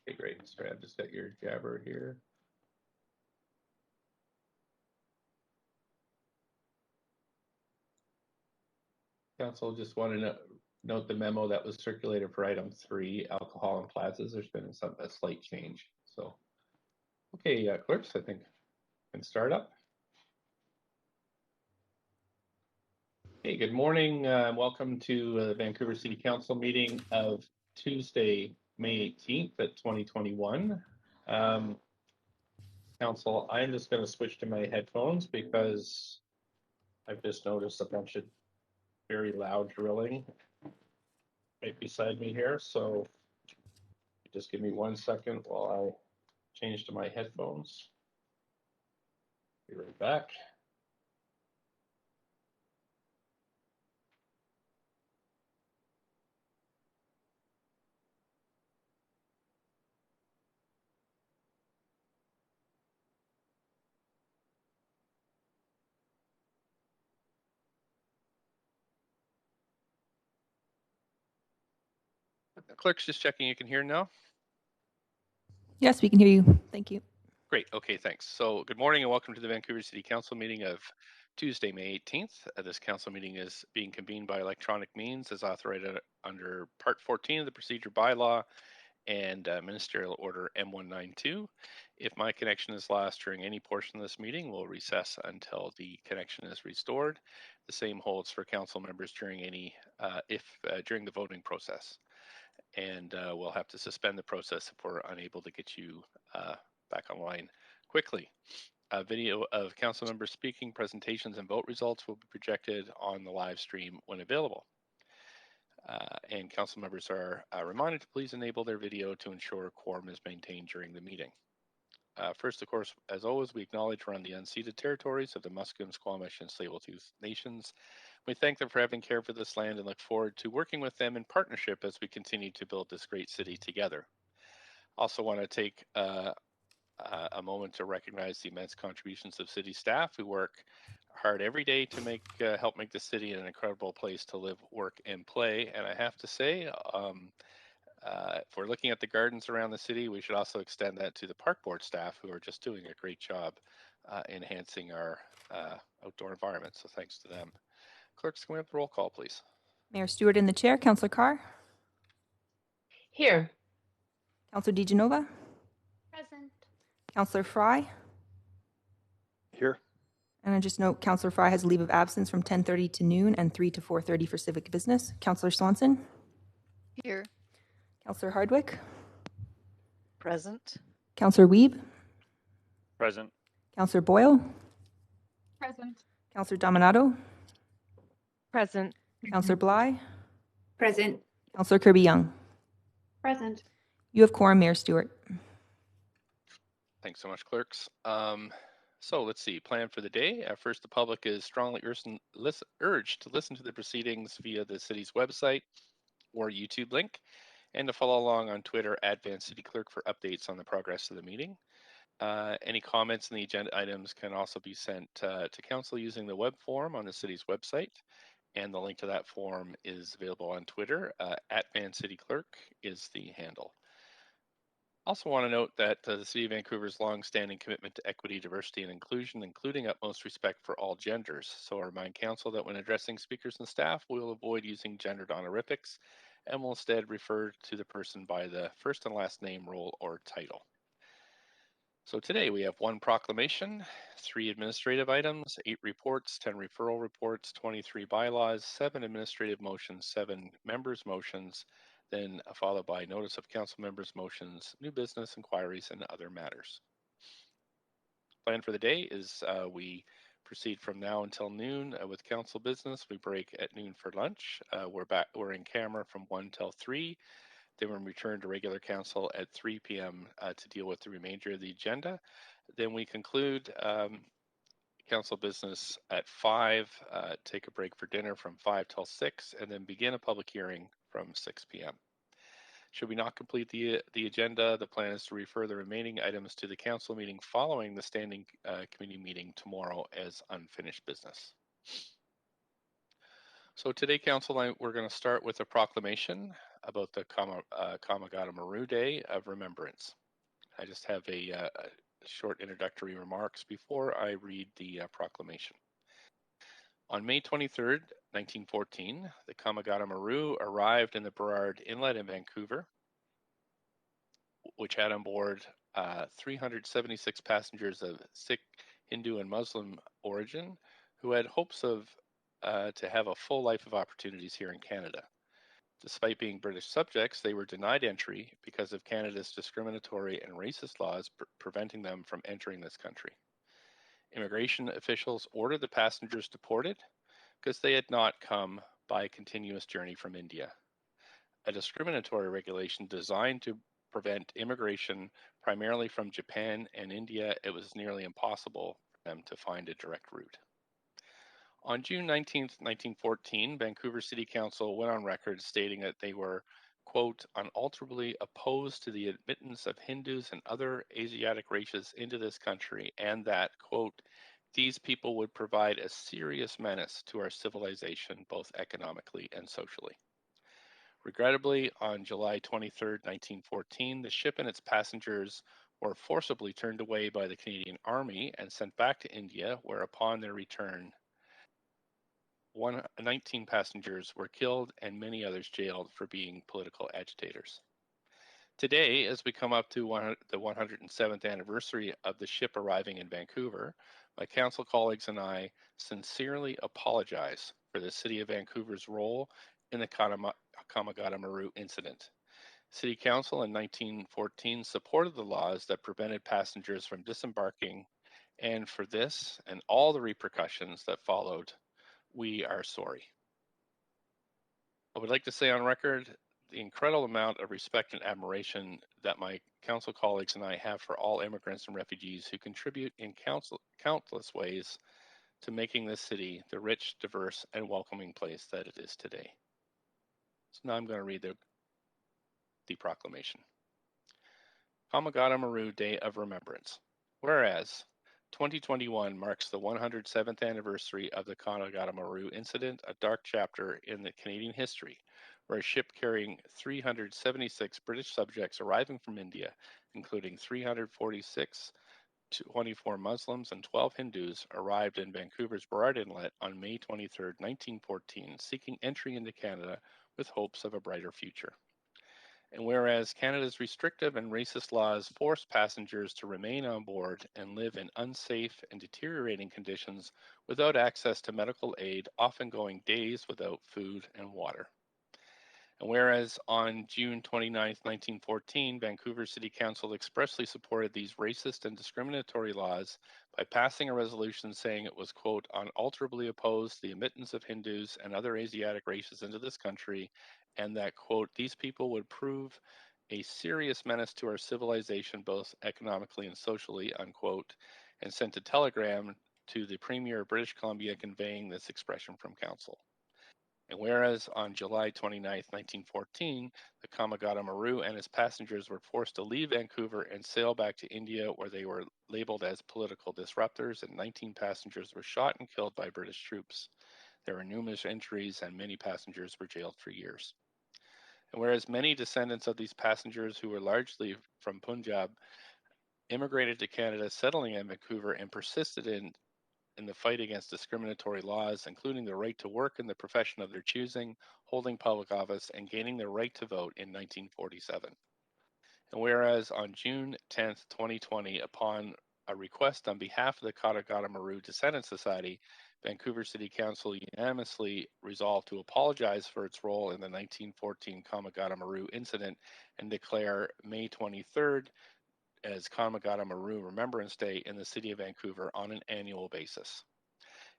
Okay, great. Sorry, I've just got your Jabber here. Council, just want to note the memo that was circulated for item 3, alcohol and plazas. There's been a slight change. So, okay, clerks, I think can start up. Hey, good morning. Welcome to the Vancouver City Council meeting of Tuesday, May 18th at 2021. Council, I'm just going to switch to my headphones because I've just noticed a bunch of very loud drilling right beside me here. So just give me 1 second while I change to my headphones. Be right back. Clerk's just checking you can hear now. Yes, we can hear you. Thank you. Great. Okay, thanks. So good morning and welcome to the Vancouver City Council meeting of Tuesday, May 18th. This council meeting is being convened by electronic means as authorized under Part 14 of the Procedure Bylaw and Ministerial Order M192. If my connection is lost during any portion of this meeting, we'll recess until the connection is restored. The same holds for council members during during the voting process. And we'll have to suspend the process if we're unable to get you back online quickly. A video of council members speaking, presentations, and vote results will be projected on the live stream when available. And council members are reminded to please enable their video to ensure quorum is maintained during the meeting. First, of course, as always, we acknowledge we're on the unceded territories of the Musqueam, Squamish, and Tsleil-Waututh nations. We thank them for having care for this land and look forward to working with them in partnership as we continue to build this great city together. Also want to take a moment to recognize the immense contributions of city staff who work hard every day to help make the city an incredible place to live, work, and play. And I have to say, if we're looking at the gardens around the city, we should also extend that to the park board staff who are just doing a great job enhancing our outdoor environment. So thanks to them. Clerks, can we have the roll call, please? Mayor Stewart in the chair. Councillor Carr. Here. Councillor DiGenova. Present. Councillor Fry. Here. And I just note Councillor Fry has a leave of absence from 10:30 to noon and 3 to 4:30 for civic business. Councillor Swanson. Here. Councillor Hardwick. Present. Councillor Wiebe. Present. Councillor Boyle. Present. Councillor Dominato. Present. Councillor Bly. Present. Councillor Kirby-Yung. Present. You have quorum, Mayor Stewart. Thanks so much, clerks. So let's see, plan for the day. First, the public is strongly urged to listen to the proceedings via the city's website or YouTube link, and to follow along on Twitter at VanCityClerk for updates on the progress of the meeting. Any comments in the agenda items can also be sent to council using the web form on the city's website, and the link to that form is available on Twitter. At VanCityClerk is the handle. Also want to note that the City of Vancouver's long-standing commitment to equity, diversity, and inclusion, including utmost respect for all genders. So I remind council that when addressing speakers and staff, we will avoid using gendered honorifics and will instead refer to the person by the first and last name, role, or title. So today we have 1 proclamation, 3 administrative items, 8 reports, 10 referral reports, 23 bylaws, 7 administrative motions, 7 members' motions, then followed by notice of council members' motions, new business, inquiries, and other matters. Plan for the day is we proceed from now until noon with council business. We break at noon for lunch. We're in camera from 1 till 3. Then we return to regular council at 3 p.m. To deal with the remainder of the agenda. Then we conclude council business at 5, take a break for dinner from 5 till 6, and then begin a public hearing from 6 p.m. Should we not complete the agenda, the plan is to refer the remaining items to the council meeting following the standing committee meeting tomorrow as unfinished business. So today, council, we're going to start with a proclamation. about the Kamagata Maru Day of Remembrance. I just have a short introductory remarks before I read the proclamation. On May 23rd, 1914, the Kamagata Maru arrived in the Burrard Inlet in Vancouver, which had on board 376 passengers of Sikh, Hindu, and Muslim origin who had hopes of to have a full life of opportunities here in Canada. Despite being British subjects, they were denied entry because of Canada's discriminatory and racist laws preventing them from entering this country. Immigration officials ordered the passengers deported because they had not come by a continuous journey from India. A discriminatory regulation designed to prevent immigration primarily from Japan and India, it was nearly impossible for them to find a direct route. On June 19, 1914, Vancouver City Council went on record stating that they were, quote, unalterably opposed to the admittance of Hindus and other Asiatic races into this country, and that, quote, these people would provide a serious menace to our civilization, both economically and socially. Regrettably, on July 23, 1914, the ship and its passengers were forcibly turned away by the Canadian Army and sent back to India, where upon their return, 19 passengers were killed and many others jailed for being political agitators. Today, as we come up to the 107th anniversary of the ship arriving in Vancouver, my council colleagues and I sincerely apologize for the City of Vancouver's role in the Kamagata Maru incident. City Council in 1914 supported the laws that prevented passengers from disembarking, and for this and all the repercussions that followed, we are sorry. I would like to say on record the incredible amount of respect and admiration that my council colleagues and I have for all immigrants and refugees who contribute in countless ways to making this city the rich, diverse, and welcoming place that it is today. So now I'm going to read the proclamation. Kamagata Maru Day of Remembrance. Whereas 2021 marks the 107th anniversary of the Kamagata Maru incident, a dark chapter in the Canadian history, where a ship carrying 376 British subjects arriving from India, including 346, 24 Muslims, and 12 Hindus, arrived in Vancouver's Burrard Inlet on May 23, 1914, seeking entry into Canada with hopes of a brighter future. And whereas Canada's restrictive and racist laws force passengers to remain on board and live in unsafe and deteriorating conditions without access to medical aid, often going days without food and water. And whereas on June 29, 1914, Vancouver City Council expressly supported these racist and discriminatory laws by passing a resolution saying it was, quote, unalterably opposed to the admittance of Hindus and other Asiatic races into this country, and that, quote, these people would prove a serious menace to our civilization, both economically and socially, unquote, and sent a telegram to the Premier of British Columbia conveying this expression from Council. And whereas on July 29, 1914, the Kamagata Maru and his passengers were forced to leave Vancouver and sail back to India, where they were labeled as political disruptors, and 19 passengers were shot and killed by British troops. There were numerous injuries and many passengers were jailed for years. And whereas many descendants of these passengers, who were largely from Punjab, immigrated to Canada, settling in Vancouver, and persisted in the fight against discriminatory laws, including the right to work in the profession of their choosing, holding public office, and gaining their right to vote in 1947. And whereas on June 10, 2020, upon a request on behalf of the Kamagata Maru Descendant Society, Vancouver City Council unanimously resolved to apologize for its role in the 1914 Kamagata Maru incident and declare May 23rd as Kamagata Maru Remembrance Day in the City of Vancouver on an annual basis.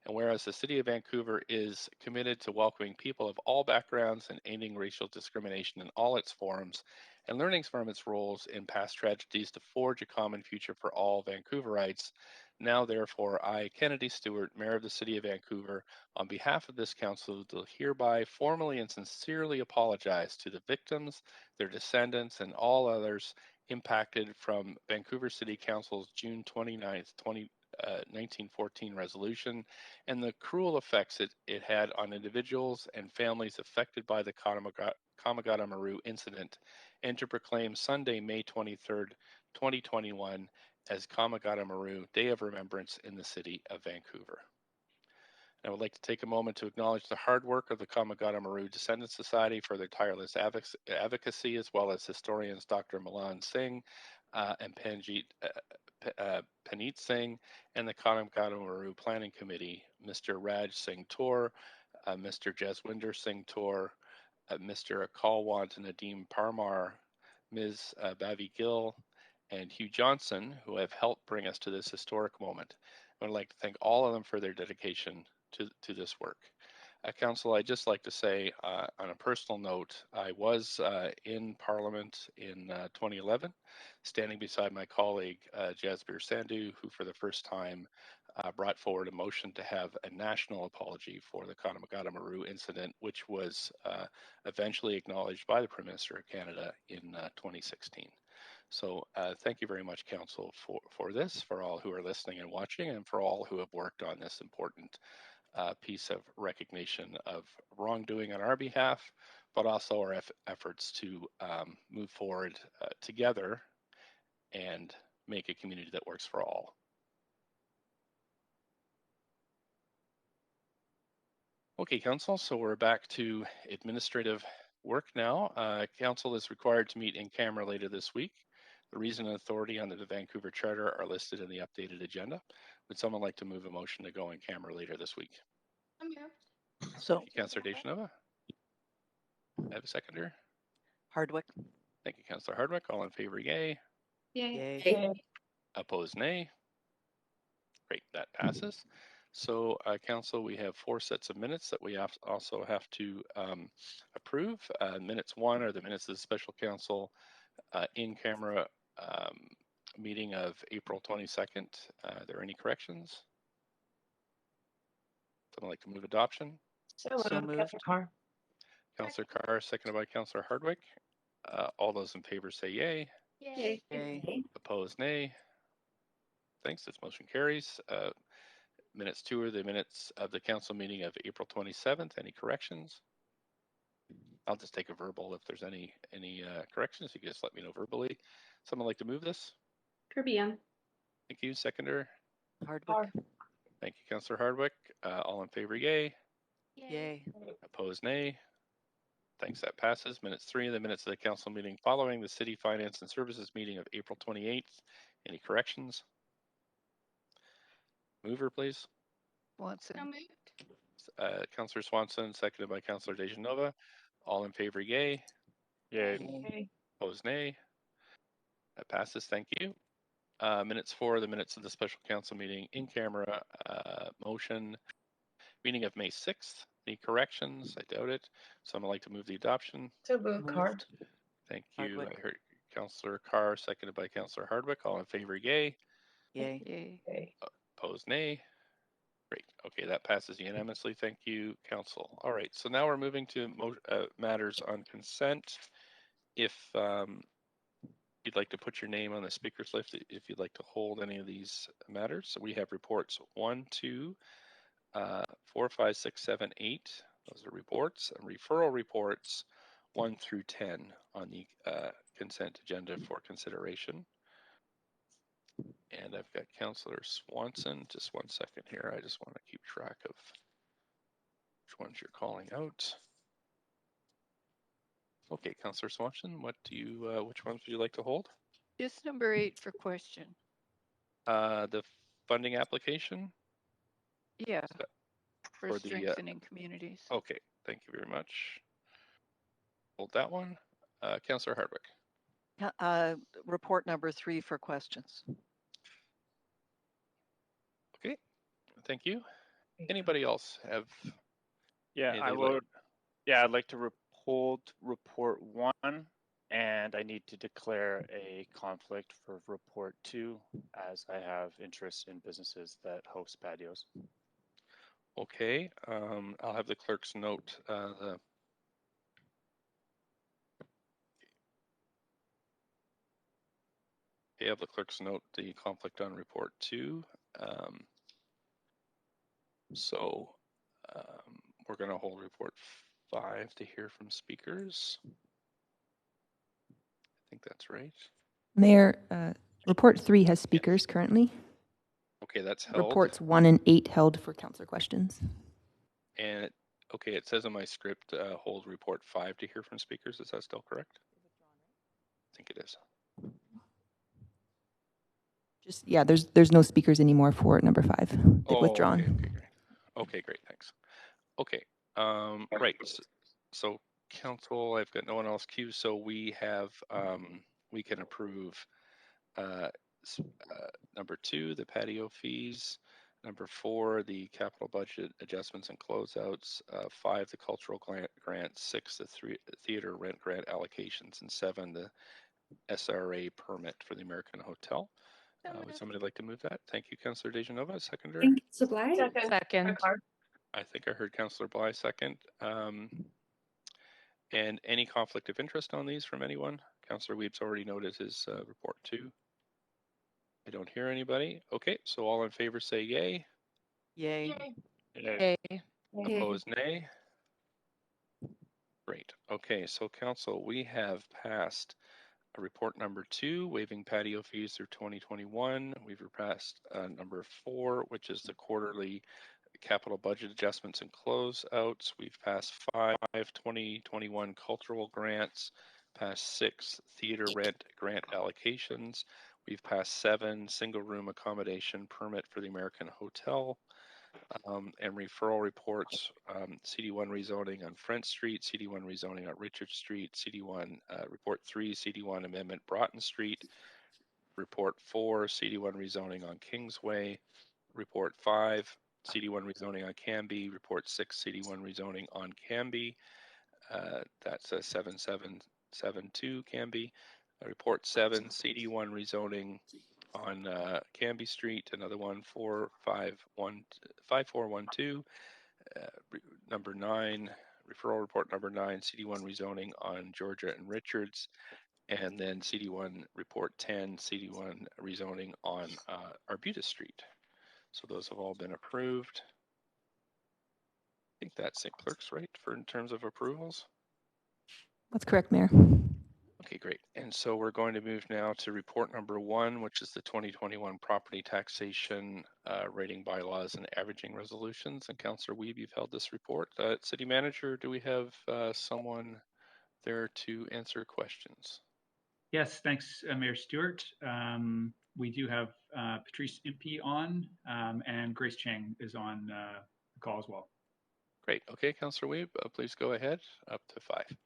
And whereas the City of Vancouver is committed to welcoming people of all backgrounds and ending racial discrimination in all its forms, and learning from its roles in past tragedies to forge a common future for all Vancouverites, now therefore I, Kennedy Stewart, Mayor of the City of Vancouver, on behalf of this council, do hereby formally and sincerely apologize to the victims, their descendants, and all others impacted from Vancouver City Council's June 29th, 1914 resolution and the cruel effects it had on individuals and families affected by the Kamagata Maru incident, and to proclaim Sunday, May 23rd, 2021 as Kamagata Maru Day of Remembrance in the city of Vancouver. I would like to take a moment to acknowledge the hard work of the Kamagata Maru Descendants Society for their tireless advocacy, as well as historians Dr. Milan Singh and Paneet Singh, and the Kamagata Maru Planning Committee, Mr. Raj Singh Tor, Mr. Jaswinder Singh Tor, Mr. Akalwant Nadeem Parmar, Ms. Bavi Gill, and Hugh Johnson, who have helped bring us to this historic moment. I would like to thank all of them for their dedication to this work. Council, I'd just like to say on a personal note, I was in Parliament in 2011, standing beside my colleague Jasbir Sandhu, who for the first time brought forward a motion to have a national apology for the Kamagata Maru incident, which was eventually acknowledged by the Prime Minister of Canada in 2016. So thank you very much, Council, for this, for all who are listening and watching, and for all who have worked on this important piece of recognition of wrongdoing on our behalf, but also our efforts to move forward together and make a community that works for all. Okay, Council, so we're back to administrative work now. Council is required to meet in camera later this week. The reason and authority under the Vancouver Charter are listed in the updated agenda. Would someone like to move a motion to go in camera later this week? So Councillor Deschanova. I have a seconder. Hardwick. Thank you, Councillor Hardwick. All in favor, yay. Yay. Opposed, nay. Great, that passes. So, Council, we have 4 sets of minutes that we also have to approve. Minutes 1 are the minutes of the Special Council in-camera meeting of April 22nd. Are there any corrections? Someone like to move adoption? So moved. Councillor Carr, seconded by Councillor Hardwick. All those in favor say yay. Yay. Opposed, nay. Thanks, this motion carries. Minutes 2 are the minutes of the council meeting of April 27th. Any corrections? I'll just take a verbal if there's any corrections. You can just let me know verbally. Someone like to move this? Kirby Young. Thank you, seconder. Hardwick. Thank you, Councillor Hardwick. All in favor, yay. Yay. Opposed, nay. Thanks, that passes. Minutes 3 are the minutes of the council meeting following the City Finance and Services meeting of April 28th. Any corrections? Mover, please. Watson. Councillor Swanson, seconded by Councillor Dejanova. All in favor, yay. Yay. Opposed, nay. That passes, thank you. Minutes 4, the minutes of the special council meeting in camera motion. Meeting of May 6th. Any corrections? I doubt it. Someone like to move the adoption? So moved. Thank you. Hardwick. I heard Councillor Carr, seconded by Councillor Hardwick. All in favor, yay. Yay. Opposed, nay. Great. Okay, that passes unanimously. Thank you, Council. All right, so now we're moving to matters on consent. If you'd like to put your name on the speaker's list, if you'd like to hold any of these matters. So we have reports 1, 2, 4, 5, 6, 7, 8. Those are reports. And referral reports 1 through 10 on the consent agenda for consideration. And I've got Councillor Swanson. Just 1 second here. I just want to keep track of which ones you're calling out. Okay, Councillor Swanson, which ones would you like to hold? Just number 8 for question. The funding application? Yeah. For For the, strengthening communities. Okay, thank you very much. Hold that one. Councillor Hardwick. Report number 3 for questions. Okay, thank you. Anybody else have? Yeah, anything I you'd will. like- Yeah, I'd like to hold report 1, and I need to declare a conflict for report 2, as I have interest in businesses that host patios. Okay, I'll have the clerk's note the. Okay, have the clerk's note the conflict on report 2. So we're going to hold report 5 to hear from speakers. I think that's right. Mayor, report 3 has speakers currently. Okay, that's held. Reports 1 and 8 held for councillor questions. And okay, it says on my script, hold report 5 to hear from speakers. Is that still correct? I think it is. Just, yeah, there's no speakers anymore for number 5. They've withdrawn. Okay, great. Okay, great, thanks. Okay, right. So council, I've got no one else queued, so we have, we can approve number 2, the patio fees, number 4, the capital budget adjustments and closeouts, 5, the cultural grant, 6, the theater rent grant allocations, and 7, the SRA permit for the American Hotel. Would somebody like to move that? Thank you, Councillor Dejanova. Seconder. Thank you, Supply. Second. I think I heard Councillor Bly second. And any conflict of interest on these from anyone? Councillor Weeb's already noted his report too. I don't hear anybody. Okay, so all in favor say yay. Yay. Yay. Opposed nay. Great. Okay, so council, we have passed report number 2, waiving patio fees through 2021. We've passed number 4, which is the quarterly capital budget adjustments and closeouts. We've passed 5 2021 cultural grants, passed 6 theater rent grant allocations. We've passed 7 single room accommodation permit for the American Hotel, and referral reports, CD1 rezoning on Front Street, CD1 rezoning on Richard Street, CD1 report 3, CD1 amendment Broughton Street, report 4, CD1 rezoning on Kingsway, report 5, CD1 rezoning on Canby, report 6, CD1 rezoning on Canby, that's a 7772 Canby, report 7, CD1 rezoning on Canby Street, another one 5412, number 9, referral report number 9, CD1 rezoning on Georgia and Richards, and then CD1 report 10, CD1 rezoning on Arbutus Street. So those have all been approved. I think that's it, clerks, right, for in terms of approvals? That's correct, Mayor. Okay, great. And so we're going to move now to report number 1, which is the 2021 property taxation rating bylaws and averaging resolutions. And Councillor Weeb, you've held this report. City Manager, do we have someone there to answer questions? Yes, thanks, Mayor Stewart. We do have Patrice Impey on, and Grace Chang is on the call as well. Great. Okay, Councillor Weeb, please go ahead. Up to 5.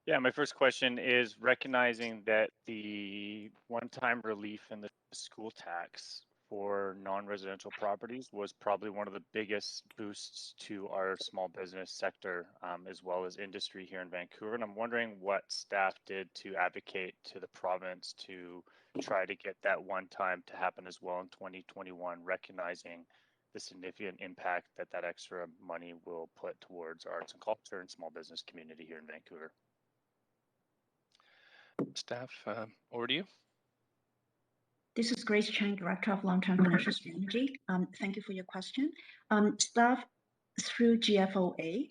Yeah, my first question is recognizing that the one-time relief in the school tax for non-residential properties was probably one of the biggest boosts to our small business sector, as well as industry here in Vancouver. And I'm wondering what staff did to advocate to the province to try to get that one time to happen as well in 2021, recognizing the significant impact that that extra money will put towards arts and culture and small business community here in Vancouver. Staff, over to you. This is Grace Chang, Director of Long-Term Financial Strategy. Thank you for your question. Staff through GFOA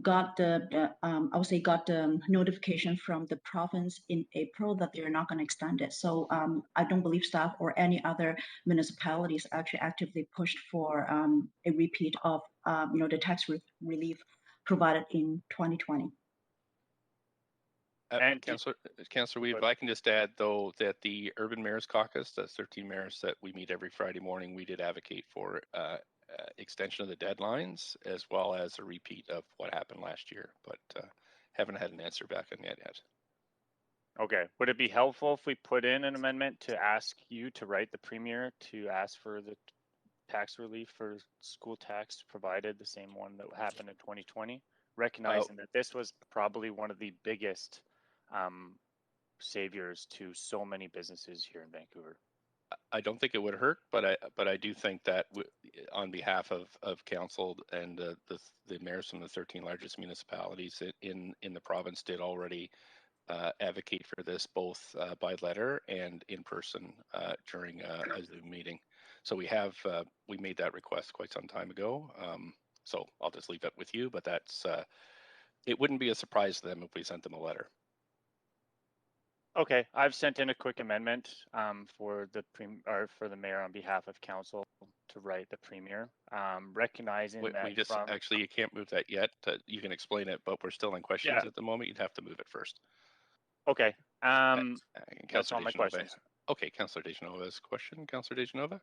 got the notification from the province in April that they're not going to extend it. So I don't believe staff or any other municipalities actually actively pushed for a repeat of the tax relief provided in 2020. And Councillor Weeb, I can just add, though, that the Urban Mayors Caucus, that's 13 mayors that we meet every Friday morning, we did advocate for extension of the deadlines, as well as a repeat of what happened last year, but haven't had an answer back on that yet. Okay, would it be helpful if we put in an amendment to ask you to write the Premier to ask for the tax relief for school tax provided, the same one that happened in 2020, recognizing that this was probably one of the biggest saviors to so many businesses here in Vancouver? I don't think it would hurt, but I do think that on behalf of council and the mayors from the 13 largest municipalities in the province did already advocate for this both by letter and in person during a Zoom meeting. So we made that request quite some time ago. So I'll just leave it with you, but that's, it wouldn't be a surprise to them if we sent them a letter. Okay, I've sent in a quick amendment for the mayor on behalf of council to write the premier, recognizing that We just, from actually, you can't move that yet. You can explain it, but we're still in questions Yeah. at the moment. You'd have to move it first. okay, That's that's all my Dejanova. questions. Okay, Councillor Dejanova's question. Councillor Dejanova?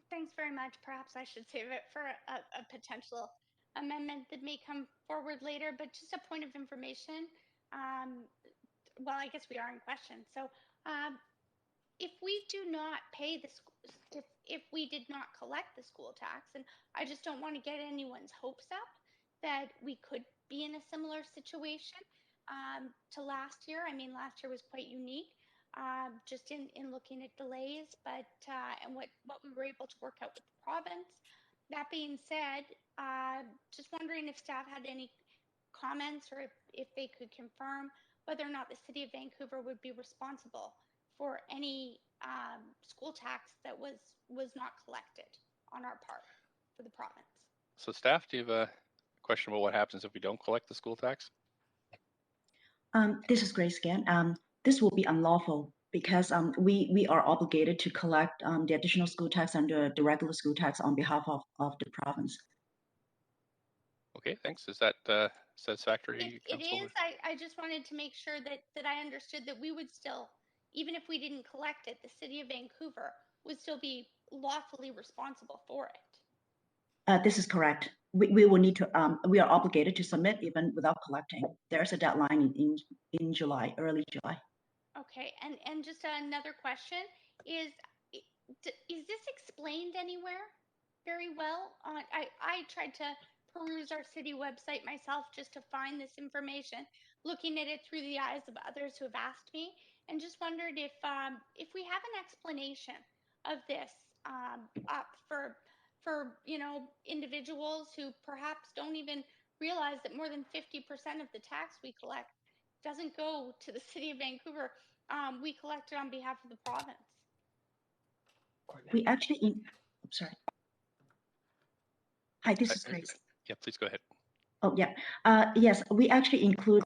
Thanks very much. Perhaps I should save it for a potential amendment that may come forward later, but just a point of information. Well, I guess we are in question. So if we do not pay the school, if we did not collect the school tax, and I just don't want to get anyone's hopes up that we could be in a similar situation to last year. I mean, last year was quite unique, just in looking at delays, but and what we were able to work out with the province. That being said, just wondering if staff had any comments or if they could confirm whether or not the City of Vancouver would be responsible for any school tax that was not collected on our part for the province. So staff, do you have a question about what happens if we don't collect the school tax? This is Grace again. This will be unlawful because we are obligated to collect the additional school tax and the regular school tax on behalf of the province. Okay, thanks. Is that satisfactory, It Councillor? is. I just wanted to make sure that I understood that we would still, even if we didn't collect it, the City of Vancouver would still be lawfully responsible for it. This is correct. We will need to, we are obligated to submit even without collecting. There's a deadline in July, early July. Okay, and just another question is this explained anywhere very well? I tried to peruse our city website myself just to find this information, looking at it through the eyes of others who have asked me, and just wondered if we have an explanation of this up for individuals who perhaps don't even realize that more than 50% of the tax we collect doesn't go to the City of Vancouver. We collect it on behalf of the province. We actually, sorry. Hi, this is Grace. Yeah, please go ahead. Oh, yeah. Yes, we actually include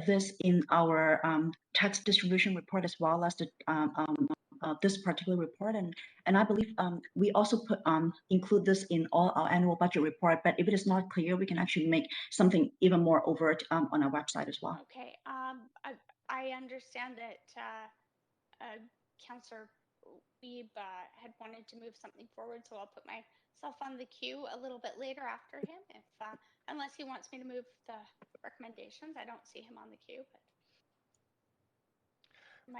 this in our tax distribution report as well as the this particular report, and I believe we also include this in all our annual budget report. But if it is not clear, we can actually make something even more overt on our website as well. Okay. I understand that Councillor Wiebe had wanted to move something forward, so I'll put myself on the queue a little bit later after him, if unless he wants me to move the recommendations. I don't see him on the queue, but.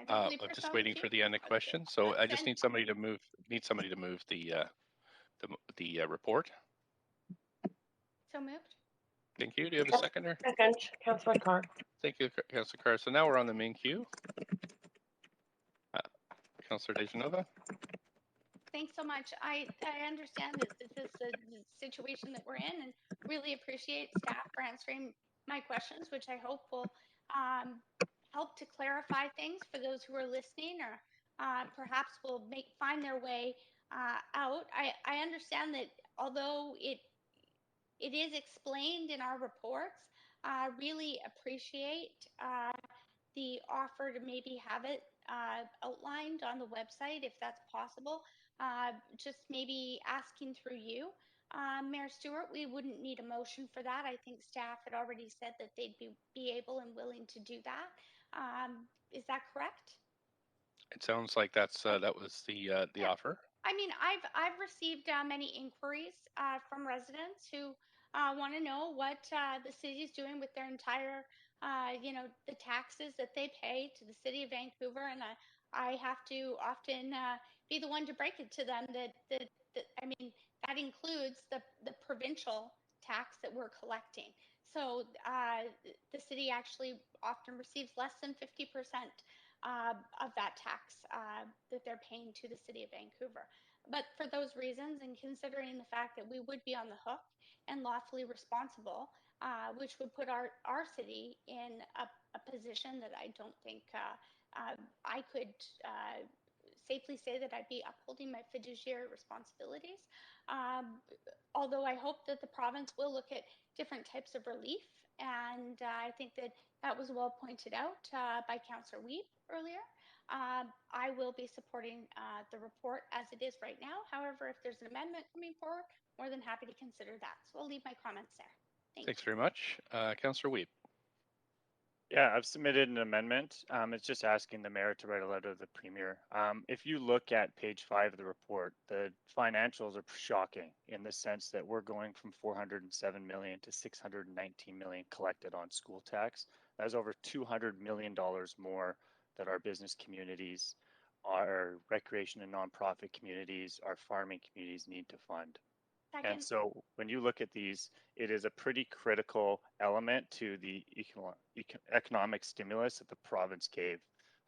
I'm just waiting for the end of question. So I just need somebody to move. The report. So moved. Thank you. Do you have a seconder? Second, Councillor Carr. Thank you, Councillor Carr. So now we're on the main queue. Councillor Dejanova. Thanks so much. I understand that this is the situation that we're in, and really appreciate staff for answering my questions, which I hope will help to clarify things for those who are listening, or perhaps will find their way out. I understand that although it is explained in our reports, I really appreciate the offer to maybe have it outlined on the website if that's possible. Just maybe asking through you, Mayor Stewart, we wouldn't need a motion for that. I think staff had already said that they'd be able and willing to do that. Is that correct? It sounds like that was the offer. I mean, I've received many inquiries from residents who want to know what the city is doing with their entire, the taxes that they pay to the City of Vancouver, and I have to often be the one to break it to them that I mean, that includes the provincial tax that we're collecting. So the city actually often receives less than 50% of that tax that they're paying to the City of Vancouver. But for those reasons, and considering the fact that we would be on the hook and lawfully responsible, which would put our city in a position that I don't think I could safely say that I'd be upholding my fiduciary responsibilities. Although I hope that the province will look at different types of relief. And I think that that was well pointed out by Councillor Weep earlier. I will be supporting the report as it is right now. However, if there's an amendment coming forward, more than happy to consider that. So I'll leave my comments there. Thanks very much. Councillor Weep. Yeah, I've submitted an amendment. It's just asking the mayor to write a letter to the premier. If you look at page 5 of the report, the financials are shocking in the sense that we're going from 407 million to 619 million collected on school tax. That's over $200 million more that our business communities, our recreation and nonprofit communities, our farming communities need to fund. Second. And so when you look at these, it is a pretty critical element to the economic stimulus that the province gave.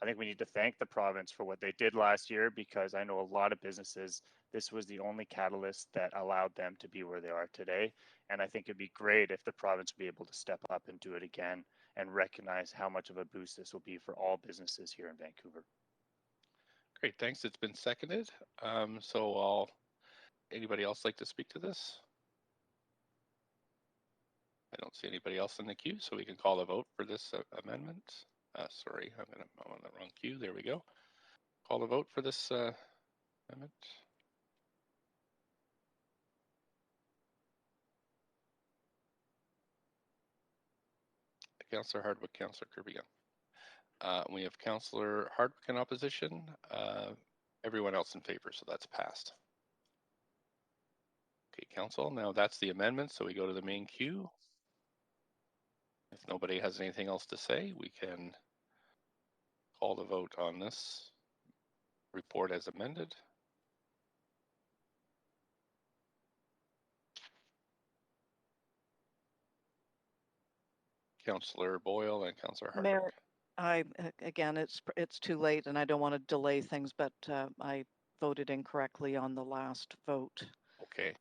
I think we need to thank the province for what they did last year, because I know a lot of businesses, this was the only catalyst that allowed them to be where they are today. And I think it'd be great if the province would be able to step up and do it again and recognize how much of a boost this will be for all businesses here in Vancouver. Great, thanks. It's been seconded. Anybody else like to speak to this? I don't see anybody else in the queue, so we can call a vote for this amendment. Sorry, I'm on the wrong queue. There we go. Call a vote for this amendment. Councillor Hardwick, Councillor Kirby-Yung. We have Councillor Hardwick in opposition. Everyone else in favor, so that's passed. Okay, Council, now that's the amendment, so we go to the main queue. If nobody has anything else to say, we can call the vote on this report as amended. Councillor Boyle and Councillor Hardwick. Mayor, again, it's too late, and I don't want to delay things, but I voted incorrectly on the last vote. Okay.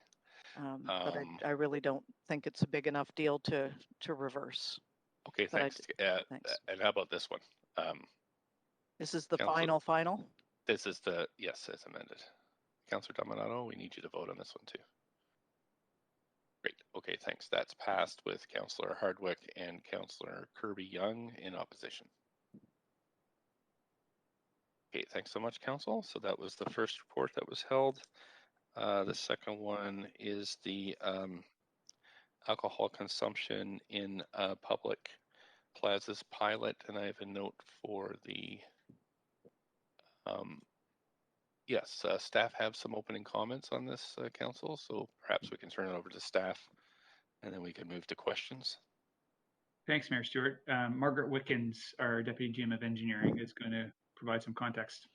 But I really don't think it's a big enough deal to reverse. Okay, thanks. Thanks. And how about this one? This is the Councillor- final? This is the, yes, as amended. Councillor Dominato, we need you to vote on this one too. Great. Okay, thanks. That's passed with Councillor Hardwick and Councillor Kirby-Yung in opposition. Okay, thanks so much, Council. So that was the first report that was held. The second one is the alcohol consumption in public plazas pilot, and I have a note for the yes, staff have some opening comments on this, Council, so perhaps we can turn it over to staff and then we can move to questions. Thanks, Mayor Stewart. Margaret Wickens, our Deputy GM of Engineering, is going to provide some context.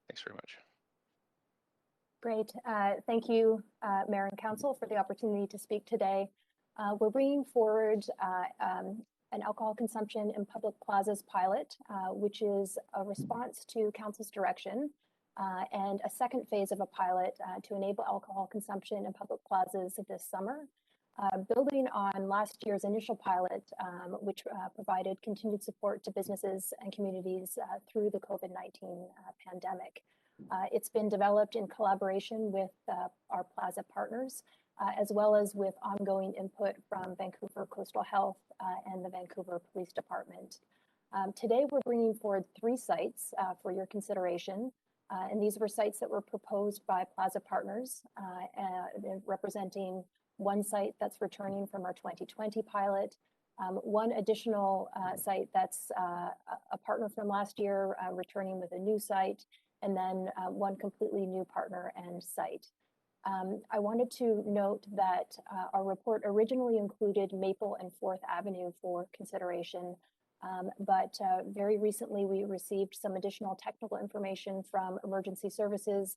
Thanks very much. Great. Thank you, Mayor and Council, for the opportunity to speak today. We're bringing forward an alcohol consumption in public plazas pilot, which is a response to Council's direction and a second phase of a pilot to enable alcohol consumption in public plazas this summer. Building on last year's initial pilot, which provided continued support to businesses and communities through the COVID-19 pandemic. It's been developed in collaboration with our plaza partners, as well as with ongoing input from Vancouver Coastal Health and the Vancouver Police Department. Today, we're bringing forward 3 sites for your consideration. And these were sites that were proposed by plaza partners, representing one site that's returning from our 2020 pilot, one additional site that's a partner from last year returning with a new site, and then one completely new partner and site. I wanted to note that our report originally included Maple and 4th Avenue for consideration, but very recently we received some additional technical information from emergency services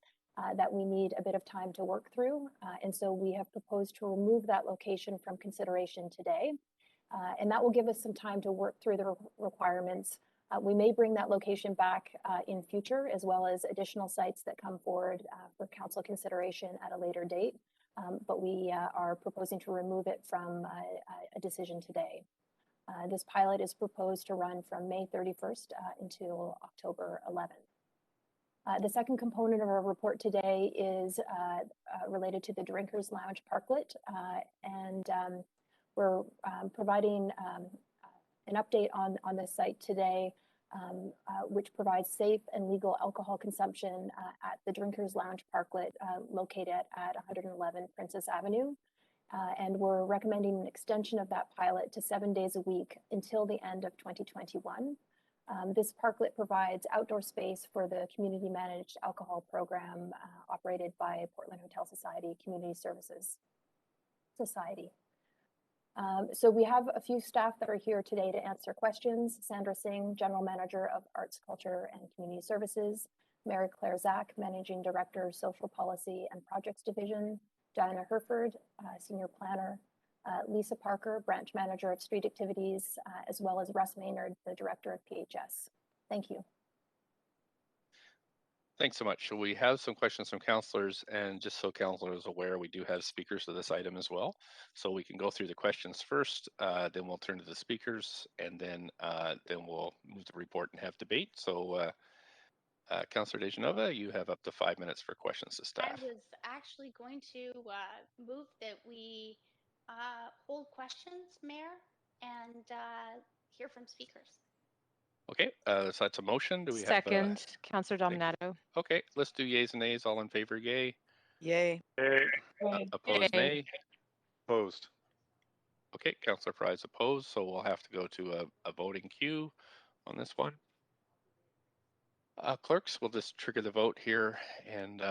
that we need a bit of time to work through. And so we have proposed to remove that location from consideration today. And that will give us some time to work through the requirements. We may bring that location back in future, as well as additional sites that come forward for council consideration at a later date. But we are proposing to remove it from a decision today. This pilot is proposed to run from May 31st until October 11th. The second component of our report today is related to the Drinkers Lounge Parklet, and we're providing an update on the site today, which provides safe and legal alcohol consumption at the Drinkers Lounge Parklet located at 111 Princess Avenue. And we're recommending an extension of that pilot to 7 days a week until the end of 2021. This parklet provides outdoor space for the community managed alcohol program operated by Portland Hotel Society Community Services Society. So we have a few staff that are here today to answer questions. Sandra Singh, General Manager of Arts, Culture and Community Services. Mary Claire Zach, Managing Director, Social Policy and Projects Division. Diana Herford, Senior Planner. Lisa Parker, Branch Manager of Street Activities, as well as Russ Maynard, the Director of PHS. Thank you. Thanks so much. So we have some questions from councillors, and just so councillors are aware, we do have speakers to this item as well. So we can go through the questions first, then we'll turn to the speakers, and then we'll move the report and have debate. So Councillor Dejanova, you have up to 5 minutes for questions to staff. I was actually going to move that we hold questions, Mayor, and hear from speakers. Okay, so that's a motion. Do we Second, have Councillor Dominato. Okay, let's do yays and nays. All in favor, yay. Yay. Opposed, Yay. nay. Opposed. Okay, Councillor Fry's opposed, so we'll have to go to a voting queue on this one. Clerks, we'll just trigger the vote here and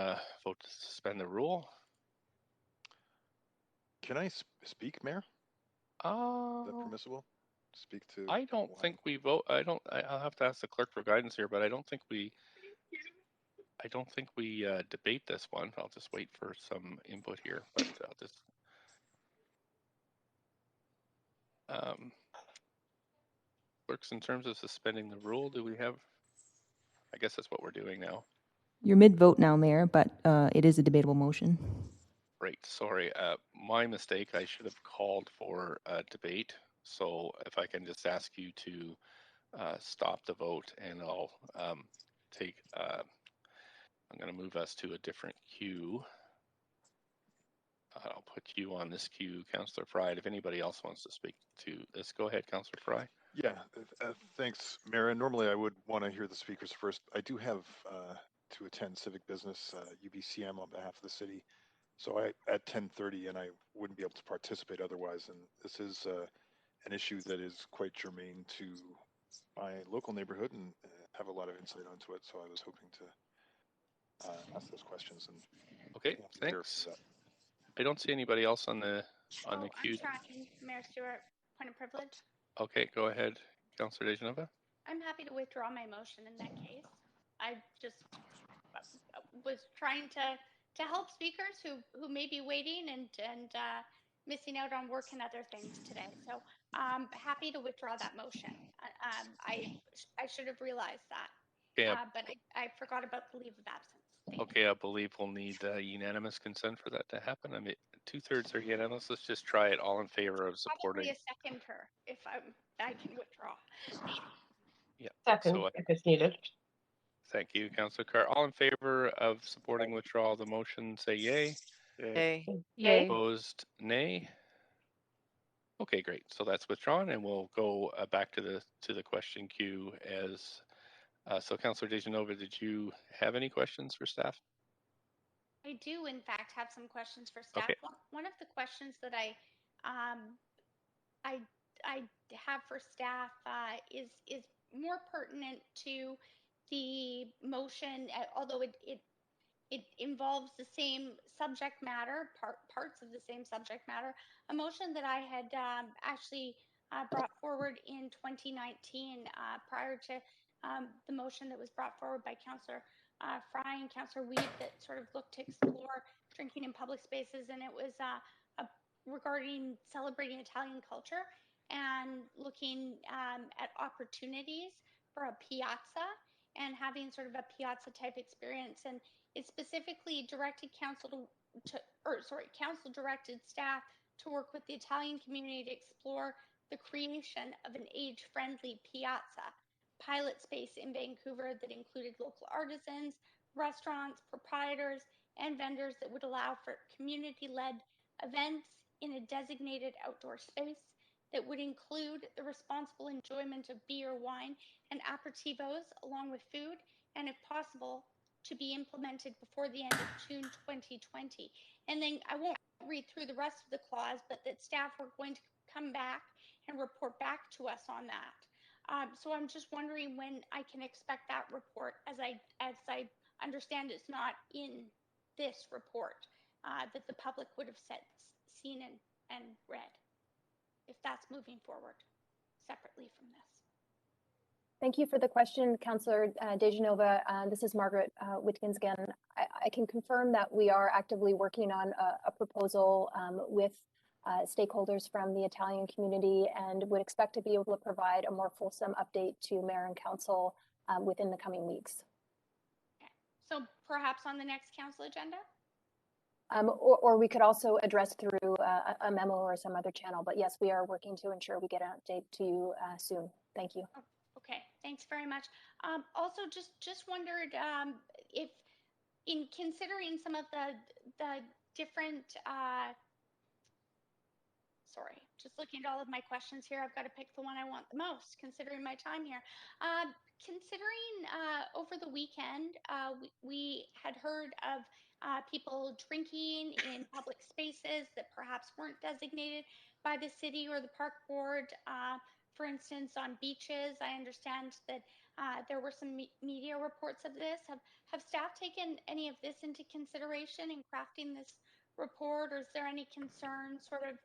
vote to suspend the rule. Can I speak, Mayor? Is that permissible? Speak to. I don't think we vote. I'll have to ask the clerk for guidance here, but I don't think we debate this one. I'll just wait for some input here, but I'll just. Clerks, in terms of suspending the rule, do we have? I guess that's what we're doing now. You're mid-vote now, Mayor, but it is a debatable motion. Right, sorry, my mistake. I should have called for a debate. So if I can just ask you to stop the vote, and I'll take. I'm going to move us to a different queue. I'll put you on this queue, Councillor Fry. If anybody else wants to speak to this, go ahead, Councillor Fry. Yeah, thanks, Mayor. Normally I would want to hear the speakers first. I do have to attend civic business, UBCM, on behalf of the city. So at 10:30, and I wouldn't be able to participate otherwise. And this is an issue that is quite germane to my local neighborhood and have a lot of insight onto it. So I was hoping to ask those questions. And okay, thanks. I don't see anybody else on the queue. I'm trying, Mayor Stewart, point of privilege. Okay, go ahead, Councillor Dejanova. I'm happy to withdraw my motion in that case. I just was trying to help speakers who may be waiting and missing out on work and other things today. So I'm happy to withdraw that motion. I should have realized that. Yeah. But I forgot about the leave of absence. Okay, I believe we'll need unanimous consent for that to happen. I mean, 2/3 are unanimous. Let's just try it. All in favor of supporting. Probably a second her if I can withdraw. Yeah. Second, so, if it's needed. Thank you, Councillor Carr. All in favor of supporting withdrawal of the motion, say yay. Yay. Yay. Opposed, nay. Okay, great. So that's withdrawn, and we'll go back to the question queue as. So, Councillor Dejanova, did you have any questions for staff? I do, in fact, have some questions for staff. Okay. One of the questions that I have for staff is more pertinent to the motion, although it involves the same subject matter, parts of the same subject matter. A motion that I had actually brought forward in 2019 prior to the motion that was brought forward by Councillor Fry and Councillor Weed that sort of looked to explore drinking in public spaces, and it was regarding celebrating Italian culture and looking at opportunities for a piazza and having sort of a piazza type experience. And it specifically directed council directed staff to work with the Italian community to explore the creation of an age-friendly piazza pilot space in Vancouver that included local artisans, restaurants, proprietors, and vendors that would allow for community-led events in a designated outdoor space that would include the responsible enjoyment of beer, wine, and aperitivos along with food, and if possible, to be implemented before the end of June 2020. And then I won't read through the rest of the clause, but that staff were going to come back and report back to us on that. So I'm just wondering when I can expect that report, as I understand it's not in this report that the public would have seen and read, if that's moving forward separately from this. Thank you for the question, Councillor DeGenova. This is Margaret Witkins again. I can confirm that we are actively working on a proposal with stakeholders from the Italian community and would expect to be able to provide a more fulsome update to Mayor and Council within the coming weeks. Okay. So perhaps on the next council agenda? Or we could also address through a memo or some other channel. But yes, we are working to ensure we get an update to you soon. Thank you. Oh, okay, thanks very much. Also, just wondered if, in considering some of the different, sorry, just looking at all of my questions here, I've got to pick the one I want the most, considering my time here. Considering over the weekend, we had heard of people drinking in public spaces that perhaps weren't designated by the city or the park board. For instance, on beaches, I understand that there were some media reports of this. Have staff taken any of this into consideration in crafting this report, or is there any concern sort of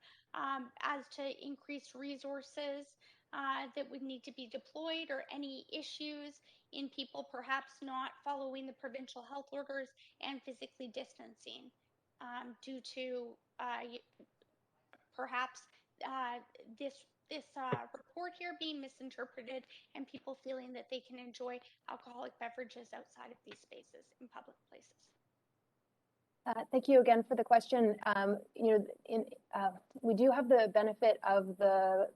as to increased resources that would need to be deployed, or any issues in people perhaps not following the provincial health orders and physically distancing due to perhaps this report here being misinterpreted and people feeling that they can enjoy alcoholic beverages outside of these spaces in public places? Thank you again for the question. We do have the benefit of the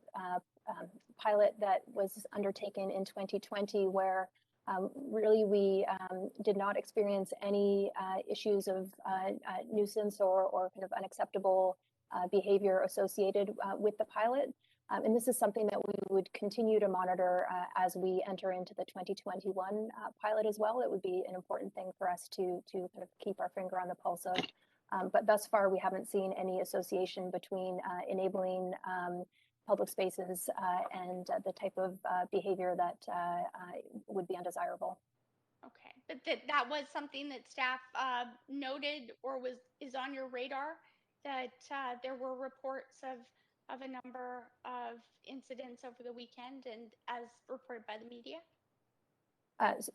pilot that was undertaken in 2020, where really we did not experience any issues of nuisance or kind of unacceptable behavior associated with the pilot. And this is something that we would continue to monitor as we enter into the 2021 pilot as well. It would be an important thing for us to kind of keep our finger on the pulse of. But thus far, we haven't seen any association between enabling public spaces and the type of behavior that would be undesirable. Okay, but that was something that staff noted or is on your radar, that there were reports of a number of incidents over the weekend and as reported by the media?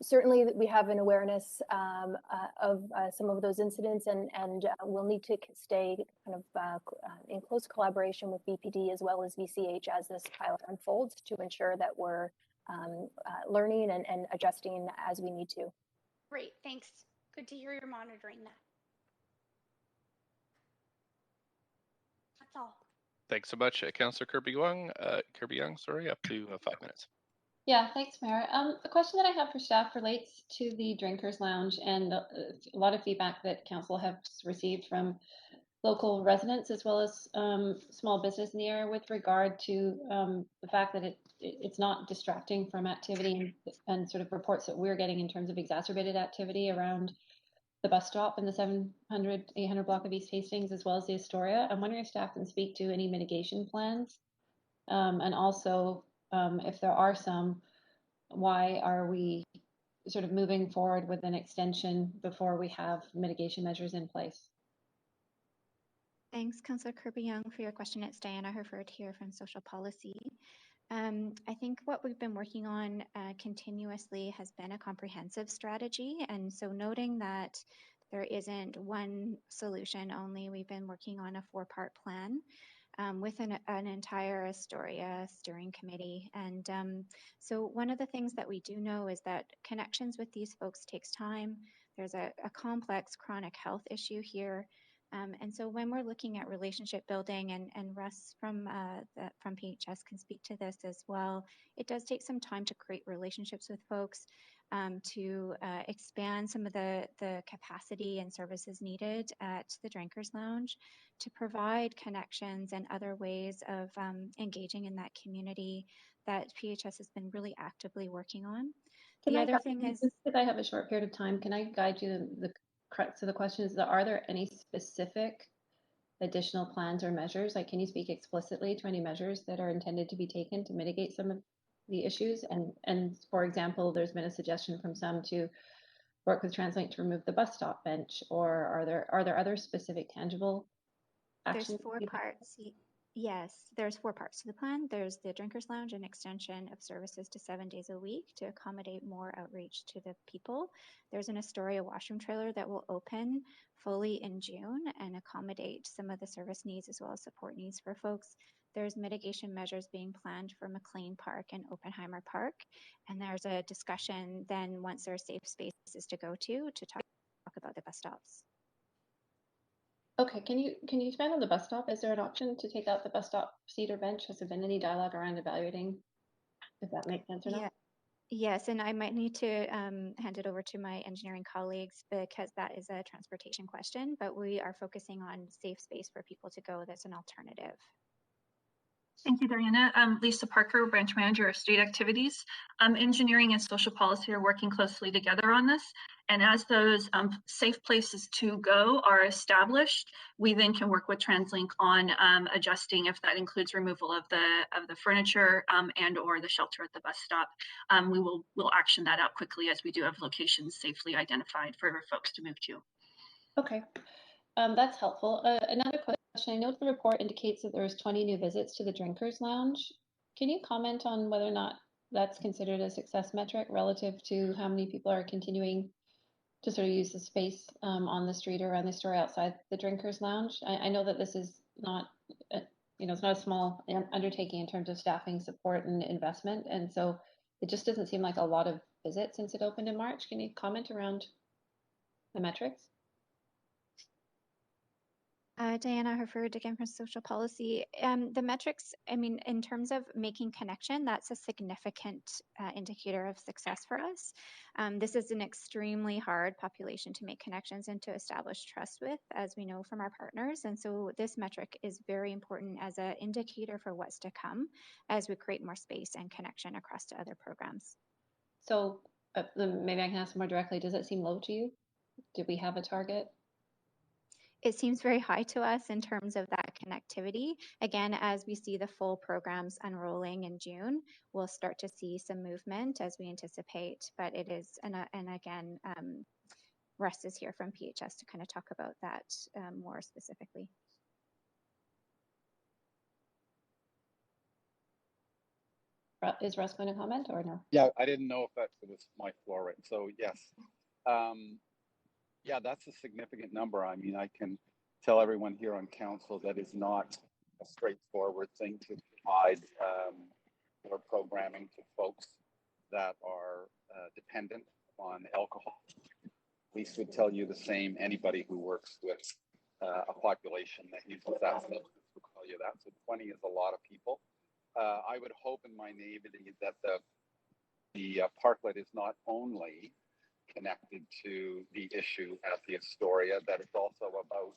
Certainly we have an awareness of some of those incidents, and we'll need to stay kind of in close collaboration with BPD as well as VCH as this pilot unfolds to ensure that we're learning and adjusting as we need to. Great, thanks. Good to hear you're monitoring that. That's all. Thanks so much, Councillor Kirby-Yung. Kirby-Yung, sorry, up to 5 minutes. Yeah, thanks, Mayor. The question that I have for staff relates to the Drinkers Lounge and a lot of feedback that council has received from local residents as well as small business in the area with regard to the fact that it's not distracting from activity and sort of reports that we're getting in terms of exacerbated activity around the bus stop in the 700, 800 block of East Hastings, as well as the Astoria. I'm wondering if staff can speak to any mitigation plans, and also if there are some, why are we sort of moving forward with an extension before we have mitigation measures in place? Thanks, Councillor Kirby-Yung, for your question. It's Diana Herford here from Social Policy. I think what we've been working on continuously has been a comprehensive strategy. And so noting that there isn't one solution only, we've been working on a 4-part plan with an entire Astoria steering committee. And so one of the things that we do know is that connections with these folks takes time. There's a complex chronic health issue here. And so when we're looking at relationship building, and Russ from PHS can speak to this as well, it does take some time to create relationships with folks. to expand some of the capacity and services needed at the Drinkers Lounge, to provide connections and other ways of engaging in that community that PHS has been really actively working on. The other thing is, if I have a short period of time, can I guide you the crux of the question is that are there any specific additional plans or measures? Like, can you speak explicitly to any measures that are intended to be taken to mitigate some of the issues? And for example, there's been a suggestion from some to work with TransLink to remove the bus stop bench, or are there other specific tangible actions? there's 4 parts. Yes, there's 4 parts to the plan. There's the Drinkers Lounge, an extension of services to 7 days a week to accommodate more outreach to the people. There's an Astoria washroom trailer that will open fully in June and accommodate some of the service needs as well as support needs for folks. There's mitigation measures being planned for McLean Park and Oppenheimer Park. And there's a discussion then once there are safe spaces to go to talk about the bus stops. Okay, can you expand on the bus stop? Is there an option to take out the bus stop seat or bench? Has there been any dialogue around evaluating if that makes sense or not? Yes, and I might need to hand it over to my engineering colleagues because that is a transportation question, but we are focusing on safe space for people to go that's an alternative. Thank you, Diana. Lisa Parker, Branch Manager of State Activities. Engineering and social policy are working closely together on this. And as those safe places to go are established, we then can work with TransLink on adjusting if that includes removal of the furniture and or the shelter at the bus stop. We'll action that out quickly as we do have locations safely identified for folks to move to. Okay, that's helpful. Another question. I know the report indicates that there's 20 new visits to the Drinkers Lounge. Can you comment on whether or not that's considered a success metric relative to how many people are continuing to sort of use the space on the street or around the store outside the Drinkers Lounge? I know that this is not, it's not a small undertaking in terms of staffing, support, and investment, and so it just doesn't seem like a lot of visits since it opened in March. Can you comment around the metrics? Diana Herford, again from Social Policy. The metrics, I mean, in terms of making connection, that's a significant indicator of success for us. This is an extremely hard population to make connections and to establish trust with, as we know from our partners. And so this metric is very important as an indicator for what's to come as we create more space and connection across to other programs. So maybe I can ask more directly. Does it seem low to you? Do we have a target? It seems very high to us in terms of that connectivity. Again, as we see the full programs unrolling in June, we'll start to see some movement as we anticipate, but it is, and again, Russ is here from PHS to kind of talk about that more specifically. Is Russ going to comment or no? Yeah, I didn't know if that was my floor right. So yes. Yeah, that's a significant number. I mean, I can tell everyone here on council that is not a straightforward thing to provide or programming to folks that are dependent on alcohol. Lisa would tell you the same. Anybody who works with a population that uses that substance will tell you that. So 20 is a lot of people. I would hope in my naivety that the parklet is not only connected to the issue at the Astoria, that it's also about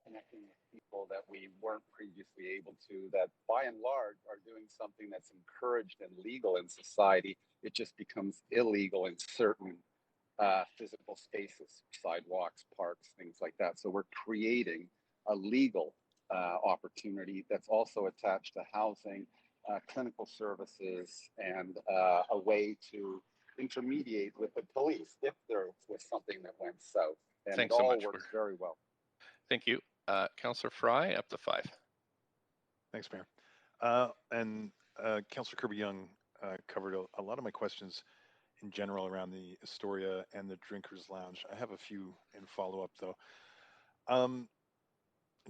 connecting with people that we weren't previously able to, that by and large are doing something that's encouraged and legal in society. It just becomes illegal in certain physical spaces, sidewalks, parks, things like that. So we're creating a legal opportunity that's also attached to housing, clinical services, and a way to intermediate with the police if there was something that went south. And Thanks it so all much. works very well. Thank you. Councillor Fry, up to 5. Thanks, Mayor. And Councillor Kirby-Yung covered a lot of my questions in general around the Astoria and the Drinkers Lounge. I have a few in follow-up though.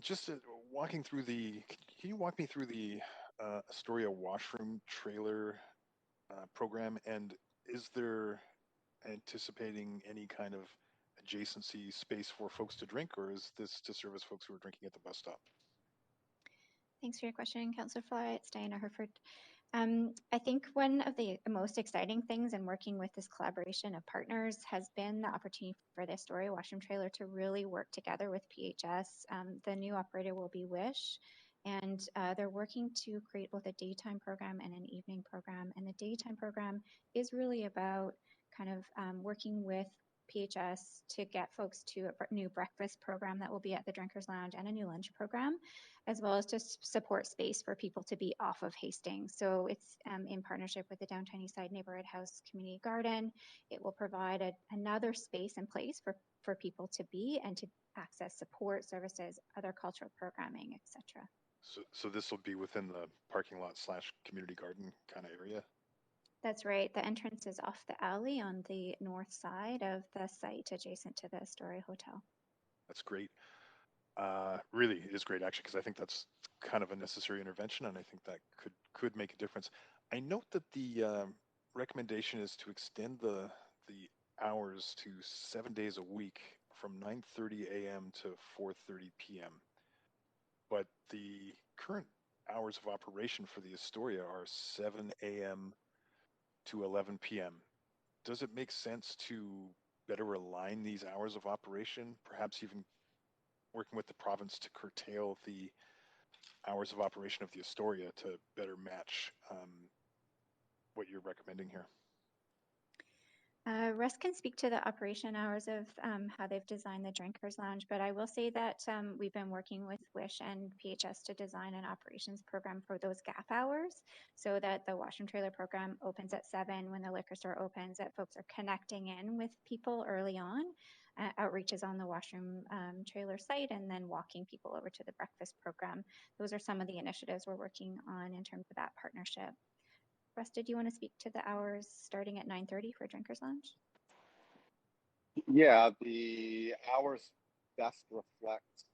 Just walking through can you walk me through the Astoria washroom trailer program, and is there anticipating any kind of adjacency space for folks to drink, or is this to service folks who are drinking at the bus stop? Thanks for your question, Councillor Fry. It's Diana Herford. I think one of the most exciting things in working with this collaboration of partners has been the opportunity for the Astoria Washroom Trailer to really work together with PHS. The new operator will be Wish, and they're working to create both a daytime program and an evening program. And the daytime program is really about kind of working with PHS to get folks to a new breakfast program that will be at the Drinkers Lounge and a new lunch program, as well as just support space for people to be off of Hastings. So it's in partnership with the Downtown Eastside Neighborhood House Community Garden. It will provide another space and place for people to be and to access support services, other cultural programming, etc. So this will be within the parking lot / community garden kind of area? That's right. The entrance is off the alley on the north side of the site adjacent to the Astoria Hotel. That's great. Really is great, actually, because I think that's kind of a necessary intervention, and I think that could make a difference. I note that the recommendation is to extend the hours to 7 days a week from 9:30 a.m. to 4:30 p.m. But the current hours of operation for the Astoria are 7 a.m. to 11 p.m. Does it make sense to better align these hours of operation, perhaps even working with the province to curtail the hours of operation of the Astoria to better match what you're recommending here? Russ can speak to the operation hours of how they've designed the Drinkers Lounge, but I will say that we've been working with Wish and PHS to design an operations program for those gap hours so that the washroom trailer program opens at 7 when the liquor store opens, that folks are connecting in with people early on, outreaches on the washroom trailer site, and then walking people over to the breakfast program. Those are some of the initiatives we're working on in terms of that partnership. Russ, did you want to speak to the hours starting at 9:30 for Drinkers Lounge? Yeah, the hours best reflect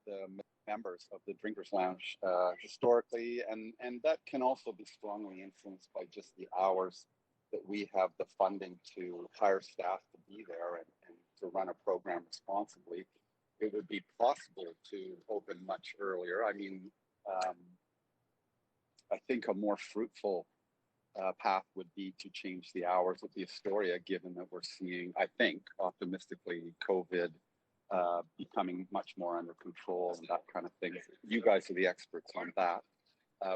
the members of the Drinkers Lounge historically, and that can also be strongly influenced by just the hours that we have the funding to hire staff to be there and to run a program responsibly. It would be possible to open much earlier. I mean, I think a more fruitful path would be to change the hours of the Astoria, given that we're seeing, I think, optimistically, COVID becoming much more under control and that kind of thing. You guys are the experts on that.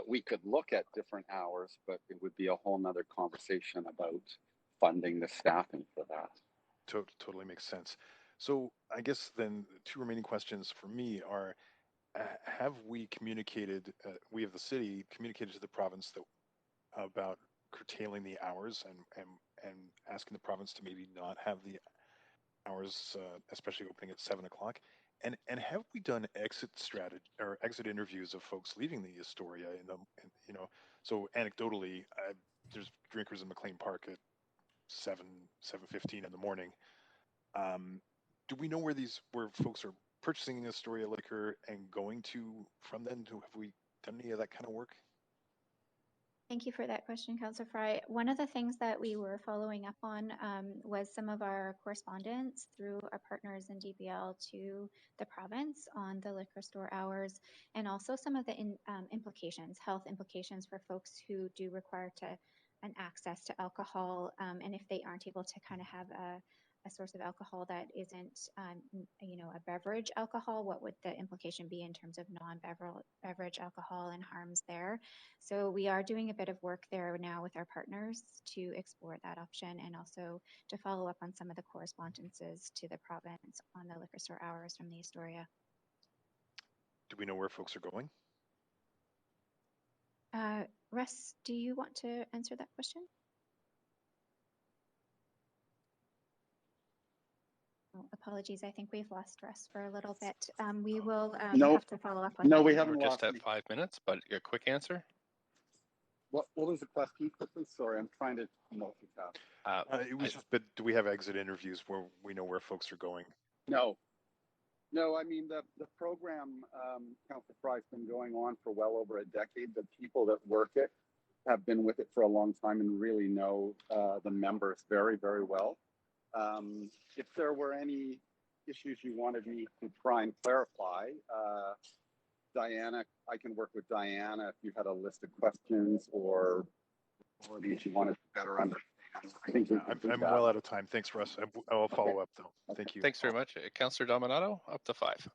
We could look at different hours, but it would be a whole nother conversation about funding the staffing for that. Totally makes sense. So I guess then 2 remaining questions for me are, have we communicated, we of the city communicated to the province about curtailing the hours and asking the province to maybe not have the hours, especially opening at 7 o'clock? And have we done exit strategy or exit interviews of folks leaving the Astoria so anecdotally, there's drinkers in McLean Park at 7:15 in the morning. Do we know where folks are purchasing Astoria liquor and going to from then? Have we done any of that kind of work? Thank you for that question, Councillor Fry. One of the things that we were following up on was some of our correspondence through our partners in DBL to the province on the liquor store hours, and also some of the implications, health implications for folks who do require an access to alcohol, and if they aren't able to kind of have a source of alcohol that isn't, a beverage alcohol, what would the implication be in terms of non-beverage alcohol and harms there? So we are doing a bit of work there now with our partners to explore that option and also to follow up on some of the correspondences to the province on the liquor store hours from the Astoria. Do we know where folks are going? Russ, do you want to answer that question? Oh, apologies, I think we've lost Russ for a little bit. We will have to follow up on that. No, we haven't We're lost just at 5 minutes, but a quick answer. What was the question quickly? Sorry, I'm trying to multitask. It was just, but do we have exit interviews where we know where folks are going? No, I mean, the program, Council Fry, has been going on for well over a decade. The people that work it have been with it for a long time and really know the members very, very well. If there were any issues you wanted me to try and clarify, Diana, I can work with Diana if you had a list of questions or these you wanted to better understand. I think I'm well out of time. Thanks, Russ. I'll follow up though. Thank you. Thanks very much. Councillor Dominato, up to 5.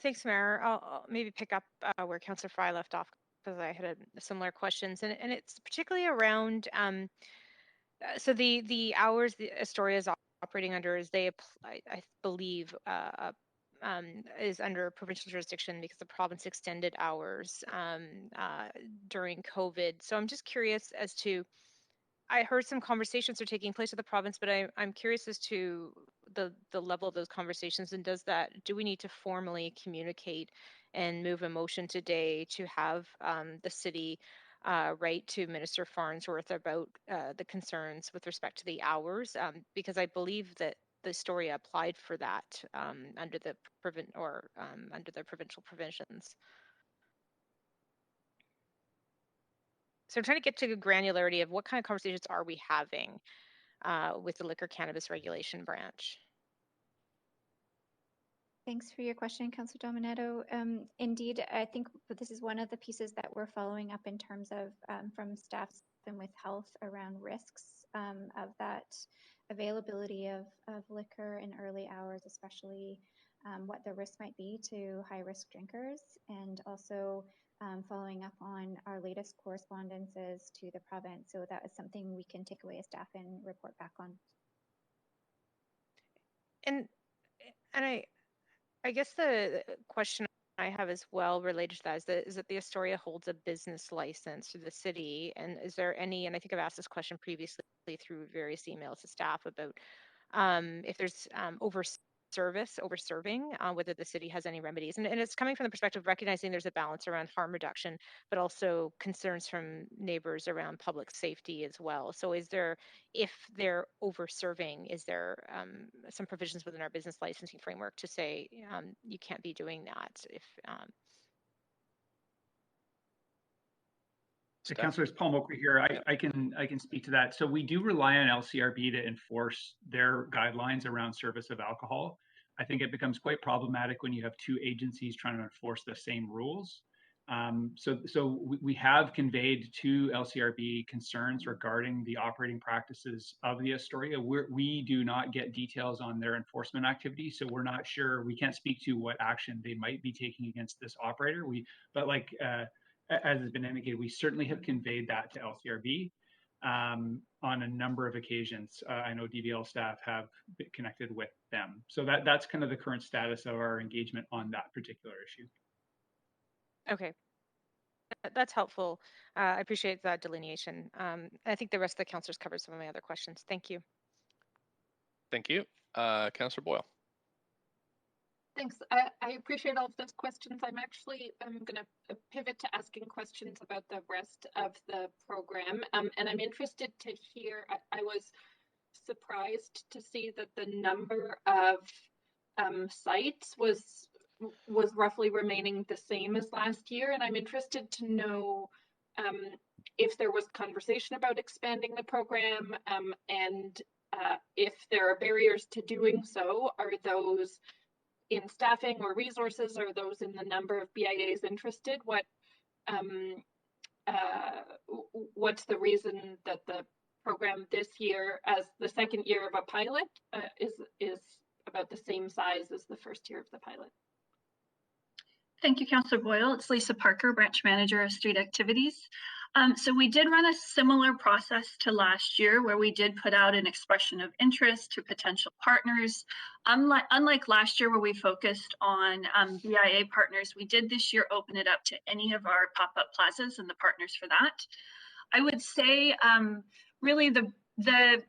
Thanks, Mayor. I'll maybe pick up where Councillor Fry left off because I had similar questions, and it's particularly around so the hours the Astoria is operating under is I believe is under provincial jurisdiction because the province extended hours during COVID. So I'm just curious as to, I heard some conversations are taking place with the province, but I'm curious as to the level of those conversations, and do we need to formally communicate and move a motion today to have the city write to Minister Farnsworth about the concerns with respect to the hours, because I believe that the Astoria applied for that under the provincial provisions. So I'm trying to get to the granularity of what kind of conversations are we having with the Liquor Cannabis Regulation Branch. Thanks for your question, Councillor Dominato. Indeed, I think this is one of the pieces that we're following up in terms of from staff and with health around risks of that availability of liquor in early hours, especially what the risk might be to high-risk drinkers, and also following up on our latest correspondences to the province. So that is something we can take away as staff and report back on. And I guess the question I have as well related to that is that the Astoria holds a business license to the city, and is there any, and I think I've asked this question previously through various emails to staff about if there's over-serving, whether the city has any remedies. And it's coming from the perspective of recognizing there's a balance around harm reduction, but also concerns from neighbors around public safety as well. So if they're over-serving, is there some provisions within our business licensing framework to say you can't be doing that? So Councillor Paul Moker here. I can speak to that. So we do rely on LCRB to enforce their guidelines around service of alcohol. I think it becomes quite problematic when you have two agencies trying to enforce the same rules. So we have conveyed to LCRB concerns regarding the operating practices of the Astoria. We do not get details on their enforcement activity, so we're not sure. We can't speak to what action they might be taking against this operator. But as has been indicated, we certainly have conveyed that to LCRB on a number of occasions. I know DVL staff have been connected with them. So that's kind of the current status of our engagement on that particular issue. Okay, that's helpful. I appreciate that delineation. I think the rest of the councillors covered some of my other questions. Thank you. Thank you. Councillor Boyle. Thanks. I appreciate all of those questions. I'm going to pivot to asking questions about the rest of the program. And I'm interested to hear, I was surprised to see that the number of sites was roughly remaining the same as last year. And I'm interested to know if there was conversation about expanding the program and if there are barriers to doing so. Are those in staffing or resources, or those in the number of BIAs interested? What's the reason that the program this year, as the second year of a pilot, is about the same size as the first year of the pilot? Thank you, Councillor Boyle. It's Lisa Parker, Branch Manager of Street Activities. So we did run a similar process to last year, where we did put out an expression of interest to potential partners. Unlike last year, where we focused on BIA partners, we did this year open it up to any of our pop-up plazas and the partners for that. I would say really the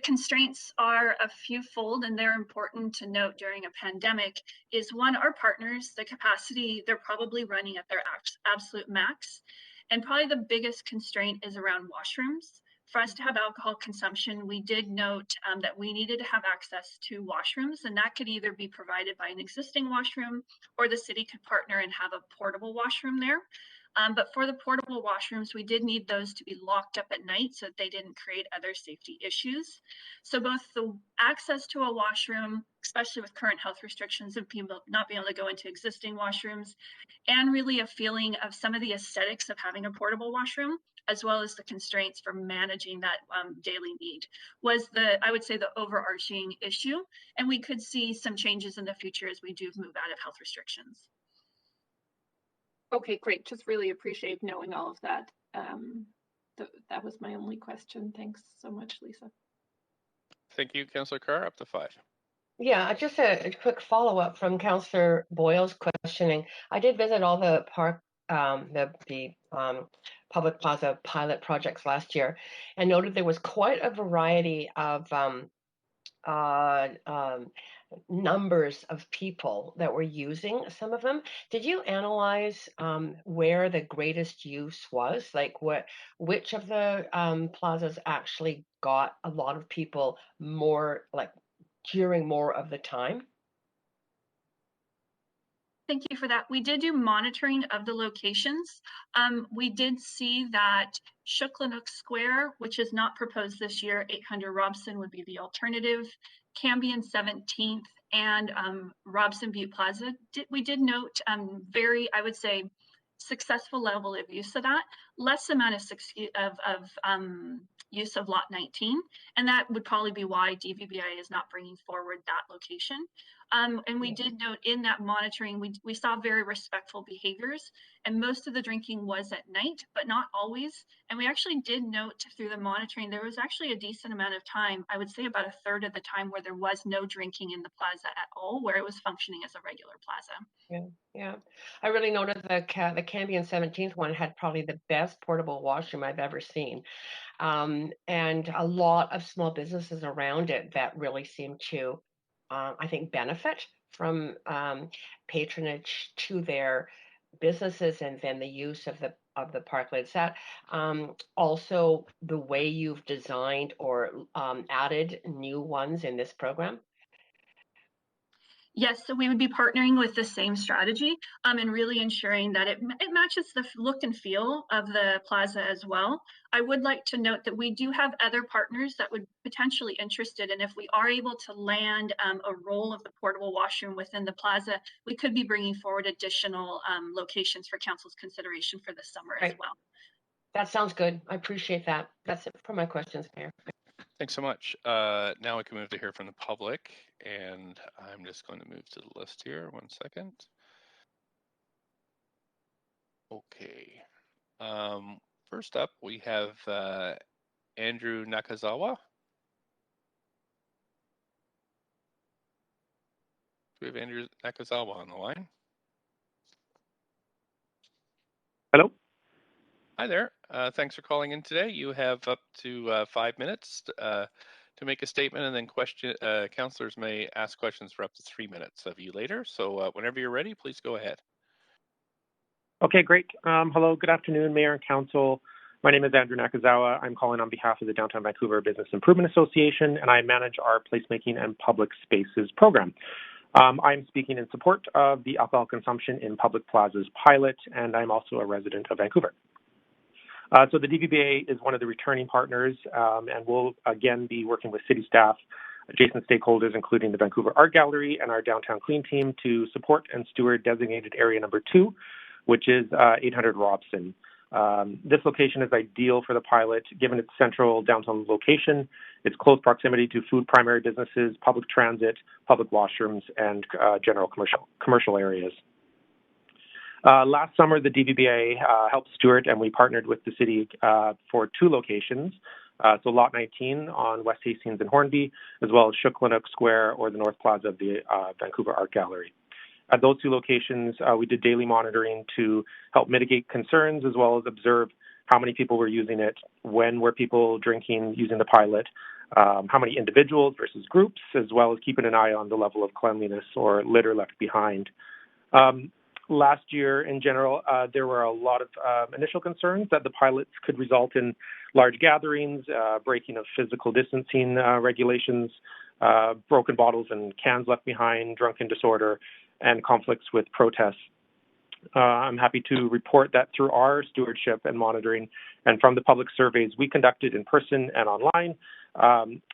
constraints are a few-fold, and they're important to note during a pandemic. Is one, our partners, the capacity, they're probably running at their absolute max. And probably the biggest constraint is around washrooms. for us to have alcohol consumption, we did note that we needed to have access to washrooms, and that could either be provided by an existing washroom or the city could partner and have a portable washroom there. But for the portable washrooms, we did need those to be locked up at night so that they didn't create other safety issues. So both the access to a washroom, especially with current health restrictions and people not being able to go into existing washrooms, and really a feeling of some of the aesthetics of having a portable washroom, as well as the constraints for managing that daily need, was I would say, the overarching issue. And we could see some changes in the future as we do move out of health restrictions. Okay, great. Just really appreciate knowing all of that. That was my only question. Thanks so much, Lisa. Thank you, Councillor Carr. Up to 5. Yeah, just a quick follow-up from Councillor Boyle's questioning. I did visit all the public plaza pilot projects last year and noted there was quite a variety of numbers of people that were using some of them. Did you analyze where the greatest use was? Like which of the plazas actually got a lot of people more, like during more of the time? Thank you for that. We did do monitoring of the locations. We did see that Shuklanook Square, which is not proposed this year, 800 Robson would be the alternative. Cambion 17th and Robson Butte Plaza. We did note very, I would say, successful level of use of that, less amount of use of lot 19, and that would probably be why DVBA is not bringing forward that location. And we did note in that monitoring, we saw very respectful behaviors, and most of the drinking was at night, but not always. And we actually did note through the monitoring, there was actually a decent amount of time, I would say about a third of the time, where there was no drinking in the plaza at all, where it was functioning as a regular plaza. Yeah. I really noticed the Cambion 17th one had probably the best portable washroom I've ever seen. And a lot of small businesses around it that really seem to, I think, benefit from patronage to their businesses, and then the use of the parklets. That also the way you've designed or added new ones in this program? Yes, so we would be partnering with the same strategy and really ensuring that it matches the look and feel of the plaza as well. I would like to note that we do have other partners that would potentially interested, and if we are able to land a role of the portable washroom within the plaza, we could be bringing forward additional locations for council's consideration for the summer as well. That sounds good. I appreciate that. That's it for my questions, Mayor. Thanks so much. Now we can move to hear from the public, and I'm just going to move to the list here. 1 second. Okay. First up, we have Andrew Nakazawa. Do we have Andrew Nakazawa on the line? Hello. Hi there. Thanks for calling in today. You have up to 5 minutes to make a statement, and then councillors may ask questions for up to 3 minutes of you later. So whenever you're ready, please go ahead. Okay, great. Hello, good afternoon, Mayor and Council. My name is Andrew Nakazawa. I'm calling on behalf of the Downtown Vancouver Business Improvement Association, and I manage our placemaking and public spaces program. I'm speaking in support of the alcohol consumption in public plazas pilot, and I'm also a resident of Vancouver. So the DVBA is one of the returning partners, and we'll again be working with city staff, adjacent stakeholders, including the Vancouver Art Gallery and our Downtown Clean team, to support and steward designated area number 2, which is 800 Robson. This location is ideal for the pilot, given its central downtown location, its close proximity to food primary businesses, public transit, public washrooms, and general commercial areas. Last summer, the DVBA helped steward, and we partnered with the city for 2 locations. So Lot 19 on West Hastings and Hornby, as well as Shuklanook Square or the North Plaza of the Vancouver Art Gallery. At those 2 locations, we did daily monitoring to help mitigate concerns, as well as observe how many people were using it, when were people drinking using the pilot, how many individuals versus groups, as well as keeping an eye on the level of cleanliness or litter left behind. last year, in general, there were a lot of initial concerns that the pilots could result in large gatherings, breaking of physical distancing regulations, broken bottles and cans left behind, drunken disorder, and conflicts with protests. I'm happy to report that through our stewardship and monitoring and from the public surveys we conducted in person and online,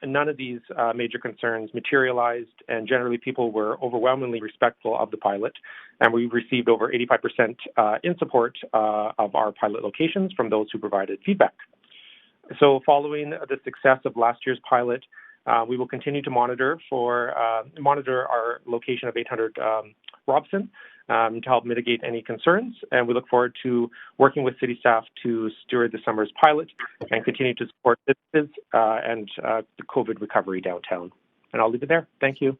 none of these major concerns materialized, and generally people were overwhelmingly respectful of the pilot, and we received over 85% in support of our pilot locations from those who provided feedback. So following the success of last year's pilot, we will continue to monitor our location of 800 Robson to help mitigate any concerns, and we look forward to working with city staff to steward the summer's pilot and continue to support businesses and the COVID recovery downtown. And I'll leave it there. Thank you.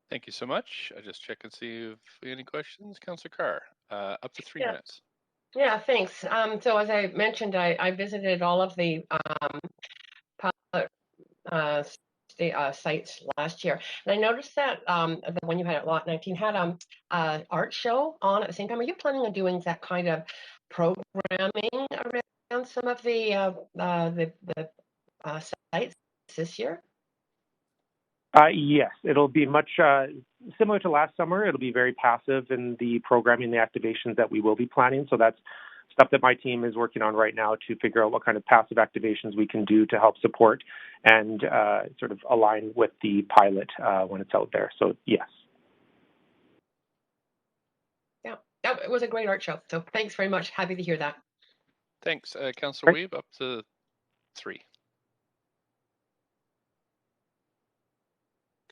Thank you so much. I just check and see if we have any questions. Councillor Carr, up to 3 minutes. Yeah, thanks. So as I mentioned, I visited all of the pilot sites last year, and I noticed that the one you had at Lot 19 had art show on at the same time. Are you planning on doing that kind of programming around some of the sites this year? Yes, it'll be much similar to last summer. It'll be very passive in the programming, the activations that we will be planning. So that's stuff that my team is working on right now to figure out what kind of passive activations we can do to help support and sort of align with the pilot when it's out there. So yes. Yeah, it was a great art show. So thanks very much. Happy to hear that. Thanks. Councillor Weeb, up to 3.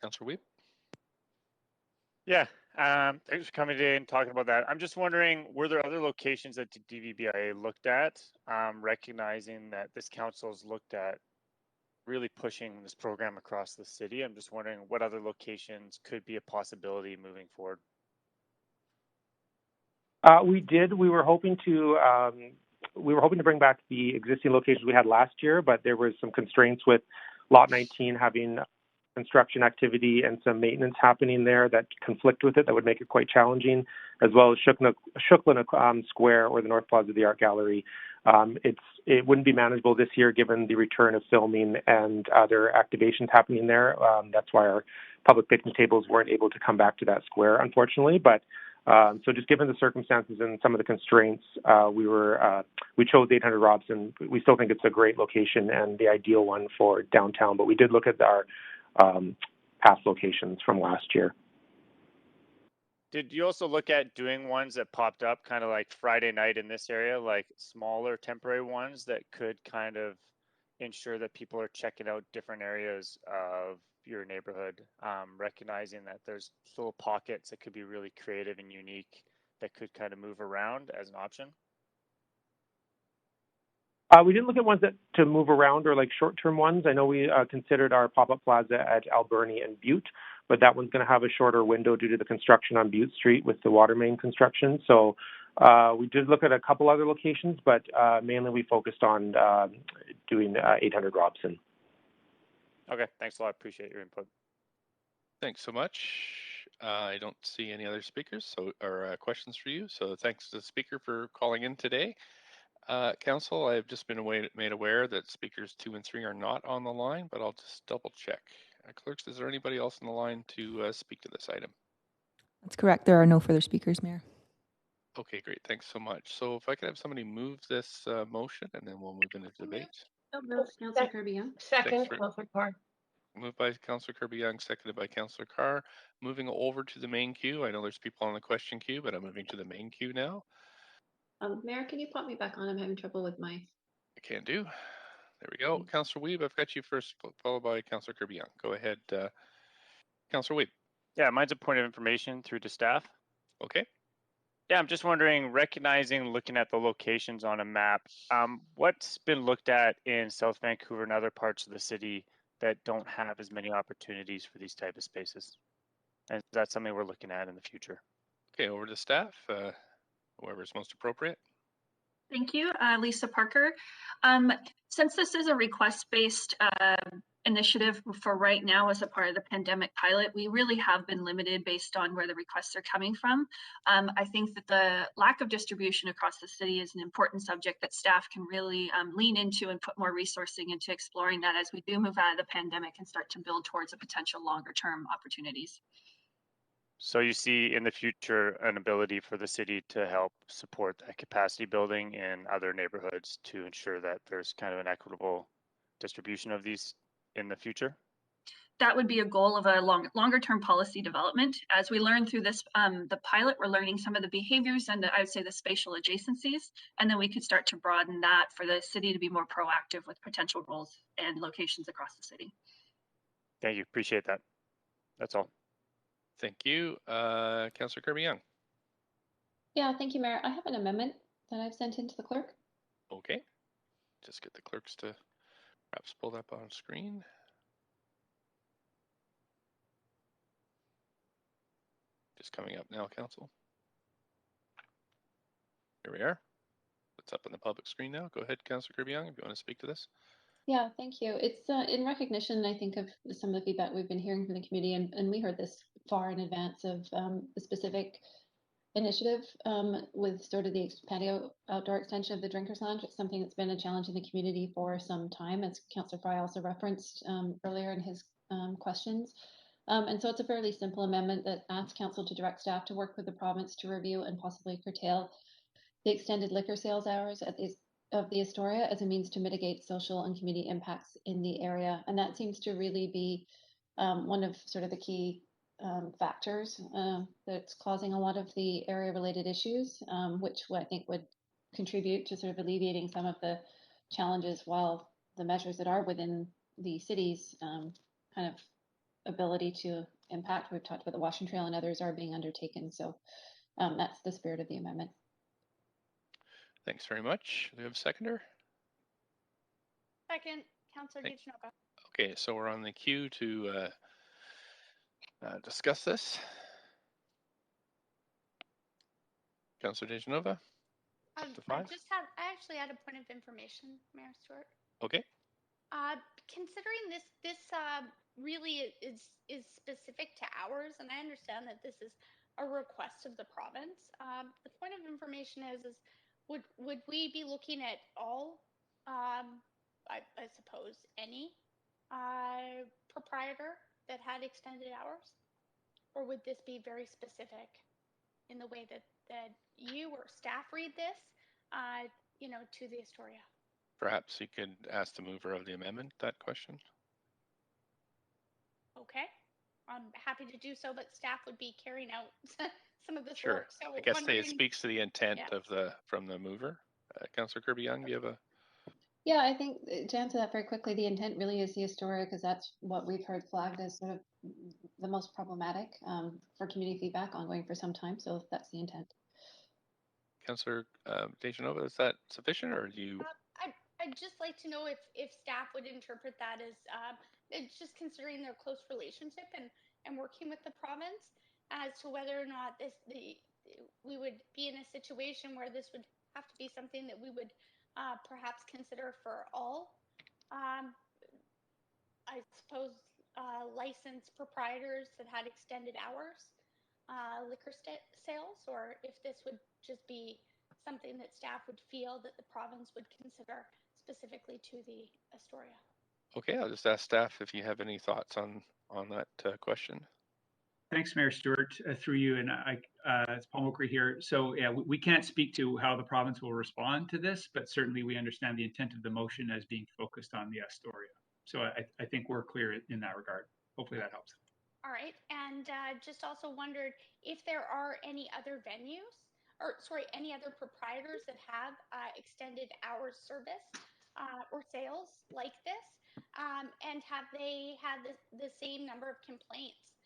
Councillor Weeb? Yeah, thanks for coming today and talking about that. I'm just wondering, were there other locations that DVBIA looked at, recognizing that this council's looked at really pushing this program across the city? I'm just wondering what other locations could be a possibility moving forward. We did. We were hoping to bring back the existing locations we had last year, but there was some constraints with Lot 19 having construction activity and some maintenance happening there that conflict with it that would make it quite challenging, as well as Shuklin Square or the North Plaza of the Art Gallery. It wouldn't be manageable this year given the return of filming and other activations happening there. That's why our public picnic tables weren't able to come back to that square, unfortunately. But so just given the circumstances and some of the constraints, we chose 800 Robson. We still think it's a great location and the ideal one for downtown, but we did look at our past locations from last year. Did you also look at doing ones that popped up kind of like Friday night in this area, like smaller temporary ones that could kind of ensure that people are checking out different areas of your neighborhood, recognizing that there's little pockets that could be really creative and unique that could kind of move around as an option? We didn't look at ones to move around or like short-term ones. I know we considered our pop-up plaza at Alberni and Butte, but that one's going to have a shorter window due to the construction on Butte Street with the water main construction. So we did look at a couple other locations, but mainly we focused on doing 800 Robson. Okay, thanks a lot. Appreciate your input. Thanks so much. I don't see any other speakers or questions for you. So thanks to the speaker for calling in today. Council, I've just been made aware that speakers 2 and 3 are not on the line, but I'll just double check. Clerks, is there anybody else on the line to speak to this item? That's correct. There are no further speakers, Mayor. Okay, great. Thanks so much. So if I could have somebody move this motion, and then we'll move into debate. Councillor Kirby-Yung. Second, Councillor Carr. Moved by Councillor Kirby-Yung, seconded by Councillor Carr. Moving over to the main queue. I know there's people on the question queue, but I'm moving to the main queue now. Mayor, can you pop me back on? I'm having trouble with my... I can do. There we go. Councillor Weeb, I've got you first, followed by Councillor Kirby-Yung. Go ahead, Councillor Weeb. Yeah, mine's a point of information through to staff. Okay. Yeah, I'm just wondering, looking at the locations on a map, what's been looked at in South Vancouver and other parts of the city that don't have as many opportunities for these type of spaces? And that's something we're looking at in the future. Okay, over to staff. Whoever's most appropriate. Thank you, Lisa Parker. Since this is a request-based initiative for right now as a part of the pandemic pilot, we really have been limited based on where the requests are coming from. I think that the lack of distribution across the city is an important subject that staff can really lean into and put more resourcing into exploring that as we do move out of the pandemic and start to build towards a potential longer term opportunities. So you see in the future an ability for the city to help support that capacity building in other neighborhoods to ensure that there's kind of an equitable distribution of these in the future? That would be a goal of a longer term policy development. As we learn through this, the pilot, we're learning some of the behaviors and I would say the spatial adjacencies, and then we could start to broaden that for the city to be more proactive with potential roles and locations across the city. Thank you, appreciate that. That's all. Thank you. Councillor Kirby-Yung. Yeah, thank you, Mayor. I have an amendment that I've sent in to the clerk. Okay. Just get the clerks to perhaps pull that up on screen. Just coming up now, Council. Here we are. It's up on the public screen now. Go ahead, Councillor Kirby-Yung, if you want to speak to this. Yeah, thank you. It's in recognition, I think, of some of the feedback we've been hearing from the community, and we heard this far in advance of the specific initiative with sort of the patio outdoor extension of the Drinkers Lounge. It's something that's been a challenge in the community for some time, as Councillor Fry also referenced earlier in his questions. And so it's a fairly simple amendment that asks Council to direct staff to work with the province to review and possibly curtail the extended liquor sales hours of the Astoria as a means to mitigate social and community impacts in the area. And that seems to really be one of sort of the key factors that's causing a lot of the area related issues, which I think would contribute to sort of alleviating some of the challenges while the measures that are within the city's kind of ability to impact. We've talked about the Washington Trail and others are being undertaken. So that's the spirit of the amendment. Thanks very much. Do we have a seconder? Second, Councillor DiGenova. Okay, so we're on the queue to discuss this. Councillor DiGenova. I actually had a point of information, Mayor Stewart. Okay. Considering this really is specific to hours, and I understand that this is a request of the province. The point of information is would we be looking at all, I suppose, any proprietor that had extended hours, or would this be very specific in the way that you or staff read this, to the Astoria? Perhaps you could ask the mover of the amendment that question. Okay, I'm happy to do so, but staff would be carrying out some of this Sure. work. So I guess it speaks to the intent of from the mover. Councillor Kirby-Yung, do you have a? Yeah, I think to answer that very quickly, the intent really is the Astoria, because that's what we've heard flagged as sort of the most problematic for community feedback ongoing for some time. So that's the intent. Councillor DiGenova, is that sufficient, or do you? I'd just like to know if staff would interpret that as it's just considering their close relationship and working with the province as to whether or not we would be in a situation where this would have to be something that we would perhaps consider for all, I suppose, licensed proprietors that had extended hours, liquor sales, or if this would just be something that staff would feel that the province would consider specifically to the Astoria. Okay, I'll just ask staff if you have any thoughts on that question. Thanks, Mayor Stewart. Through you, and it's Paul Mokry here. So yeah, we can't speak to how the province will respond to this, but certainly we understand the intent of the motion as being focused on the Astoria. So I think we're clear in that regard. Hopefully that helps. All right, and just also wondered if there are any other venues, or sorry, any other proprietors that have extended hours service or sales like this, and have they had the same number of complaints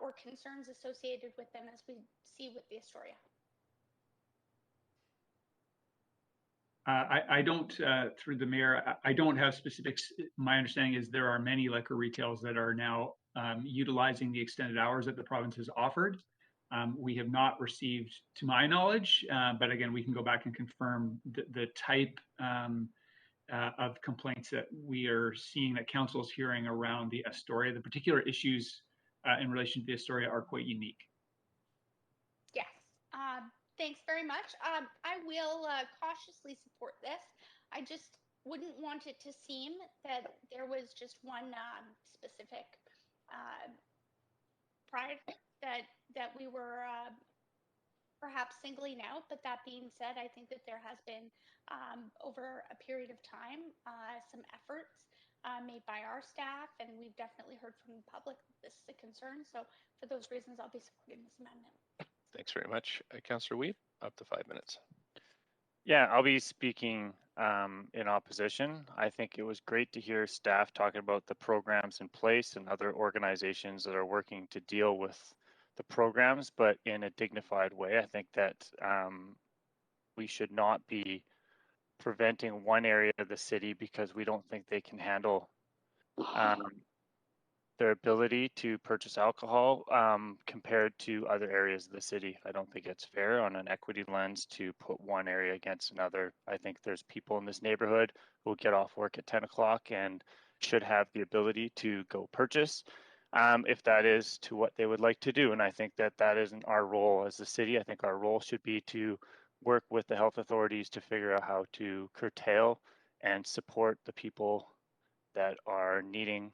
or concerns associated with them as we see with the Astoria? I don't, through the mayor, I don't have specifics. My understanding is there are many liquor retailers that are now utilizing the extended hours that the province has offered. We have not received, to my knowledge, but again, we can go back and confirm the type of complaints that we are seeing that council is hearing around the Astoria. The particular issues in relation to the Astoria are quite unique. Yes. Thanks very much. I will cautiously support this. I just wouldn't want it to seem that there was just one specific project that we were perhaps singling out. But that being said, I think that there has been over a period of time some efforts made by our staff, and we've definitely heard from the public that this is a concern. So for those reasons, I'll be supporting this amendment. Thanks very much. Councillor Weed, up to 5 minutes. Yeah, I'll be speaking in opposition. I think it was great to hear staff talking about the programs in place and other organizations that are working to deal with the programs, but in a dignified way. I think that we should not be preventing one area of the city because we don't think they can handle their ability to purchase alcohol compared to other areas of the city. I don't think it's fair on an equity lens to put one area against another. I think there's people in this neighborhood who get off work at 10 o'clock and should have the ability to go purchase if that is to what they would like to do. And I think that that isn't our role as the city. I think our role should be to work with the health authorities to figure out how to curtail and support the people that are needing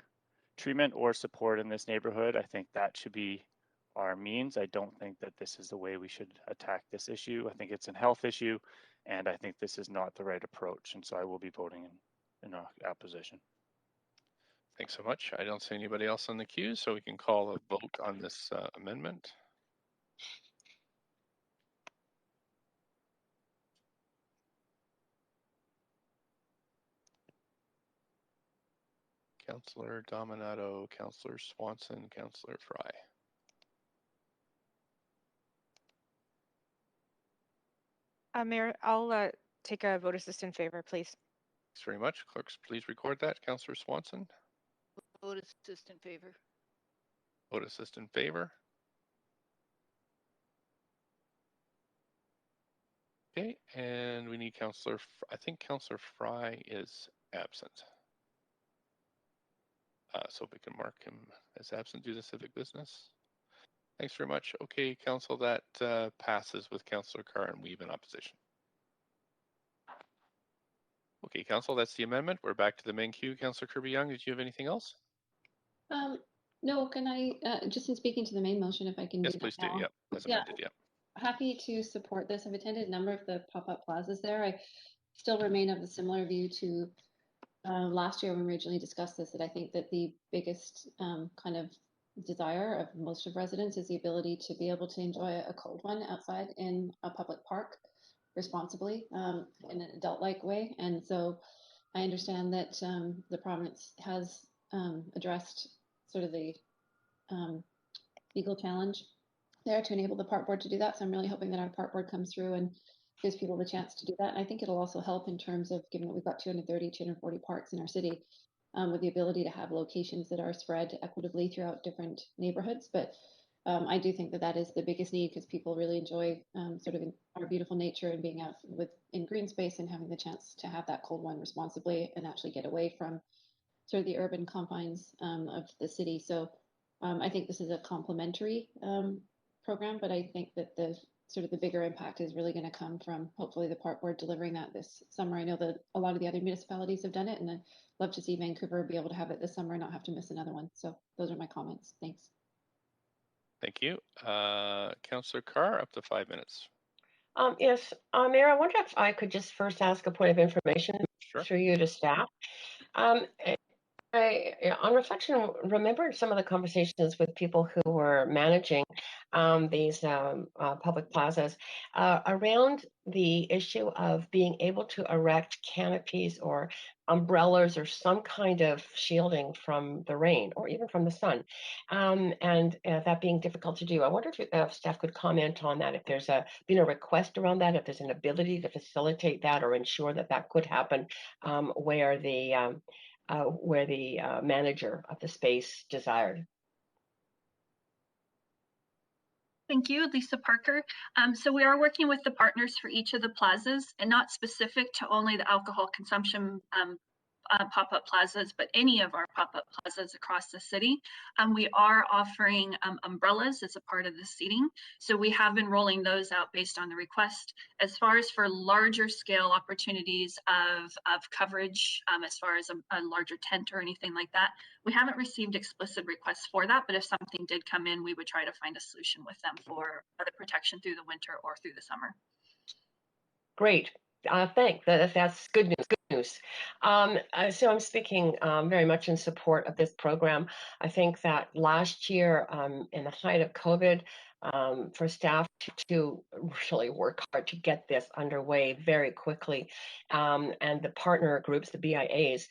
treatment or support in this neighborhood. I think that should be our means. I don't think that this is the way we should attack this issue. I think it's a health issue, and I think this is not the right approach. And so I will be voting in opposition. Thanks so much. I don't see anybody else on the queue, so we can call a vote on this amendment. Councillor Dominato, Councillor Swanson, Councillor Fry. Mayor, I'll take a vote assist in favor, please. Thanks very much. Clerks, please record that. Councillor Swanson. Vote assist in favor. Vote assist in favor. Okay, and we need Councillor, I think Councillor Fry is absent. So we can mark him as absent due to civic business. Thanks very much. Okay, Council, that passes with Councillor Carr and Weeb in opposition. Okay, Council, that's the amendment. We're back to the main queue. Councillor Kirby-Yung, did you have anything else? No, can I, just in speaking to the main motion, if I can Yes, do please that do. now? Yep, as amended, yep. Happy to support this. I've attended a number of the pop-up plazas there. I still remain of a similar view to last year when we originally discussed this, that I think that the biggest kind of desire of most of residents is the ability to be able to enjoy a cold one outside in a public park responsibly in an adult-like way. And so I understand that the province has addressed sort of the legal challenge there to enable the park board to do that. So I'm really hoping that our park board comes through and gives people the chance to do that. And I think it'll also help in terms of, given that we've got 230, 240 parks in our city, with the ability to have locations that are spread equitably throughout different neighborhoods. But I do think that that is the biggest need because people really enjoy sort of our beautiful nature and being out in green space and having the chance to have that cold one responsibly and actually get away from sort of the urban confines of the city. So I think this is a complementary program, but I think that the sort of the bigger impact is really going to come from hopefully the park board delivering that this summer. I know that a lot of the other municipalities have done it, and I'd love to see Vancouver be able to have it this summer and not have to miss another one. So those are my comments. Thanks. Thank you. Councillor Carr, up to 5 minutes. Yes, Mayor, I wonder if I could just first ask a point of information through you to staff. On reflection, remember some of the conversations with people who were managing these public plazas around the issue of being able to erect canopies or umbrellas or some kind of shielding from the rain or even from the sun, and that being difficult to do. I wonder if staff could comment on that, if there's been a request around that, if there's an ability to facilitate that or ensure that that could happen where the manager of the space desired. Thank you, Lisa Parker. So we are working with the partners for each of the plazas, and not specific to only the alcohol consumption pop-up plazas, but any of our pop-up plazas across the city. We are offering umbrellas as a part of the seating. So we have been rolling those out based on the request. As far as for larger scale opportunities of coverage, as far as a larger tent or anything like that, we haven't received explicit requests for that, but if something did come in, we would try to find a solution with them for the protection through the winter or through the summer. Great. Thanks. That's good news. Good news. So I'm speaking very much in support of this program. I think that last year, in the height of COVID, for staff to really work hard to get this underway very quickly, and the partner groups, the BIAs,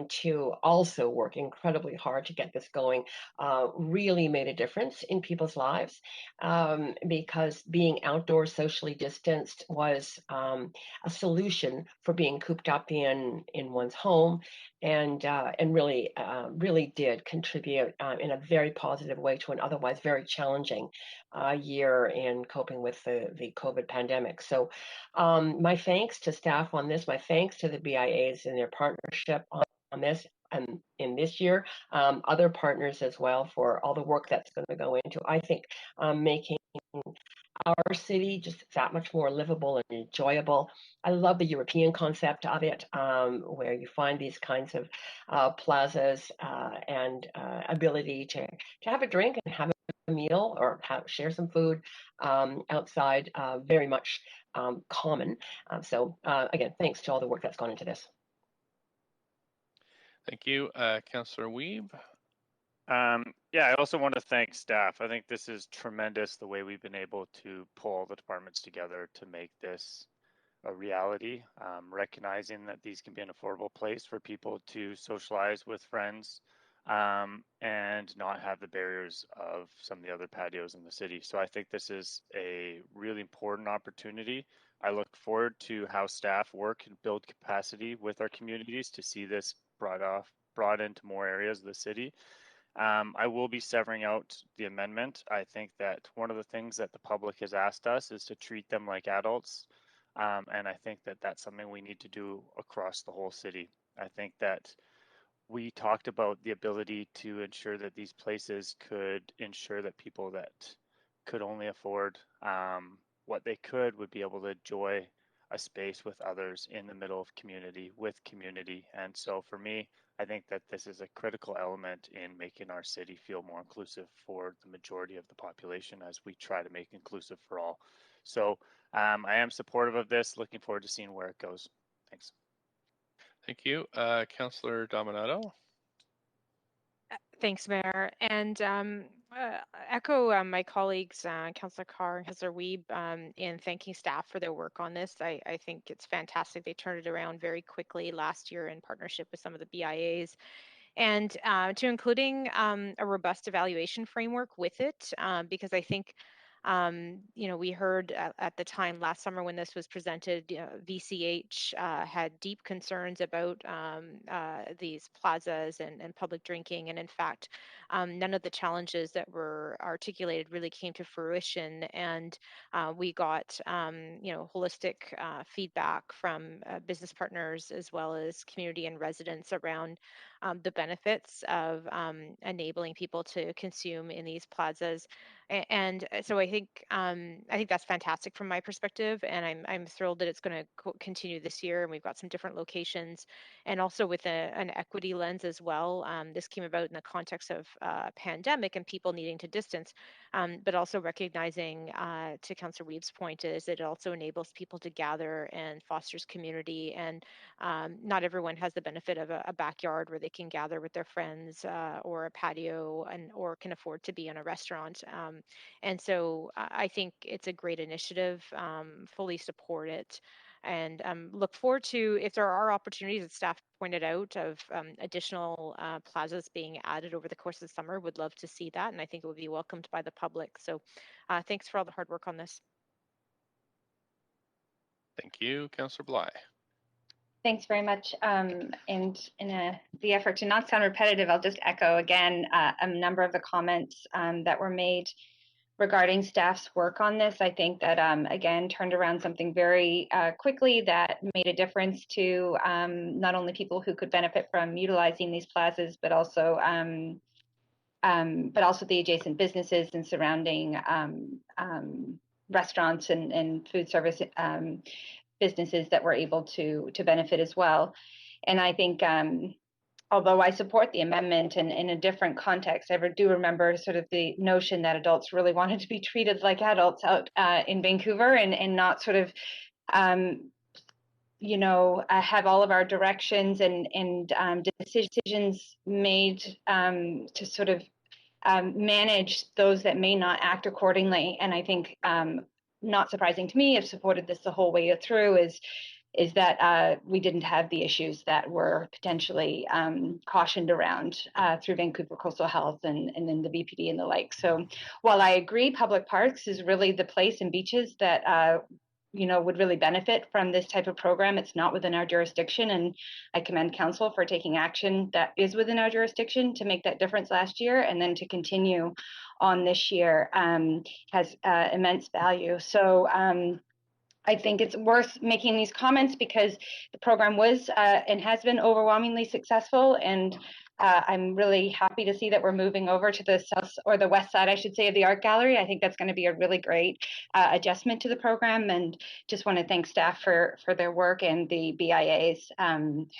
to also work incredibly hard to get this going, really made a difference in people's lives, because being outdoors socially distanced was a solution for being cooped up in one's home, and really did contribute in a very positive way to an otherwise very challenging year in coping with the COVID pandemic. So my thanks to staff on this, my thanks to the BIAs and their partnership on this, and in this year, other partners as well for all the work that's going to go into, I think, making our city just that much more livable and enjoyable. I love the European concept of it, where you find these kinds of plazas and ability to have a drink and have a meal or share some food outside, very much common. So again, thanks to all the work that's gone into this. Thank you. Councillor Wiebe. Yeah, I also want to thank staff. I think this is tremendous, the way we've been able to pull the departments together to make this a reality, recognizing that these can be an affordable place for people to socialize with friends, and not have the barriers of some of the other patios in the city. So I think this is a really important opportunity. I look forward to how staff work and build capacity with our communities to see this brought into more areas of the city. I will be severing out the amendment. I think that one of the things that the public has asked us is to treat them like adults. And I think that that's something we need to do across the whole city. I think that we talked about the ability to ensure that these places could ensure that people that could only afford what they could would be able to enjoy a space with others in the middle of community, with community. And so for me, I think that this is a critical element in making our city feel more inclusive for the majority of the population as we try to make inclusive for all. So I am supportive of this, looking forward to seeing where it goes. Thanks. Thank you. Councillor Dominato. Thanks, Mayor. And echo my colleagues, Councillor Carr and Councillor Wiebe, in thanking staff for their work on this. I think it's fantastic. They turned it around very quickly last year in partnership with some of the BIAs, and to including a robust evaluation framework with it, because I think we heard at the time last summer when this was presented, VCH had deep concerns about these plazas and public drinking. And in fact, none of the challenges that were articulated really came to fruition. And we got, holistic feedback from business partners as well as community and residents around the benefits of enabling people to consume in these plazas. And so I think that's fantastic from my perspective, and I'm thrilled that it's going to continue this year. And we've got some different locations, and also with an equity lens as well. This came about in the context of pandemic and people needing to distance, but also recognizing, to Councillor Wiebe's point, is that it also enables people to gather and fosters community. And not everyone has the benefit of a backyard where they can gather with their friends, or a patio, or can afford to be in a restaurant. And so I think it's a great initiative, fully support it, and look forward to, if there are opportunities that staff pointed out of additional plazas being added over the course of the summer, would love to see that. And I think it would be welcomed by the public. So thanks for all the hard work on this. Thank you. Councillor Bly. Thanks very much. And in the effort to not sound repetitive, I'll just echo again a number of the comments that were made regarding staff's work on this. I think that, again, turned around something very quickly that made a difference to not only people who could benefit from utilizing these plazas, but also the adjacent businesses and surrounding restaurants and food service businesses that were able to benefit as well. And I think, although I support the amendment and in a different context, I do remember sort of the notion that adults really wanted to be treated like adults out in Vancouver and not sort of, have all of our directions and decisions made to sort of manage those that may not act accordingly. And I think, not surprising to me, have supported this the whole way through, is that we didn't have the issues that were potentially cautioned around through Vancouver Coastal Health and then the VPD and the like. So while I agree public parks is really the place and beaches that would really benefit from this type of program, it's not within our jurisdiction. And I commend council for taking action that is within our jurisdiction to make that difference last year, and then to continue on this year has immense value. So I think it's worth making these comments because the program was and has been overwhelmingly successful, and I'm really happy to see that we're moving over to the south, or the west side, I should say, of the art gallery. I think that's going to be a really great adjustment to the program, and just want to thank staff for their work and the BIAs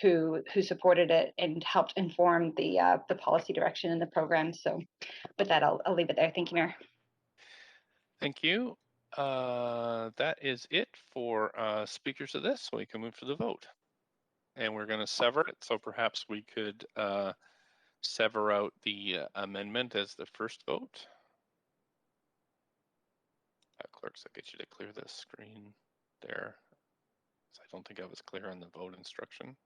who supported it and helped inform the policy direction in the program. So with that, I'll leave it there. Thank you, Mayor. Thank you. That is it for speakers of this, so we can move to the vote. And we're going to sever it, so perhaps we could sever out the amendment as the first vote. Clerks, I'll get you to clear this screen there. I don't think I was clear on the vote instruction.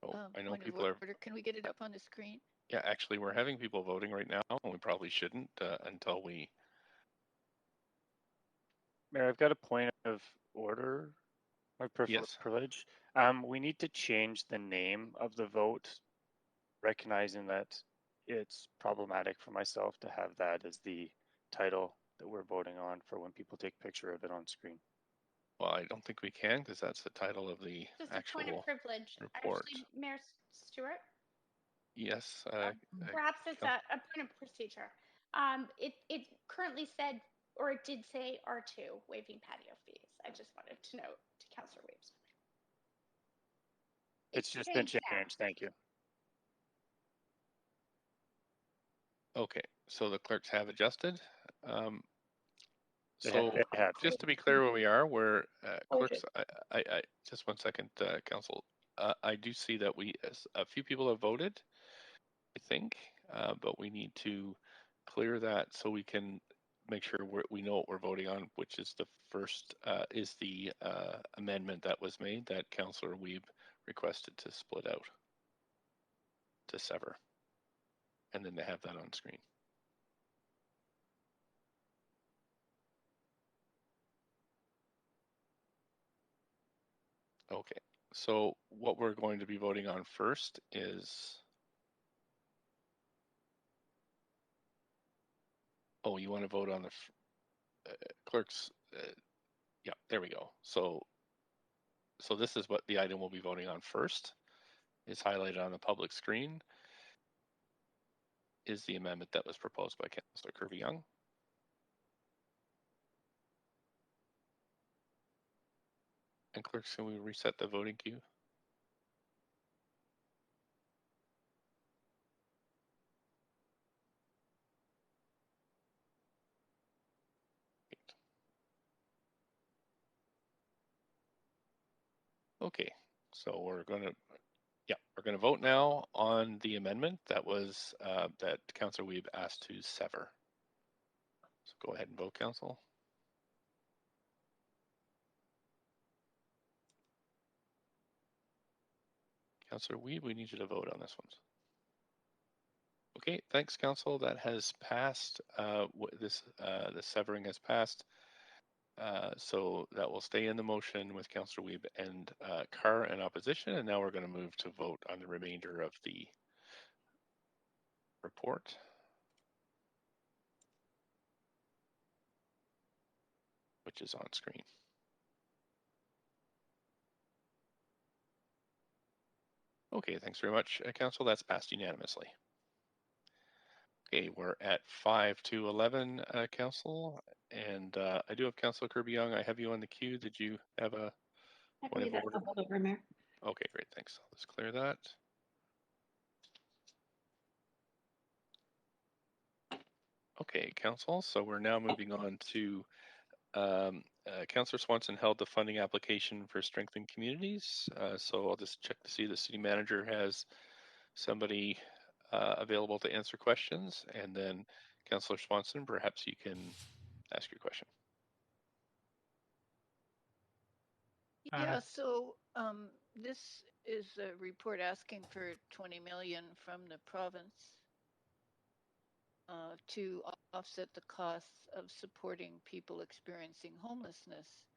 Oh, I know people are. Can we get it up on the screen? Yeah, actually, we're having people voting right now, and we probably shouldn't until we. Mayor, I've got a point of order, my privilege. We need to change the name of the vote, recognizing that it's problematic for myself to have that as the title that we're voting on for when people take a picture of it on screen. Well, I don't think we can, because that's the title of the Just actual a point of privilege. report. Actually, Mayor Stewart? Yes. Perhaps it's a point of procedure. It currently said, or it did say R2, waiving patio fees. I just wanted to note to Councillor Weems. It's just been changed. Thank you. Okay, so the clerks have adjusted. They So have. just to be clear where we are, we're clerks, I just one second, council. I do see that a few people have voted, I think, but we need to clear that so we can make sure we know what we're voting on, which is the first, is the amendment that was made that Councillor Wiebe requested to split out, to sever, and then to have that on screen. Okay, so what we're going to be voting on first is, oh, you want to vote on the clerks? Yeah, there we go. So this is what the item we'll be voting on first. Is highlighted on the public screen. Is the amendment that was proposed by Councillor Kirby-Yung. And clerks, can we reset the voting queue? Okay, so we're going to vote now on the amendment that was that Councillor Wiebe asked to sever. So go ahead and vote, Council. Councillor Wiebe, we need you to vote on this one. Okay, thanks, Council. That has passed. The severing has passed. So that will stay in the motion with Councillor Wiebe and Carr in opposition. And now we're going to move to vote on the remainder of the report. Which is on screen. Okay, thanks very much, Council. That's passed unanimously. Okay, we're at 5 to 11, Council, and I do have Councillor Kirby-Yung. I have you on the queue. Did you have a point of order? Hold over, Mayor. Okay, great, thanks. Let's clear that. Okay, Council, so we're now moving on to Councillor Swanson held the funding application for Strengthen Communities. So I'll just check to see the city manager has somebody available to answer questions. And then Councillor Swanson, perhaps you can ask your question. Yeah, so this is a report asking for 20 million from the province to offset the costs of supporting people experiencing homelessness.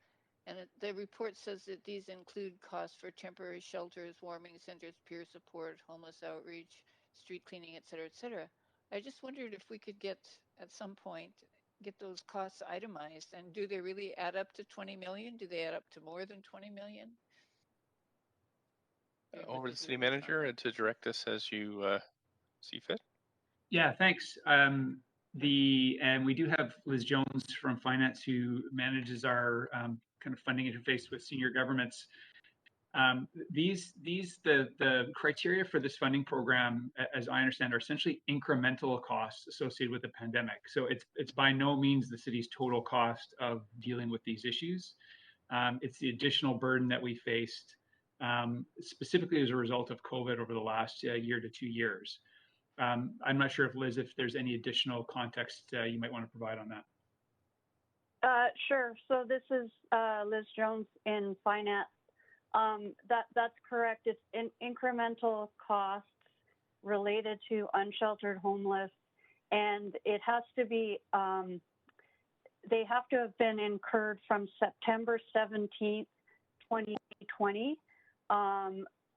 And the report says that these include costs for temporary shelters, warming centers, peer support, homeless outreach, street cleaning, et cetera, I just wondered if we could get, at some point, get those costs itemized. And do they really add up to 20 million? Do they add up to more than 20 million? Over to the city manager and to direct this as you see fit. Yeah, thanks. And we do have Liz Jones from Finance who manages our kind of funding interface with senior governments. The criteria for this funding program, as I understand, are essentially incremental costs associated with the pandemic. So it's by no means the city's total cost of dealing with these issues. It's the additional burden that we faced specifically as a result of COVID over the last year to 2 years. I'm not sure if Liz, if there's any additional context you might want to provide on that. Sure. So this is Liz Jones in Finance. That's correct. It's incremental costs related to unsheltered homeless, and it has to be. They have to have been incurred from September 17th, 2020.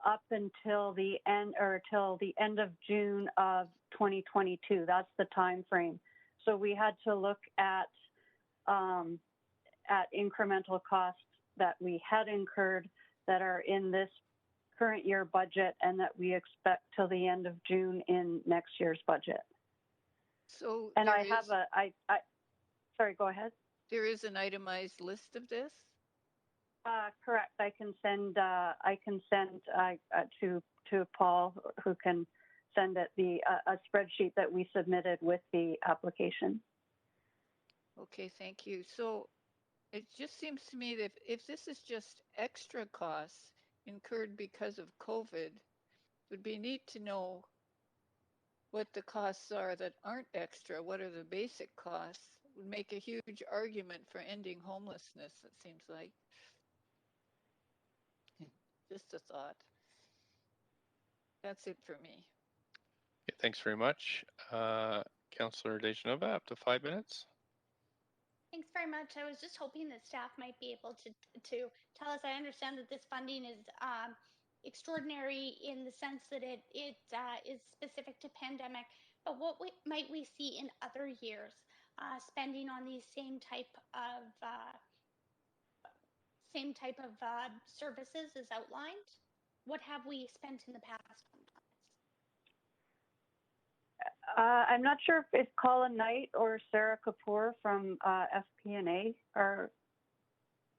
Up until the end or till the end of June of 2022. That's the time frame. So we had to look at incremental costs that we had incurred that are in this current year budget and that we expect till the end of June in next year's budget. So and I have sorry, go ahead. There is an itemized list of this? Correct. I can send to Paul, who can send it a spreadsheet that we submitted with the application. Okay, thank you. So it just seems to me that if this is just extra costs incurred because of COVID, it would be neat to know what the costs are that aren't extra. What are the basic costs? It would make a huge argument for ending homelessness, it seems like. Just a thought. That's it for me. Okay, thanks very much. Councillor Dejanova, up to 5 minutes. Thanks very much. I was just hoping that staff might be able to tell us. I understand that this funding is extraordinary in the sense that it is specific to pandemic, but what might we see in other years spending on these same type of services as outlined? What have we spent in the past? I'm not sure if Colin Knight or Sarah Kapoor from FP&A are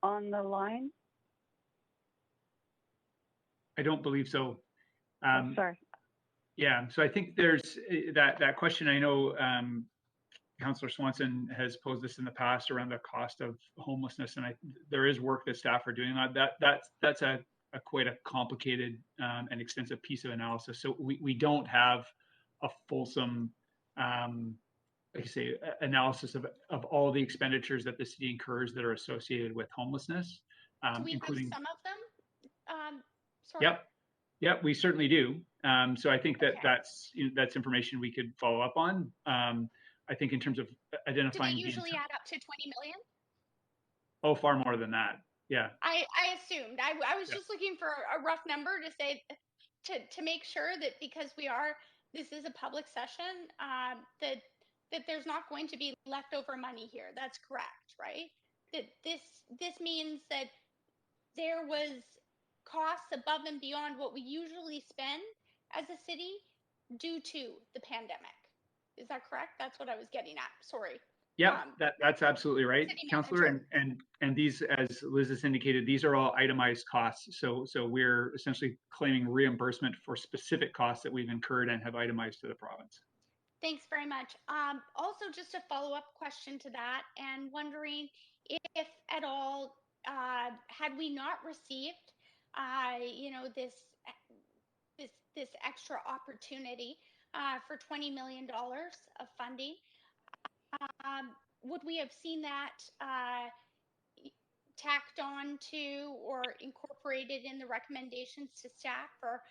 on the line. I don't believe so. Sorry. Yeah, so I think there's that question. I know Councillor Swanson has posed this in the past around the cost of homelessness, and there is work that staff are doing on that. That's a quite a complicated and extensive piece of analysis. So we don't have a fulsome, like I say, analysis of all the expenditures that the city incurs that are associated with homelessness, Do we including have some of them? Sorry. Yep, we certainly do. So I think that's information we could follow up on. I think in terms of Do identifying. they usually add up to 20 million? Oh, far more than that. Yeah. I assumed. I was Yeah. just looking for a rough number to say to make sure that because this is a public session, that there's not going to be leftover money here. That's correct, right? That this means that there was costs above and beyond what we usually spend as a city due to the pandemic. Is that correct? That's what I was getting at. Sorry. Yeah, that's absolutely right, City Councillor. And these, as Liz has indicated, these are all itemized costs. So we're essentially claiming reimbursement for specific costs that we've incurred and have itemized to the province. Thanks very much. Also, just a follow-up question to that, and wondering if at all, had we not received, this extra opportunity for $20 million of funding, would we have seen that tacked on to or incorporated in the recommendations to staff for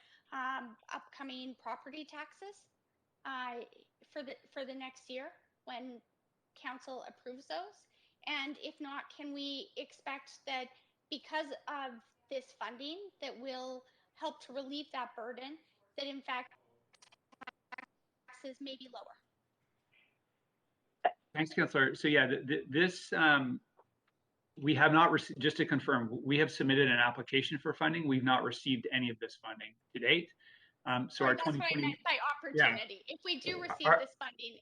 upcoming property taxes for the next year when council approves those? And if not, can we expect that because of this funding that will help to relieve that burden, that in fact taxes may be lower? Thanks, Councillor. So yeah, this we have not received. Just to confirm, we have submitted an application for funding. We've not received any of this funding to date. So our that's 2020. what I meant by opportunity. Yeah. If we do receive this funding,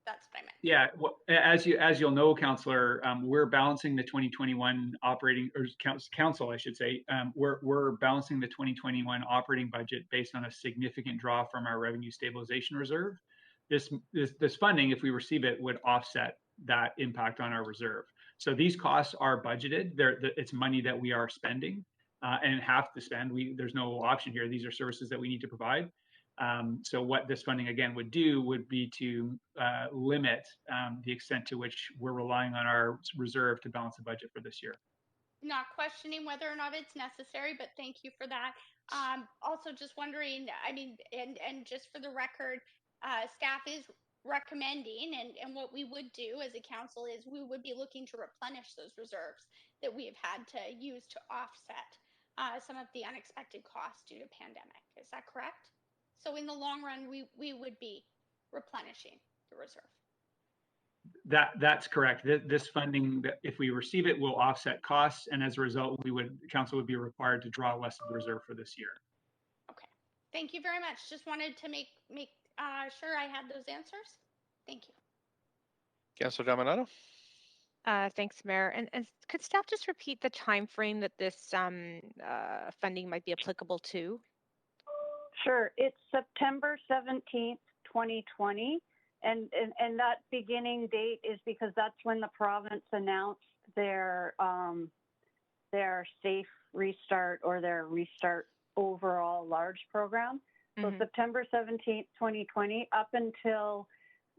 that's what I meant. Yeah, well, as you'll know, Councillor, we're balancing the 2021 operating, or council, I should say. We're balancing the 2021 operating budget based on a significant draw from our revenue stabilization reserve. This funding, if we receive it, would offset that impact on our reserve. So these costs are budgeted. It's money that we are spending and have to spend. There's no option here. These are services that we need to provide. So what this funding again would do would be to limit the extent to which we're relying on our reserve to balance the budget for this year. Not questioning whether or not it's necessary, but thank you for that. Also just wondering, I mean, and just for the record, staff is recommending, and what we would do as a council is we would be looking to replenish those reserves that we have had to use to offset some of the unexpected costs due to pandemic. Is that correct? So in the long run, we would be replenishing the reserve. That's correct. This funding, if we receive it, will offset costs, and as a result, council would be required to draw less of the reserve for this year. Okay, thank you very much. Just wanted to make sure I had those answers. Thank you. Councillor Dominato. Thanks, Mayor. And could staff just repeat the time frame that this funding might be applicable to? Sure. It's September 17th, 2020. And that beginning date is because that's when the province announced their safe restart or their restart overall large program. So September 17th, 2020, up until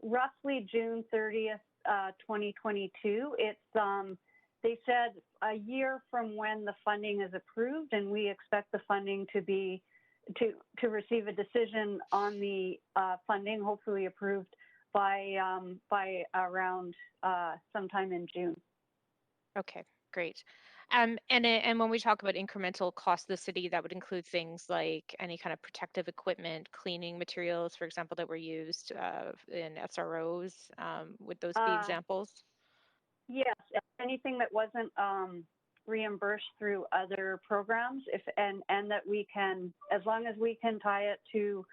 roughly June 30th, 2022. It's they said a year from when the funding is approved, and we expect the funding to be to receive a decision on the funding, hopefully approved by around sometime in June. Okay, great. And when we talk about incremental cost of the city, that would include things like any kind of protective equipment, cleaning materials, for example, that were used in SROs. Would those be examples? Yes, anything that wasn't reimbursed through other programs, and that we can, as long as we can tie it to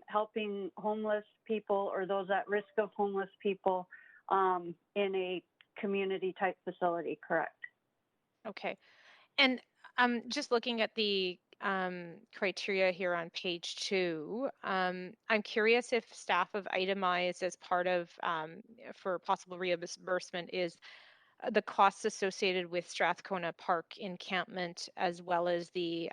helping homeless people or those at risk of homeless people in a community type facility, correct? Okay. And just looking at the criteria here on page 2, I'm curious if staff have itemized as part of for possible reimbursement is the costs associated with Strathcona Park encampment, as well as the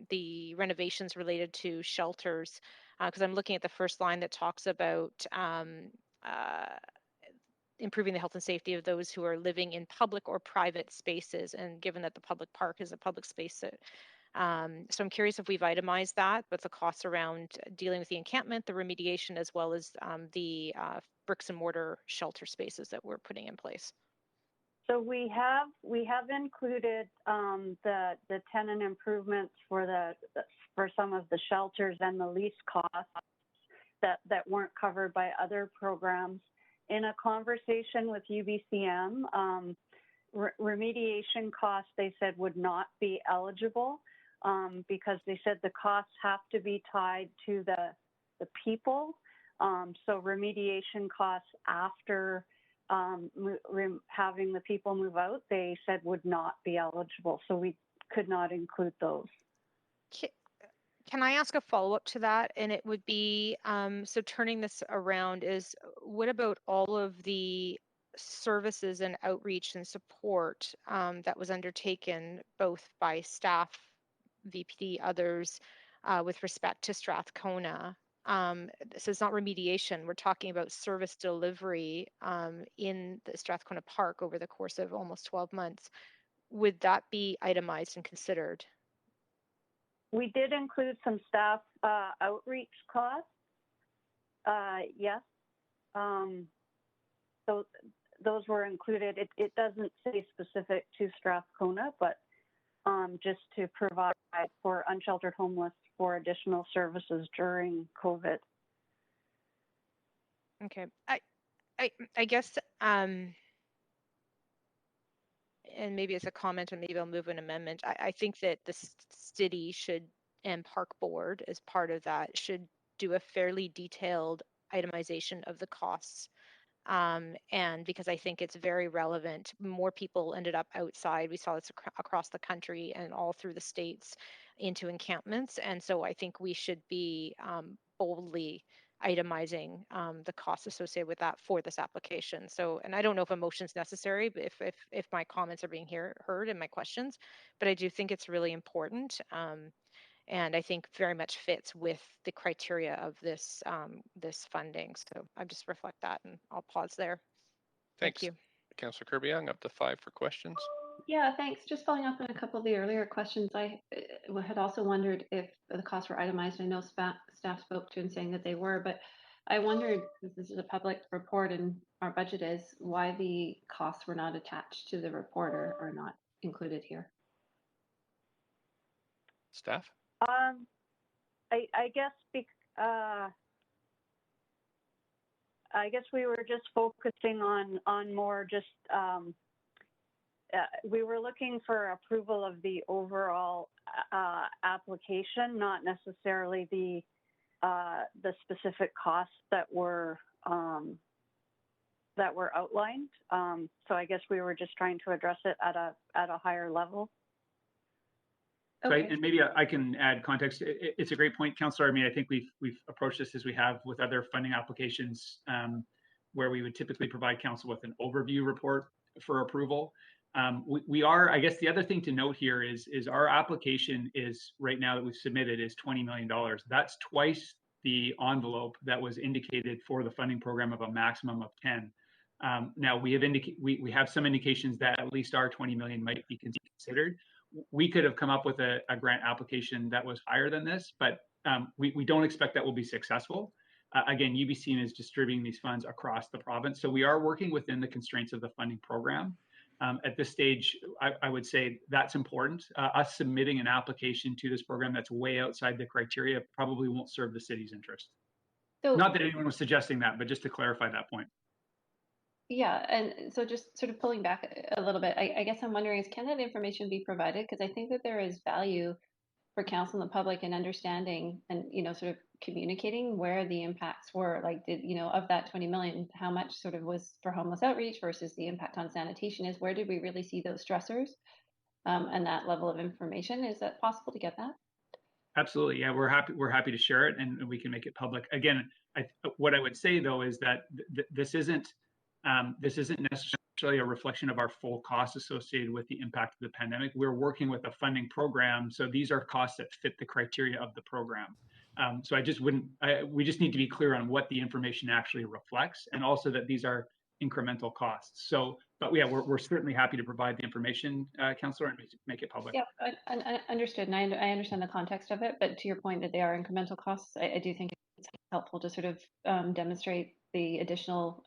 the renovations related to shelters, because I'm looking at the first line that talks about improving the health and safety of those who are living in public or private spaces. And given that the public park is a public space, so I'm curious if we've itemized that, but the costs around dealing with the encampment, the remediation, as well as the bricks and mortar shelter spaces that we're putting in place. So we have included the tenant improvements for some of the shelters and the lease costs that weren't covered by other programs. In a conversation with UBCM, remediation costs, they said, would not be eligible because they said the costs have to be tied to the people. So remediation costs after having the people move out, they said would not be eligible. So we could not include those. Can I ask a follow-up to that? And it would be, so turning this around is, what about all of the services and outreach and support that was undertaken both by staff, VPD, others, with respect to Strathcona? So it's not remediation, we're talking about service delivery in the Strathcona Park over the course of almost 12 months. Would that be itemized and considered? We did include some staff outreach costs. Yes. So those were included. It doesn't say specific to Strathcona, but just to provide for unsheltered homeless for additional services during COVID. Okay. I guess, and maybe as a comment, and maybe I'll move an amendment. I think that the city should, and Park Board as part of that, should do a fairly detailed itemization of the costs. And because I think it's very relevant, more people ended up outside. We saw this across the country and all through the states into encampments. And so I think we should be boldly itemizing the costs associated with that for this application. So, and I don't know if a motion is necessary, but if my comments are being heard and my questions, but I do think it's really important. And I think very much fits with the criteria of this this funding. So I just reflect that, and I'll pause there. Thanks. Thank you. Councillor Kirby-Yung, up to 5 for questions. Yeah, thanks. Just following up on a couple of the earlier questions, I had also wondered if the costs were itemized. I know staff spoke to and saying that they were, but I wondered, because this is a public report and our budget is, why the costs were not attached to the report or not included here. Staff? I guess we were just focusing on more just we were looking for approval of the overall application, not necessarily the specific costs that were outlined. So I guess we were just trying to address it at a higher level. Okay. So and maybe I can add context. It's a great point, Councillor. I mean, I think we've approached this as we have with other funding applications, where we would typically provide council with an overview report for approval. We are, I guess the other thing to note here is our application is right now that we've submitted is $20 million. That's twice the envelope that was indicated for the funding program of a maximum of 10. Now we have some indications that at least our 20 million might be considered. We could have come up with a grant application that was higher than this, but we don't expect that will be successful. Again, UBCM is distributing these funds across the province. So we are working within the constraints of the funding program. At this stage, I would say that's important. Us submitting an application to this program that's way outside the criteria probably won't serve the city's interest. So, not that anyone was suggesting that, but just to clarify that point. Yeah, and so just sort of pulling back a little bit, I guess I'm wondering, can that information be provided? Because I think that there is value for council and the public in understanding and, sort of communicating where the impacts were. Like, of that 20 million, how much sort of was for homeless outreach versus the impact on sanitation is? Where did we really see those stressors and that level of information? Is that possible to get that? Absolutely. Yeah, we're happy to share it, and we can make it public. Again, what I would say though is that this isn't necessarily a reflection of our full costs associated with the impact of the pandemic. We're working with a funding program, so these are costs that fit the criteria of the program. So we just need to be clear on what the information actually reflects, and also that these are incremental costs. So, but yeah, we're certainly happy to provide the information, Councillor, and make it public. Yeah, I understood, and I understand the context of it, but to your point that they are incremental costs, I do think it's helpful to sort of demonstrate the additional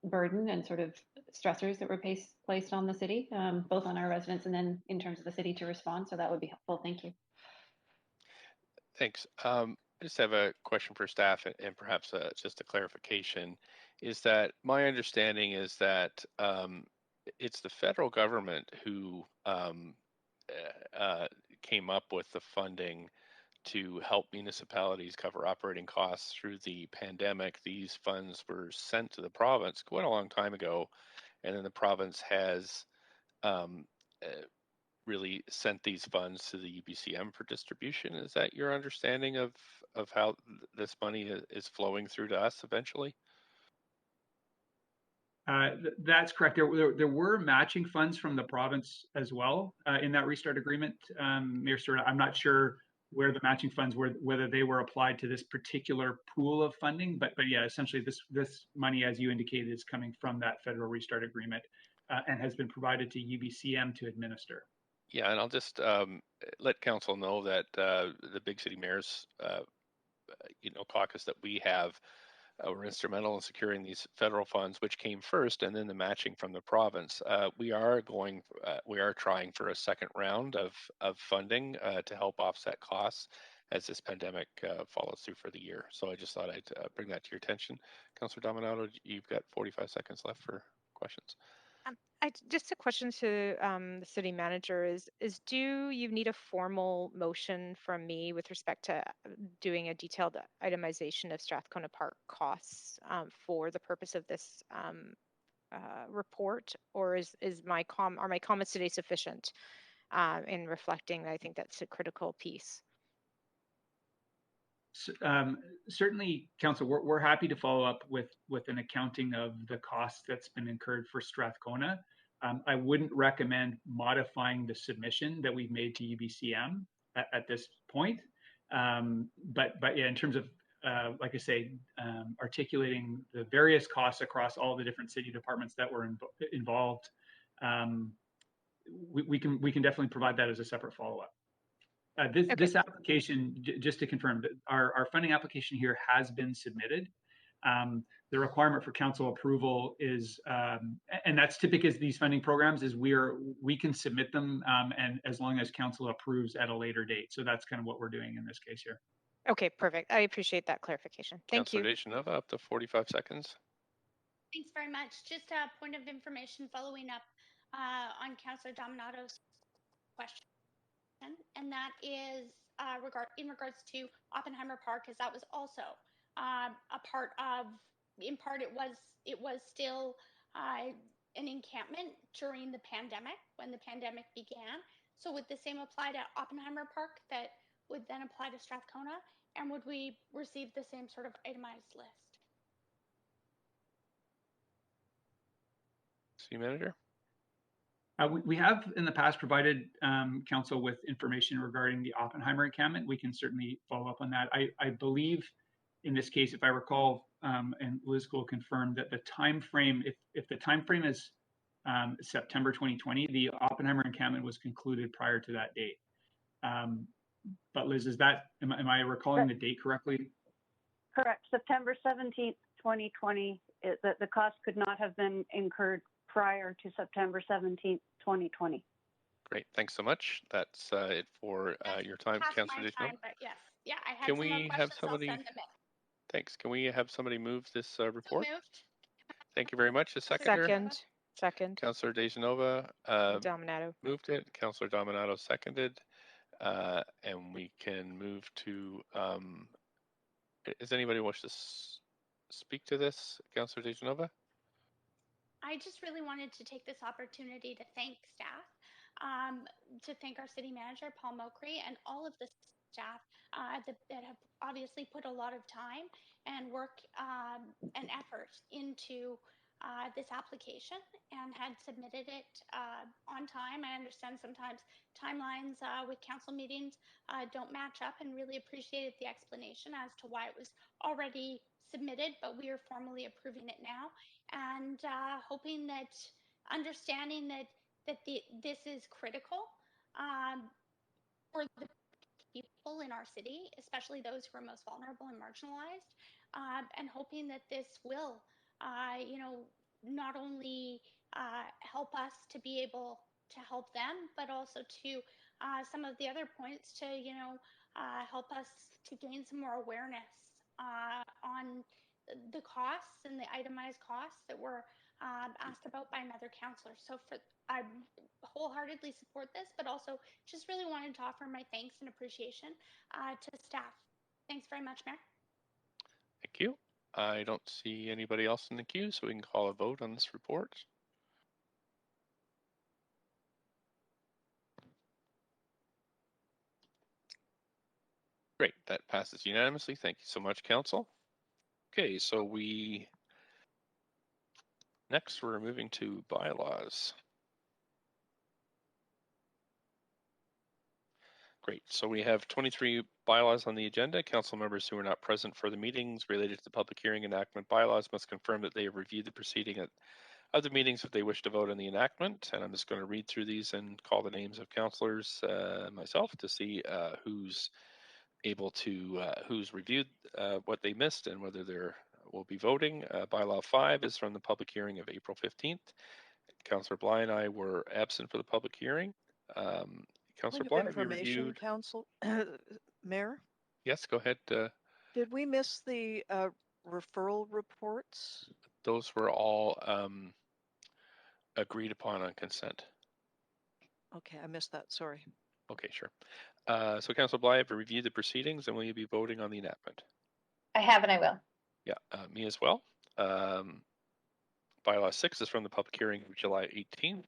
burden and sort of stressors that were placed on the city, both on our residents and then in terms of the city to respond. So that would be helpful. Thank you. Thanks. I just have a question for staff and perhaps just a clarification. Is that my understanding is that it's the federal government who came up with the funding to help municipalities cover operating costs through the pandemic. These funds were sent to the province quite a long time ago, and then the province has really sent these funds to the UBCM for distribution. Is that your understanding of how this money is flowing through to us eventually? That's correct. There were matching funds from the province as well in that restart agreement. Mayor Stewart, I'm not sure where the matching funds were, whether they were applied to this particular pool of funding, but yeah, essentially this money, as you indicated, is coming from that federal restart agreement and has been provided to UBCM to administer. Yeah, and I'll just let council know that the Big City Mayors, caucus that we have were instrumental in securing these federal funds, which came first, and then the matching from the province. We are trying for a second round of funding to help offset costs as this pandemic follows through for the year. So I just thought I'd bring that to your attention. Councillor Dominato, you've got 45 seconds left for questions. Just a question to the city manager is do you need a formal motion from me with respect to doing a detailed itemization of Strathcona Park costs for the purpose of this report, or are my comments today sufficient in reflecting that I think that's a critical piece? Certainly, Council, we're happy to follow up with an accounting of the cost that's been incurred for Strathcona. I wouldn't recommend modifying the submission that we've made to UBCM at this point. But yeah, in terms of, like I say, articulating the various costs across all the different city departments that were involved, we can definitely provide that as a separate follow-up. This application, just to confirm, our funding application here has been submitted. The requirement for council approval is, and that's typical as these funding programs, is we can submit them, and as long as council approves at a later date. So that's kind of what we're doing in this case here. Okay, perfect. I appreciate that clarification. Thank you. Councillor Deschanova, up to 45 seconds. Thanks very much. Just a point of information following up on Councillor Dominato's question, and that is in regards to Oppenheimer Park, as that was also a part of, in part it was still an encampment during the pandemic, when the pandemic began. So would the same apply to Oppenheimer Park that would then apply to Strathcona, and would we receive the same sort of itemized list? City Manager? We have in the past provided council with information regarding the Oppenheimer encampment. We can certainly follow up on that. I believe in this case, if I recall, and Liz will confirm that the time frame, if the time frame is September 2020, the Oppenheimer encampment was concluded prior to that date. But Liz, am I recalling the date correctly? Correct. September 17th, 2020, the cost could not have been incurred prior to September 17th, 2020. Great, thanks so much. That's it for your time, Councillor Deschanova. But yes, yeah, I had Can some more we questions. have somebody? I'll send them in. Thanks. Can we have somebody move this report? So moved. Thank you very much. A seconder. Second. Councillor Deschanova Dominato moved it. Councillor Dominato seconded. And we can move to. Does anybody wish to speak to this, Councillor Deschanova? I just really wanted to take this opportunity to thank staff, to thank our city manager, Paul Mokry, and all of the staff that have obviously put a lot of time and work and effort into this application and had submitted it on time. I understand sometimes timelines with council meetings don't match up, and really appreciated the explanation as to why it was already submitted, but we are formally approving it now, and hoping that, understanding that this is critical for the people in our city, especially those who are most vulnerable and marginalized, and hoping that this will, not only help us to be able to help them, but also to some of the other points to, help us to gain some more awareness on the costs and the itemized costs that were asked about by another counselor. So I wholeheartedly support this, but also just really wanted to offer my thanks and appreciation to staff. Thanks very much, Mayor. Thank you. I don't see anybody else in the queue, so we can call a vote on this report. Great, that passes unanimously. Thank you so much, Council. Okay, so next we're moving to bylaws. Great, so we have 23 bylaws on the agenda. Council members who are not present for the meetings related to the public hearing enactment bylaws must confirm that they have reviewed the proceeding of the meetings if they wish to vote on the enactment. And I'm just going to read through these and call the names of councillors myself to see who's able to, who's reviewed what they missed and whether they're will be voting. Bylaw 5 is from the public hearing of April 15th. Councillor Bly and I were absent for the public hearing. Councillor Point Bly, of have you information, reviewed? Council, Mayor, Yes, go ahead. did we miss the referral reports? Those were all agreed upon on consent. Okay, I missed that. Sorry. Okay, sure. So Councillor Bly, have you reviewed the proceedings and will you be voting on the enactment? I have and I will. Yeah, me as well. Bylaw 6 is from the public hearing of July 18th.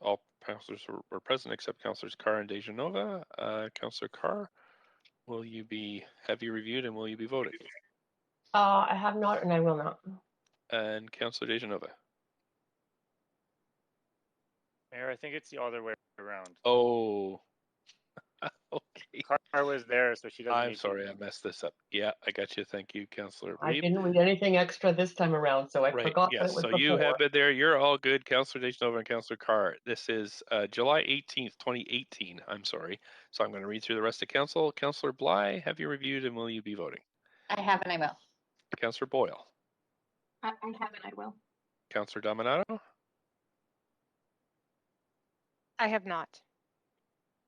All councillors were present except Councillors Carr and Dejanova. Councillor Carr, have you reviewed and will you be voting? I have not and I will not. And Councillor Dejanova. Mayor, I think it's the other way around. Oh, okay. Carr was there, so she doesn't I'm need sorry, to. I messed this up. Yeah, I got you. Thank you, Councillor I Reeb. didn't read anything extra this time around, so I Right, forgot that yes, it was so before. you have been there. You're all good, Councillor Dejanova and Councillor Carr. This is July 18th, 2018. I'm sorry. So I'm going to read through the rest of council. Councillor Bly, have you reviewed and will you be voting? I have and I will. Councillor Boyle. I have and I will. Councillor Dominato. I have not.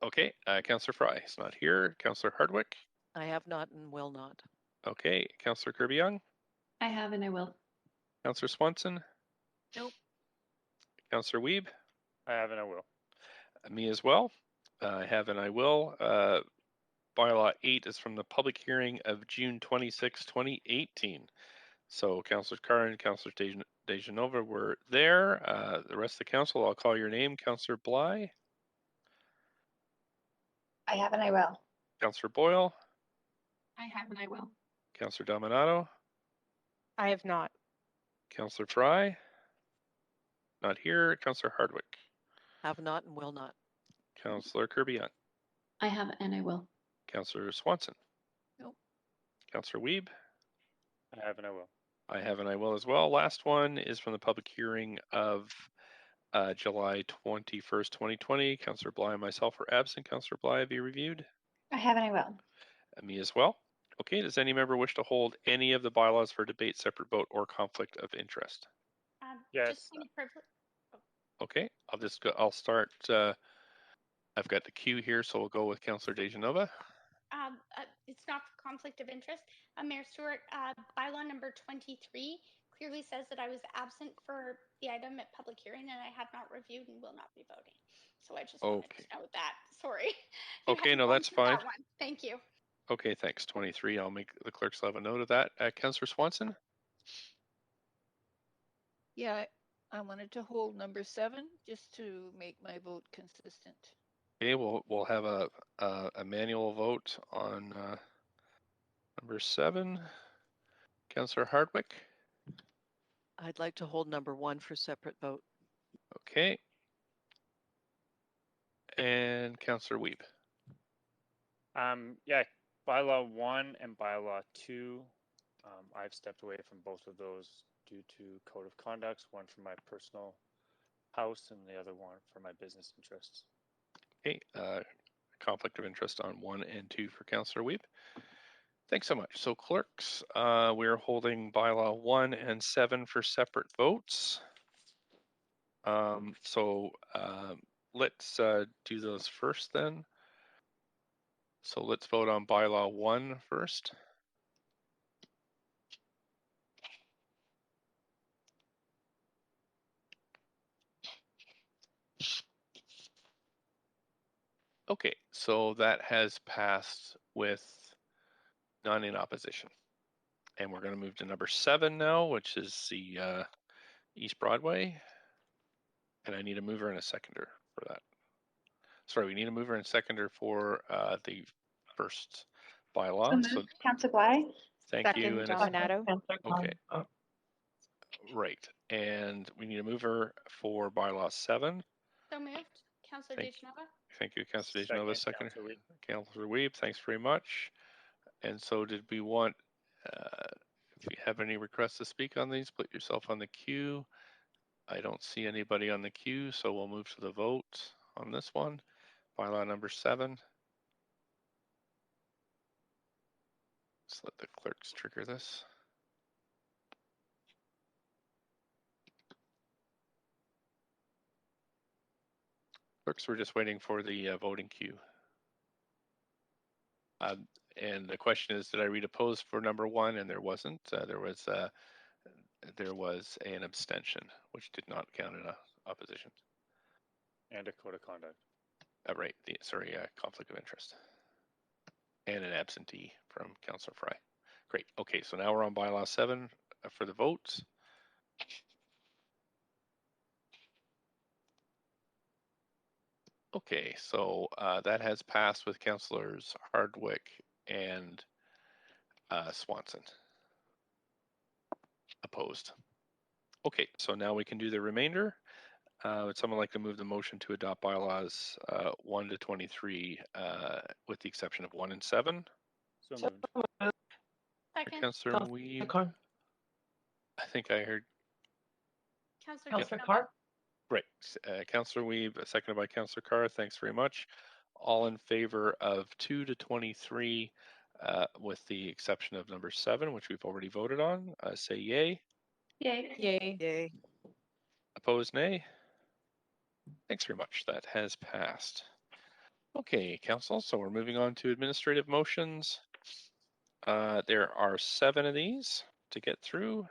Okay, Councillor Fry is not here. Councillor Hardwick. I have not and will not. Okay, Councillor Kirby-Young. I have and I will. Councillor Swanson. Nope. Councillor Wiebe. I have and I will. Me as well. I have and I will. Bylaw 8 is from the public hearing of June 26, 2018. So Councillor Carr and Councillor Dejanova were there. The rest of the council, I'll call your name. Councillor Bly. I have and I will. Councillor Boyle. I have and I will. Councillor Dominato. I have not. Councillor Fry. Not here. Councillor Hardwick. Have not and will not. Councillor Kirby-Young. I have and I will. Councillor Swanson. Nope. Councillor Wiebe. I have and I will. I have and I will as well. Last one is from the public hearing of July 21st, 2020. Councillor Bly and myself were absent. Councillor Bly, have you reviewed? I have and I will. And me as well. Okay, does any member wish to hold any of the bylaws for debate, separate vote, or conflict of interest? Yes. Just point of privilege. Okay, I'll start. I've got the queue here, so we'll go with Councillor Dejanova. It's not for conflict of interest. Mayor Stewart, bylaw number 23 clearly says that I was absent for the item at public hearing and I have not reviewed and will not be voting. So I just wanted to note that. Sorry. Okay, no, that's fine. That one. Thank you. Okay, thanks. 23. I'll make the clerks have a note of that. Councillor Swanson. Yeah, I wanted to hold number 7 just to make my vote consistent. Okay, we'll have a manual vote on number 7. Councillor Hardwick. I'd like to hold number 1 for separate vote. Okay. And Councillor Wiebe. Yeah, bylaw 1 and bylaw 2. I've stepped away from both of those due to code of conduct, one for my personal house and the other one for my business interests. Okay, conflict of interest on 1 and 2 for Councillor Wiebe. Thanks so much. So clerks, we're holding bylaw 1 and 7 for separate votes. Let's do those first then. So let's vote on bylaw 1 first. Okay, so that has passed with none in opposition. And we're going to move to number 7 now, which is the East Broadway. And I need a mover and a seconder for that. Sorry, we need a mover and seconder for the first bylaw. So Councillor Bly. thank you. Second, Dominato. Okay. Right. And we need a mover for bylaw 7. So moved. Councillor DeGenova. Thank you, Councillor DeGenova. Second, Councillor Weeb. Thanks very much. And so did we want, if you have any requests to speak on these, put yourself on the queue. I don't see anybody on the queue, so we'll move to the vote on this one. Bylaw number 7. Let's let the clerks trigger this. Clerks, we're just waiting for the voting queue. And the question is, did I read opposed for number 1? And there wasn't. There was an abstention, which did not count in opposition. And a code of conduct. Right. Conflict of interest. And an absentee from Councillor Fry. Great. Okay, so now we're on bylaw 7 for the votes. Okay, so that has passed with Councillors Hardwick and Swanson opposed. Okay, so now we can do the remainder. Would someone like to move the motion to adopt bylaws 1 to 23 with the exception of 1 and 7? So moved. Second. Councillor Weeb. I think I heard. Councillor Carr. Right. Councillor Weeb, seconded by Councillor Carr. Thanks very much. All in favor of 2 to 23 with the exception of number 7, which we've already voted on, say yay. Yay. Yay. Yay. Opposed, nay. Thanks very much. That has passed. Okay, Council, so we're moving on to administrative motions. There are 7 of these to get through,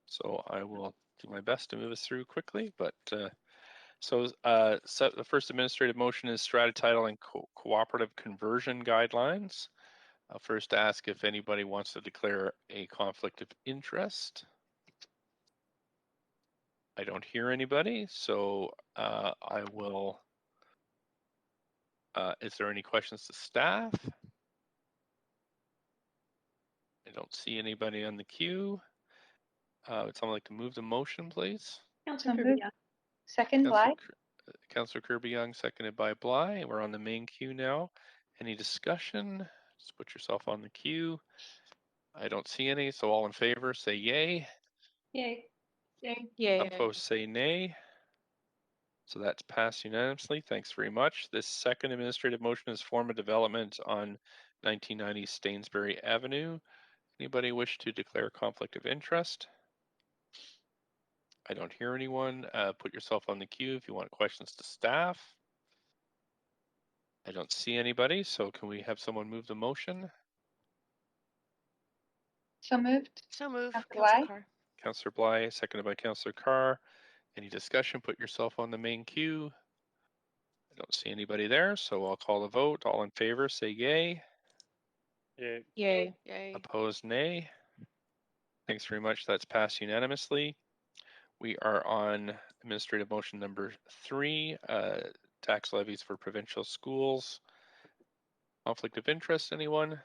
so I will do my best to move us through quickly. But so the first administrative motion is strata title and cooperative conversion guidelines. I'll first ask if anybody wants to declare a conflict of interest. I don't hear anybody, so I will. Is there any questions to staff? I don't see anybody on the queue. Would someone like to move the motion, please? Councillor Kirby. Second, Bly. Councillor Kirby-Young, seconded by Bly. We're on the main queue now. Any discussion? Just put yourself on the queue. I don't see any, so all in favor say yay. Yay. Yay. Yay. Opposed say nay. So that's passed unanimously. Thanks very much. This second administrative motion is form of development on 1990 Stainsbury Avenue. Anybody wish to declare conflict of interest? I don't hear anyone. Put yourself on the queue if you want questions to staff. I don't see anybody, so can we have someone move the motion? So moved. So moved. Councillor Bly. Councillor Bly, seconded by Councillor Carr. Any discussion? Put yourself on the main queue. I don't see anybody there, so I'll call the vote. All in favor, say yay. Yay. Yay. Yay. Opposed, nay. Thanks very much. That's passed unanimously. We are on administrative motion number 3, tax levies for provincial schools. Conflict of interest, anyone?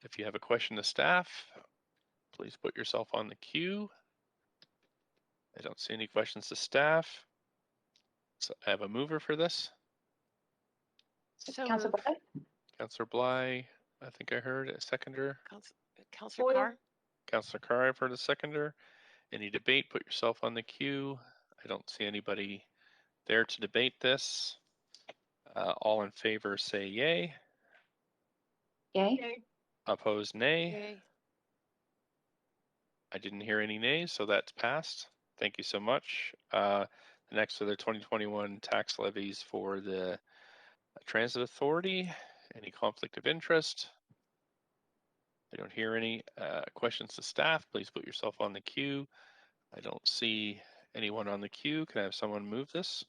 If you have a question to staff, please put yourself on the queue. I don't see any questions to staff. So I have a mover for this. So Councillor moved. Bly. Councillor Bly, I think I heard a seconder. Councillor Carr. Councillor Carr, I've heard a seconder. Any debate, put yourself on the queue. I don't see anybody there to debate this. All in favor say yay. Yay. Opposed, nay. Yay. I didn't hear any nays, so that's passed. Thank you so much. The next are the 2021 tax levies for the Transit Authority. Any conflict of interest? I don't hear any questions to staff. Please put yourself on the queue. I don't see anyone on the queue. Can I have someone move this?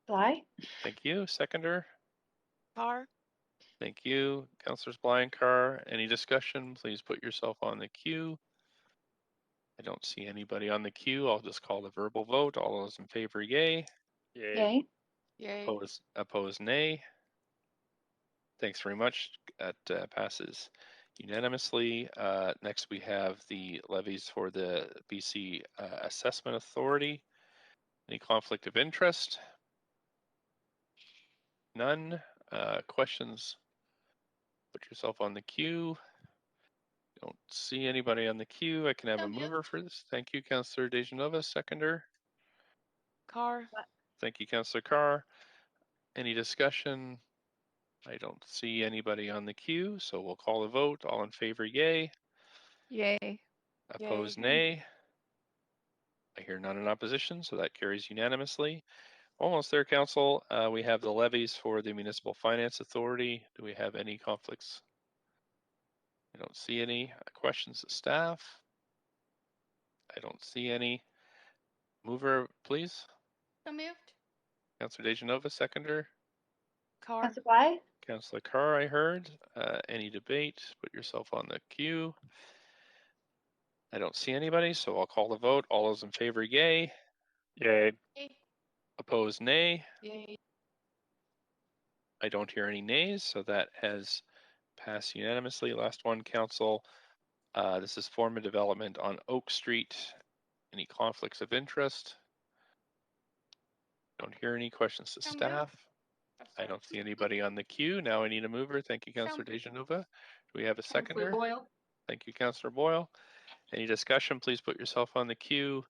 Bly. Thank you. Seconder. Carr. Thank you. Councillors Bly and Carr. Any discussion? Please put yourself on the queue. I don't see anybody on the queue. I'll just call the verbal vote. All those in favor, yay. Yay. Yay. Opposed, nay. Thanks very much. That passes unanimously. Next, we have the levies for the BC Assessment Authority. Any conflict of interest? None. Questions? Put yourself on the queue. Don't see anybody on the queue. I can have a mover for this. Thank you, Councillor Dejanova. Seconder. Carr. Thank you, Councillor Carr. Any discussion? I don't see anybody on the queue, so we'll call a vote. All in favor, yay. Yay. Opposed, nay. I hear none in opposition, so that carries unanimously. Almost there, Council. We have the levies for the Municipal Finance Authority. Do we have any conflicts? I don't see any. Questions to staff? I don't see any. Mover, please. So moved. Councillor Dejanova, seconder. Carr. Councillor Bly. Councillor Carr, I heard. Any debate? Put yourself on the queue. I don't see anybody, so I'll call the vote. All those in favor, yay. Yay. Yay. Opposed, nay. Yay. I don't hear any nays, so that has passed unanimously. Last one, Council. This is form of development on Oak Street. Any conflicts of interest? Don't hear any questions to So staff. I don't see anybody on the queue. Now I need a mover. Thank you, Councillor Dejanova. Do we have a seconder? Boyle. Thank you, Councillor Boyle. Any discussion? Please put yourself on the queue.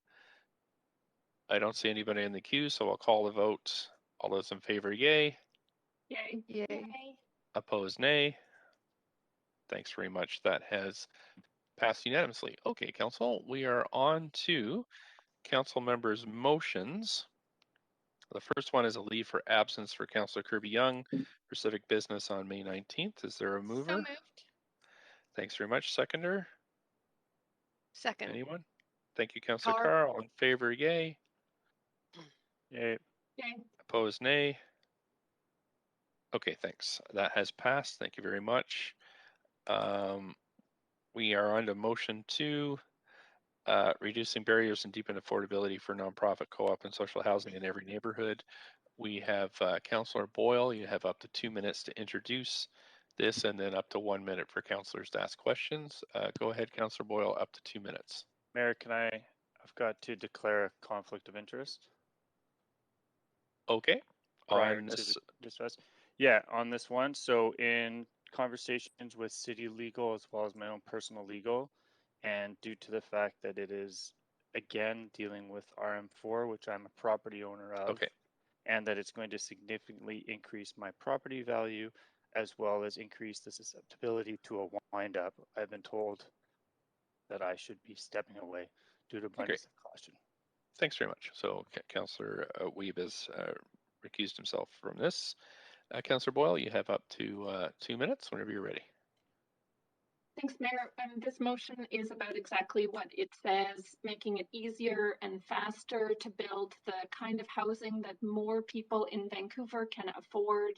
I don't see anybody in the queue, so I'll call the vote. All those in favor, yay. Yay. Yay. Yay. Opposed, nay. Thanks very much. That has passed unanimously. Okay, Council, we are on to Council members' motions. The first one is a leave for absence for Councillor Kirby Young for civic business on May 19th. Is there a mover? So moved. Thanks very much. Seconder? Second. Anyone? Thank you, Councillor Carr. Carr. All in favor, yay. Yay. Yay. Opposed, nay. Okay, thanks. That has passed. Thank you very much. We are on to motion 2, reducing barriers and deepen affordability for nonprofit co-op and social housing in every neighborhood. We have Councillor Boyle. You have up to 2 minutes to introduce this, and then up to 1 minute for councillors to ask questions. Go ahead, Councillor Boyle, up to 2 minutes. Mayor, I've got to declare a conflict of interest. Okay. Prior On to this, discuss. Yeah, on this one. So in conversations with city legal as well as my own personal legal, and due to the fact that it is again dealing with RM4, which I'm a property owner of, okay. and that it's going to significantly increase my property value as well as increase the susceptibility to a wind up, I've been told that I should be stepping away due to abundance of caution. Thanks very much. So Councillor Wiebe has recused himself from this. Councillor Boyle, you have up to 2 minutes whenever you're ready. Thanks, Mayor. This motion is about exactly what it says, making it easier and faster to build the kind of housing that more people in Vancouver can afford.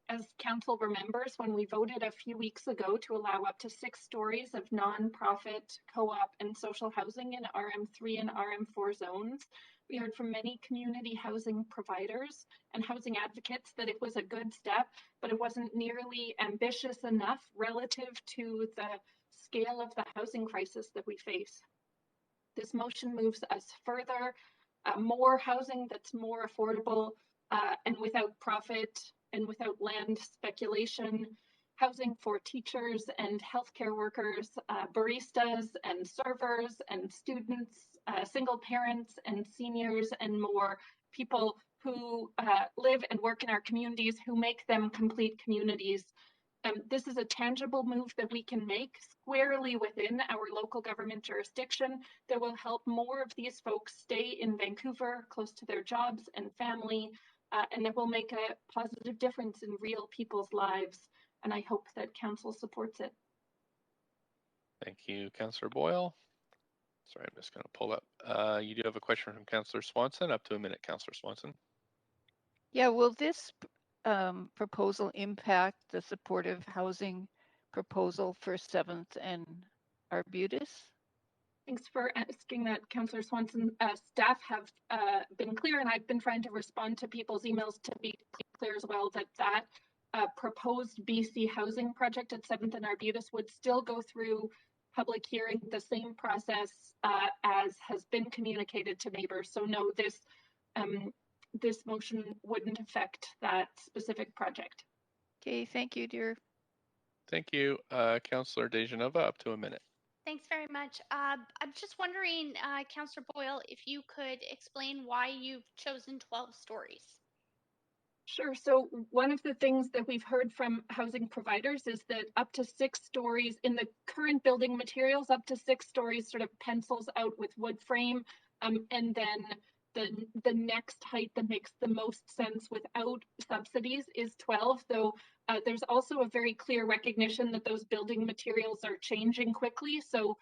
As Council remembers, when we voted a few weeks ago to allow up to 6 stories of non-profit, co-op and social housing in RM3 and RM4 zones, we heard from many community housing providers and housing advocates that it was a good step, but it wasn't nearly ambitious enough relative to the scale of the housing crisis that we face. This motion moves us further, more housing that's more affordable and without profit and without land speculation, housing for teachers and healthcare workers, baristas and servers and students, single parents and seniors and more, people who live and work in our communities, who make them complete communities. This is a tangible move that we can make squarely within our local government jurisdiction that will help more of these folks stay in Vancouver, close to their jobs and family, and that will make a positive difference in real people's lives. And I hope that council supports it. Thank you, Councillor Boyle. Sorry, I'm just going to pull up. You do have a question from Councillor Swanson. Up to a minute, Councillor Swanson. Yeah, will this proposal impact the supportive housing proposal for 7th and Arbutus? Thanks for asking that, Councillor Swanson. Staff have been clear, and I've been trying to respond to people's emails to be clear as well, that proposed BC housing project at 7th and Arbutus would still go through public hearing, the same process as has been communicated to neighbors. So no, this motion wouldn't affect that specific project. Okay, thank you, dear. Thank you, Councillor Dejanova. Up to a minute. Thanks very much. I'm just wondering, Councillor Boyle, if you could explain why you've chosen 12 stories. Sure. So one of the things that we've heard from housing providers is that up to 6 stories in the current building materials, up to 6 stories sort of pencils out with wood frame. And then the next height that makes the most sense without subsidies is 12, though there's also a very clear recognition that those building materials are changing quickly. So,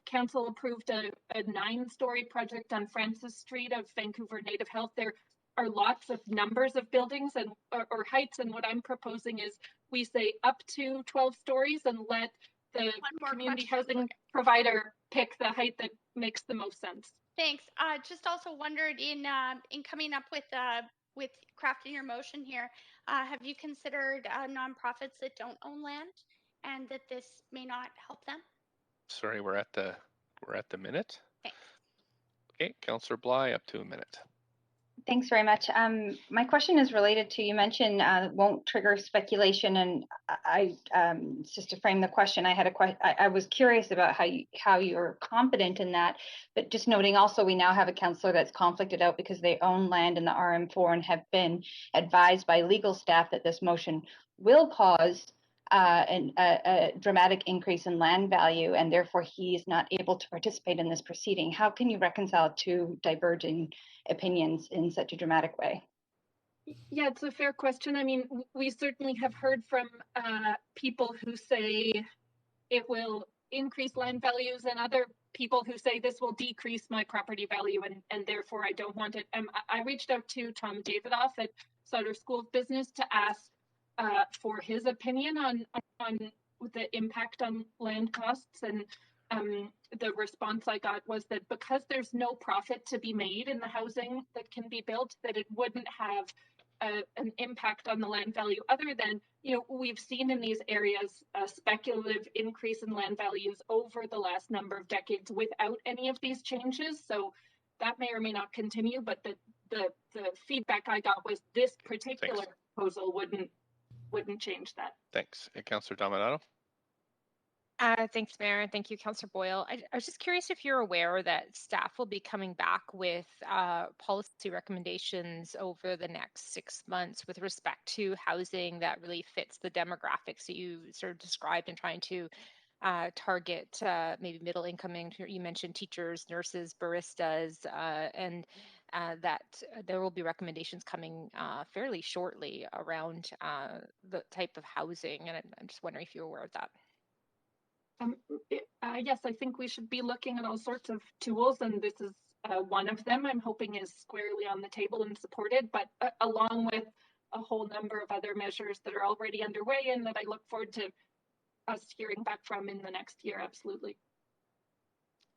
council approved a 9-story project on Francis Street of Vancouver Native Health. There are lots of numbers of buildings and or heights, and what I'm proposing is we say up to 12 stories and let the community housing provider pick the height that makes the most sense. Thanks. Just also wondered in coming up with crafting your motion here, have you considered nonprofits that don't own land and that this may not help them? Sorry, we're at the minute. Thanks. Okay, Councillor Bly, up to a minute. Thanks very much. My question is related to, you mentioned won't trigger speculation, and just to frame the question, I was curious about how you're confident in that, but just noting also we now have a councillor that's conflicted out because they own land in the RM4 and have been advised by legal staff that this motion will cause a dramatic increase in land value, and therefore he is not able to participate in this proceeding. How can you reconcile two diverging opinions in such a dramatic way? Yeah, it's a fair question. I mean, we certainly have heard from people who say it will increase land values and other people who say this will decrease my property value and therefore I don't want it. I reached out to Tom Davidoff at Sutter School of Business to ask for his opinion on the impact on land costs, and the response I got was that because there's no profit to be made in the housing that can be built, that it wouldn't have an impact on the land value other than, we've seen in these areas a speculative increase in land values over the last number of decades without any of these changes. So that may or may not continue, but the feedback I got was this particular proposal wouldn't change that. Thanks. Councillor Dominato. Thanks, Mayor, and thank you, Councillor Boyle. I was just curious if you're aware that staff will be coming back with policy recommendations over the next 6 months with respect to housing that really fits the demographics that you sort of described in trying to target maybe middle income. You mentioned teachers, nurses, baristas, and that there will be recommendations coming fairly shortly around the type of housing. And I'm just wondering if you're aware of that. Yes, I think we should be looking at all sorts of tools, and this is one of them I'm hoping is squarely on the table and supported, but along with a whole number of other measures that are already underway and that I look forward to us hearing back from in the next year. Absolutely.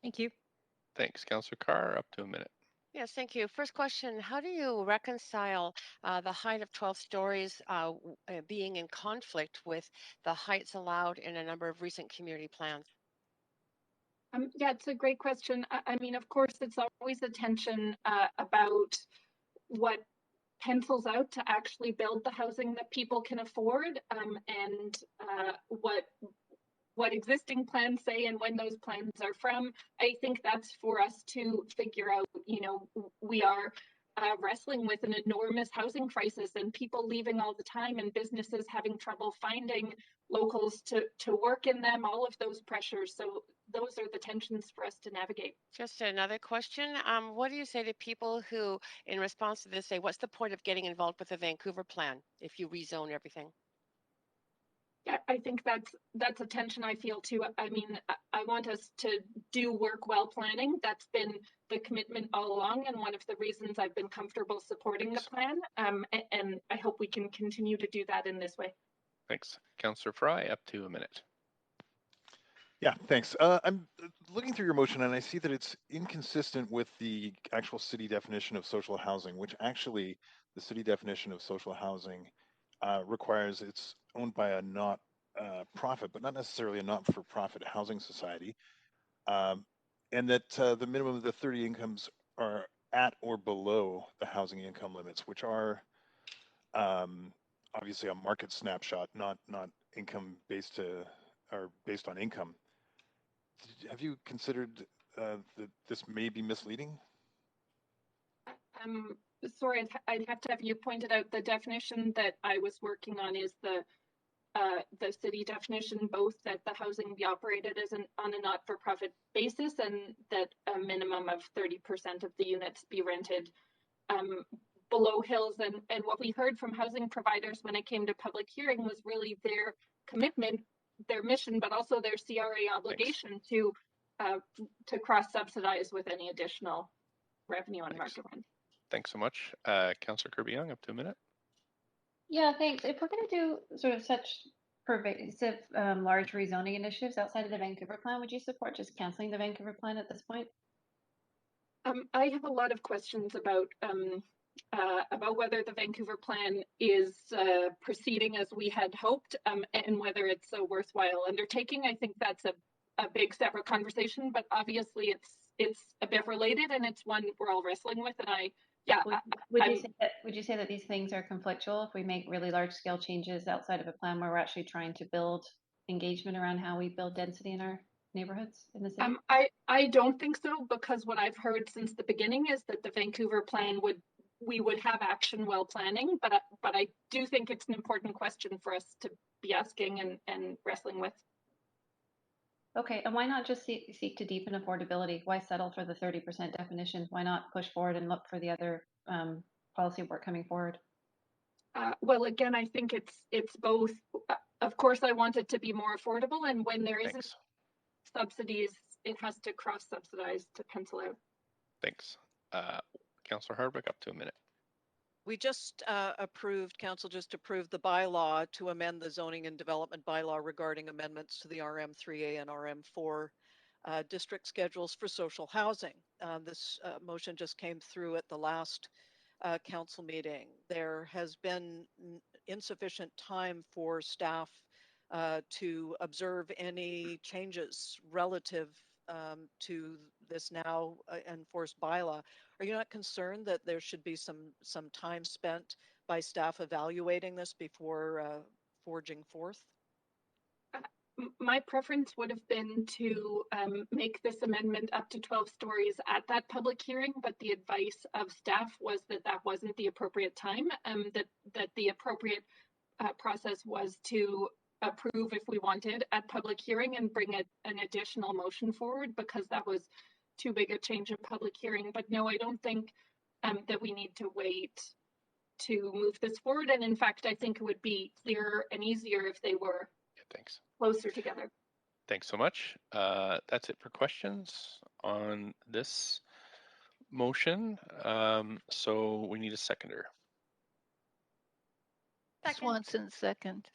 Thank you. Thanks. Councillor Carr, up to a minute. Yes, thank you. First question, how do you reconcile the height of 12 stories being in conflict with the heights allowed in a number of recent community plans? Yeah, it's a great question. I mean, of course, it's always a tension about what pencils out to actually build the housing that people can afford, and what existing plans say and when those plans are from. I think that's for us to figure out. We are wrestling with an enormous housing crisis and people leaving all the time and businesses having trouble finding locals to work in them, all of those pressures. So those are the tensions for us to navigate. Just another question. What do you say to people who, in response to this, say, what's the point of getting involved with the Vancouver plan if you rezone everything? Yeah, I think that's a tension I feel too. I mean, I want us to do work while planning. That's been the commitment all along, and one of the reasons I've been comfortable supporting the plan. And I hope we can continue to do that in this way. Thanks. Councillor Fry, up to a minute. Yeah, thanks. I'm looking through your motion and I see that it's inconsistent with the actual city definition of social housing, which actually the city definition of social housing requires it's owned by a not profit, but not necessarily a not-for-profit housing society, and that the minimum of the 30 incomes are at or below the housing income limits, which are obviously a market snapshot, not income based or based on income. Have you considered that this may be misleading? Sorry, I'd have to have you pointed out the definition that I was working on is the city definition, both that the housing be operated as on a not-for-profit basis and that a minimum of 30% of the units be rented below hills. And what we heard from housing providers when it came to public hearing was really their commitment, their mission, but also their CRA obligation to cross-subsidize with any additional revenue on market rent. Thanks so much. Councillor Kirby-Yung, up to a minute. Yeah, thanks. If we're going to do sort of such pervasive large rezoning initiatives outside of the Vancouver plan, would you support just canceling the Vancouver plan at this point? I have a lot of questions about whether the Vancouver plan is proceeding as we had hoped, and whether it's a worthwhile undertaking. I think that's a big separate conversation, but obviously it's a bit related and it's one we're all wrestling with. And would you say that these things are conflictual if we make really large scale changes outside of a plan where we're actually trying to build engagement around how we build density in our neighborhoods in the city? I don't think so, because what I've heard since the beginning is that the Vancouver plan we would have action while planning, but I do think it's an important question for us to be asking and wrestling with. Okay, and why not just seek to deepen affordability? Why settle for the 30% definition? Why not push forward and look for the other policy work coming forward? Well, again, I think it's both. Of course, I want it to be more affordable, and when there isn't subsidies, it has to cross-subsidize to pencil out. Thanks. Councillor Hardwick, up to a minute. We just council just approved the bylaw to amend the zoning and development bylaw regarding amendments to the RM3A and RM4 district schedules for social housing. This motion just came through at the last council meeting. There has been insufficient time for staff to observe any changes relative to this now enforced bylaw. Are you not concerned that there should be some time spent by staff evaluating this before forging forth? My preference would have been to make this amendment up to 12 stories at that public hearing, but the advice of staff was that that wasn't the appropriate time, that the appropriate process was to approve if we wanted at public hearing and bring an additional motion forward, because that was too big a change of public hearing. But no, I don't think that we need to wait to move this forward. And in fact, I think it would be clearer and easier if they were closer together. Thanks so much. That's it for questions on this motion. So we need a seconder. Swanson, second.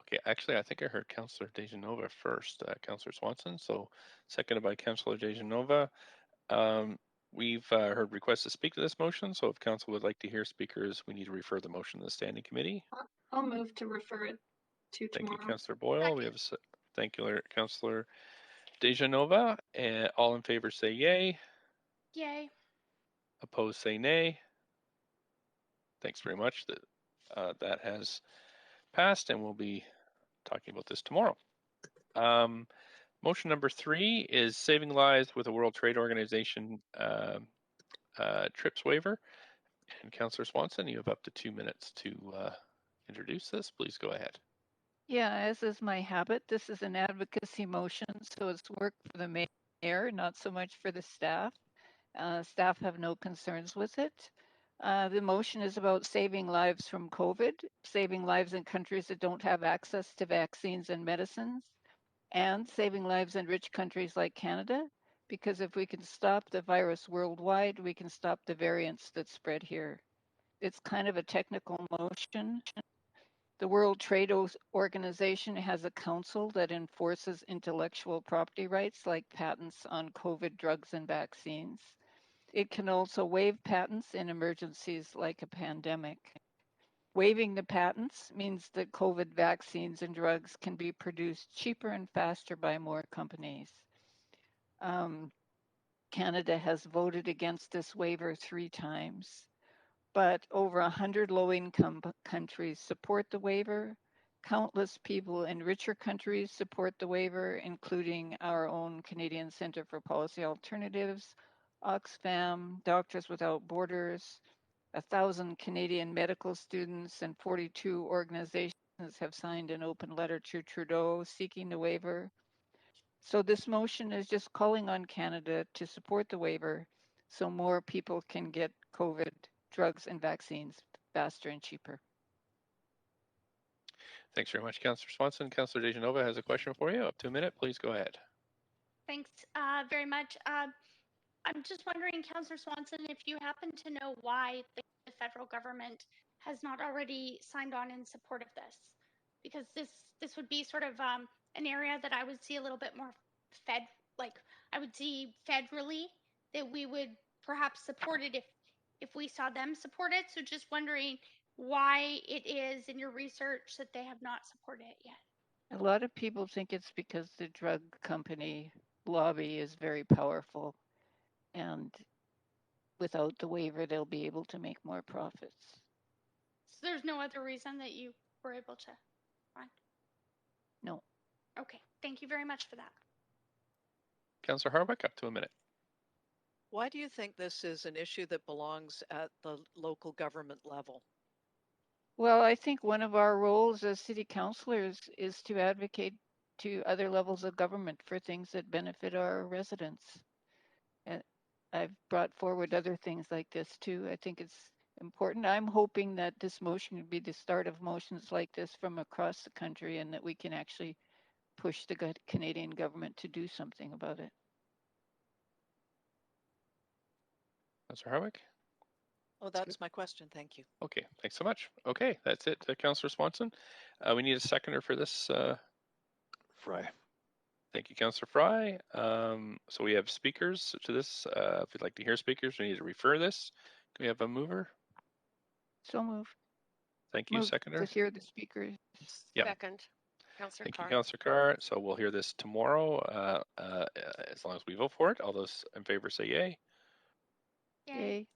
Okay, actually, I think I heard Councillor Dejanova first, Councillor Swanson, so seconded by Councillor Dejanova. We've heard requests to speak to this motion, so if council would like to hear speakers, we need to refer the motion to the standing committee. I'll move to refer it to tomorrow. Thank you, Councillor Boyle. We have a thank you, Councillor Dejanova. All in favor say yay. Yay. Opposed say nay. Thanks very much. That has passed, and we'll be talking about this tomorrow. Motion number 3 is Saving Lives with a World Trade Organization trips waiver. And Councillor Swanson, you have up to 2 minutes to introduce this. Please go ahead. Yeah, as is my habit, this is an advocacy motion, so it's work for the mayor, not so much for the staff. Staff have no concerns with it. The motion is about saving lives from COVID, saving lives in countries that don't have access to vaccines and medicines, and saving lives in rich countries like Canada, because if we can stop the virus worldwide, we can stop the variants that spread here. It's kind of a technical motion. The World Trade Organization has a council that enforces intellectual property rights like patents on COVID drugs and vaccines. It can also waive patents in emergencies like a pandemic. Waiving the patents means that COVID vaccines and drugs can be produced cheaper and faster by more companies. Canada has voted against this waiver 3 times. But over 100 low-income countries support the waiver. Countless people in richer countries support the waiver, including our own Canadian Centre for Policy Alternatives, Oxfam, Doctors Without Borders. 1,000 Canadian medical students and 42 organizations have signed an open letter to Trudeau seeking the waiver. So this motion is just calling on Canada to support the waiver so more people can get COVID drugs and vaccines faster and cheaper. Thanks very much, Councillor Swanson. Councillor Dejanova has a question for you. Up to a minute. Please go ahead. Thanks very much. I'm just wondering, Councillor Swanson, if you happen to know why the federal government has not already signed on in support of this, because this would be sort of an area that I would see a little bit more I would see federally that we would perhaps support it if we saw them support it. So just wondering why it is in your research that they have not supported it yet. A lot of people think it's because the drug company lobby is very powerful, and without the waiver, they'll be able to make more profits. So there's no other reason that you were able to find? No. Okay, thank you very much for that. Councillor Hardwick, up to a minute. Why do you think this is an issue that belongs at the local government level? Well, I think one of our roles as city councillors is to advocate to other levels of government for things that benefit our residents. And I've brought forward other things like this too. I think it's important. I'm hoping that this motion would be the start of motions like this from across the country, and that we can actually push the Canadian government to do something about it. Councillor Hardwick? Oh, that's my question. Thank you. Okay, thanks so much. Okay, that's it, Councillor Swanson. We need a seconder for this. Fry. Thank you, Councillor Fry. So we have speakers to this. If you'd like to hear speakers, we need to refer this. Can we have a mover? So moved. Thank you, Move seconder. to hear the speakers. Yep. Second. Councillor Thank you, Carr. Councillor Carr. So we'll hear this tomorrow, as long as we vote for it. All those in favor say yay. Yay.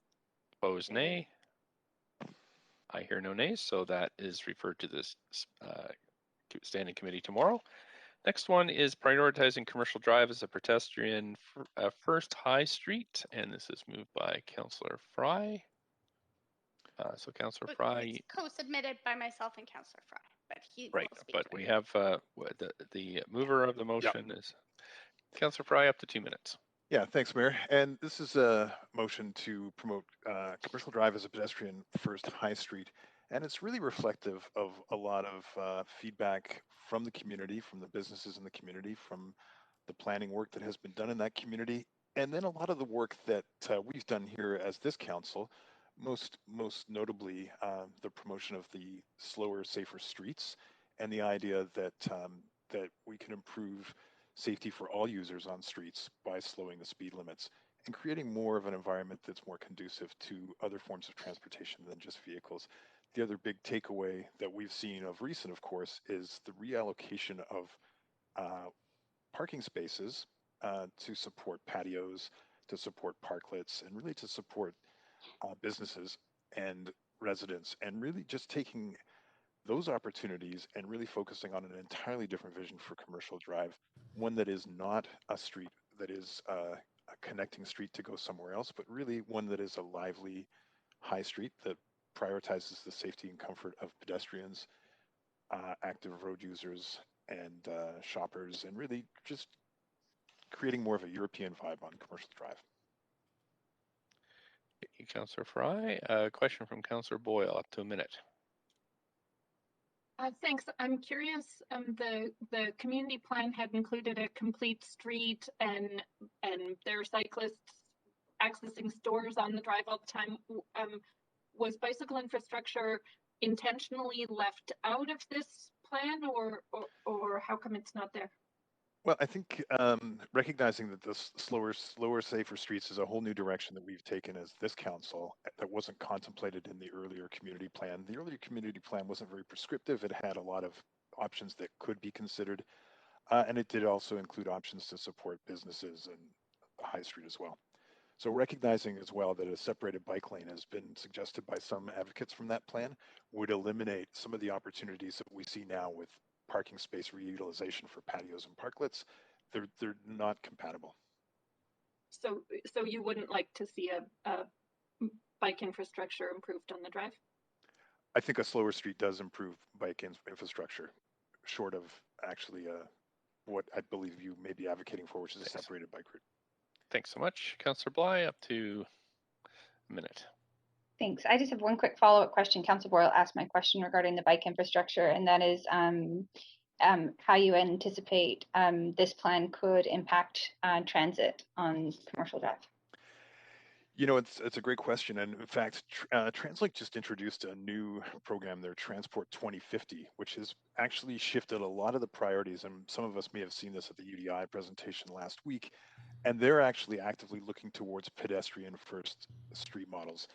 Opposed, nay. I hear no nays, so that is referred to this standing committee tomorrow. Next one is prioritizing Commercial Drive as a pedestrian first High Street, and this is moved by Councillor Fry. So Councillor Fry. It's co-submitted by myself and Councillor Fry, but he Right, will speak but to we it. have the mover of the motion is Councillor Fry, up to 2 minutes. Yeah, thanks, Mayor. And this is a motion to promote Commercial Drive as a pedestrian first High Street. And it's really reflective of a lot of feedback from the community, from the businesses in the community, from the planning work that has been done in that community, and then a lot of the work that we've done here as this council, most notably the promotion of the slower, safer streets, and the idea that that we can improve safety for all users on streets by slowing the speed limits and creating more of an environment that's more conducive to other forms of transportation than just vehicles. The other big takeaway that we've seen of recent, of course, is the reallocation of parking spaces to support patios, to support parklets, and really to support businesses and residents, and really just taking those opportunities and really focusing on an entirely different vision for Commercial Drive, one that is not a street that is connecting street to go somewhere else, but really one that is a lively high street that prioritizes the safety and comfort of pedestrians, active road users, and shoppers, and really just creating more of a European vibe on Commercial Drive. Thank you, Councillor Fry. Question from Councillor Boyle, up to a minute. Thanks. I'm curious. The community plan had included a complete street and there are cyclists accessing stores on the drive all the time. Was bicycle infrastructure intentionally left out of this plan, or how come it's not there? Well, I think recognizing that this slower, safer streets is a whole new direction that we've taken as this council that wasn't contemplated in the earlier community plan. The earlier community plan wasn't very prescriptive. It had a lot of options that could be considered, and it did also include options to support businesses and the high street as well. So recognizing as well that a separated bike lane has been suggested by some advocates from that plan would eliminate some of the opportunities that we see now with parking space reutilization for patios and parklets. They're not compatible. So you wouldn't like to see a bike infrastructure improved on the drive? I think a slower street does improve bike infrastructure, short of actually what I believe you may be advocating for, which is a separated bike route. Thanks so much. Councillor Bly, up to a minute. Thanks. I just have one quick follow-up question. Councillor Boyle asked my question regarding the bike infrastructure, and that is how you anticipate this plan could impact transit on Commercial Drive. You know, it's a great question, and in fact, TransLink just introduced a new program, their Transport 2050, which has actually shifted a lot of the priorities, and some of us may have seen this at the UDI presentation last week, and they're actually actively looking towards pedestrian-first street models.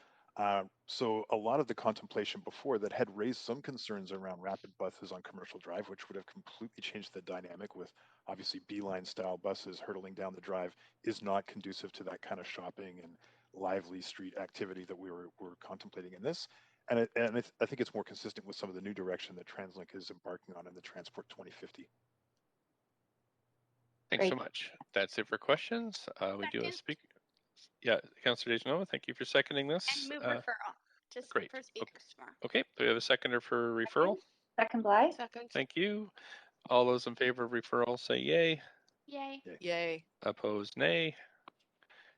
So a lot of the contemplation before that had raised some concerns around rapid buses on Commercial Drive, which would have completely changed the dynamic with obviously beeline style buses hurtling down the drive, is not conducive to that kind of shopping and lively street activity that we're contemplating in this. And I think it's more consistent with some of the new direction that TransLink is embarking on in the Transport 2050. Thanks so much. That's it for questions. We do have a speaker. Yeah, Councillor Dejanova, thank you for seconding this. And move referral, just great. for speakers tomorrow. Okay, do we have a seconder for referral? Second, Bly. Second. Thank you. All those in favor of referral say yay. Yay. Yay. Opposed, nay.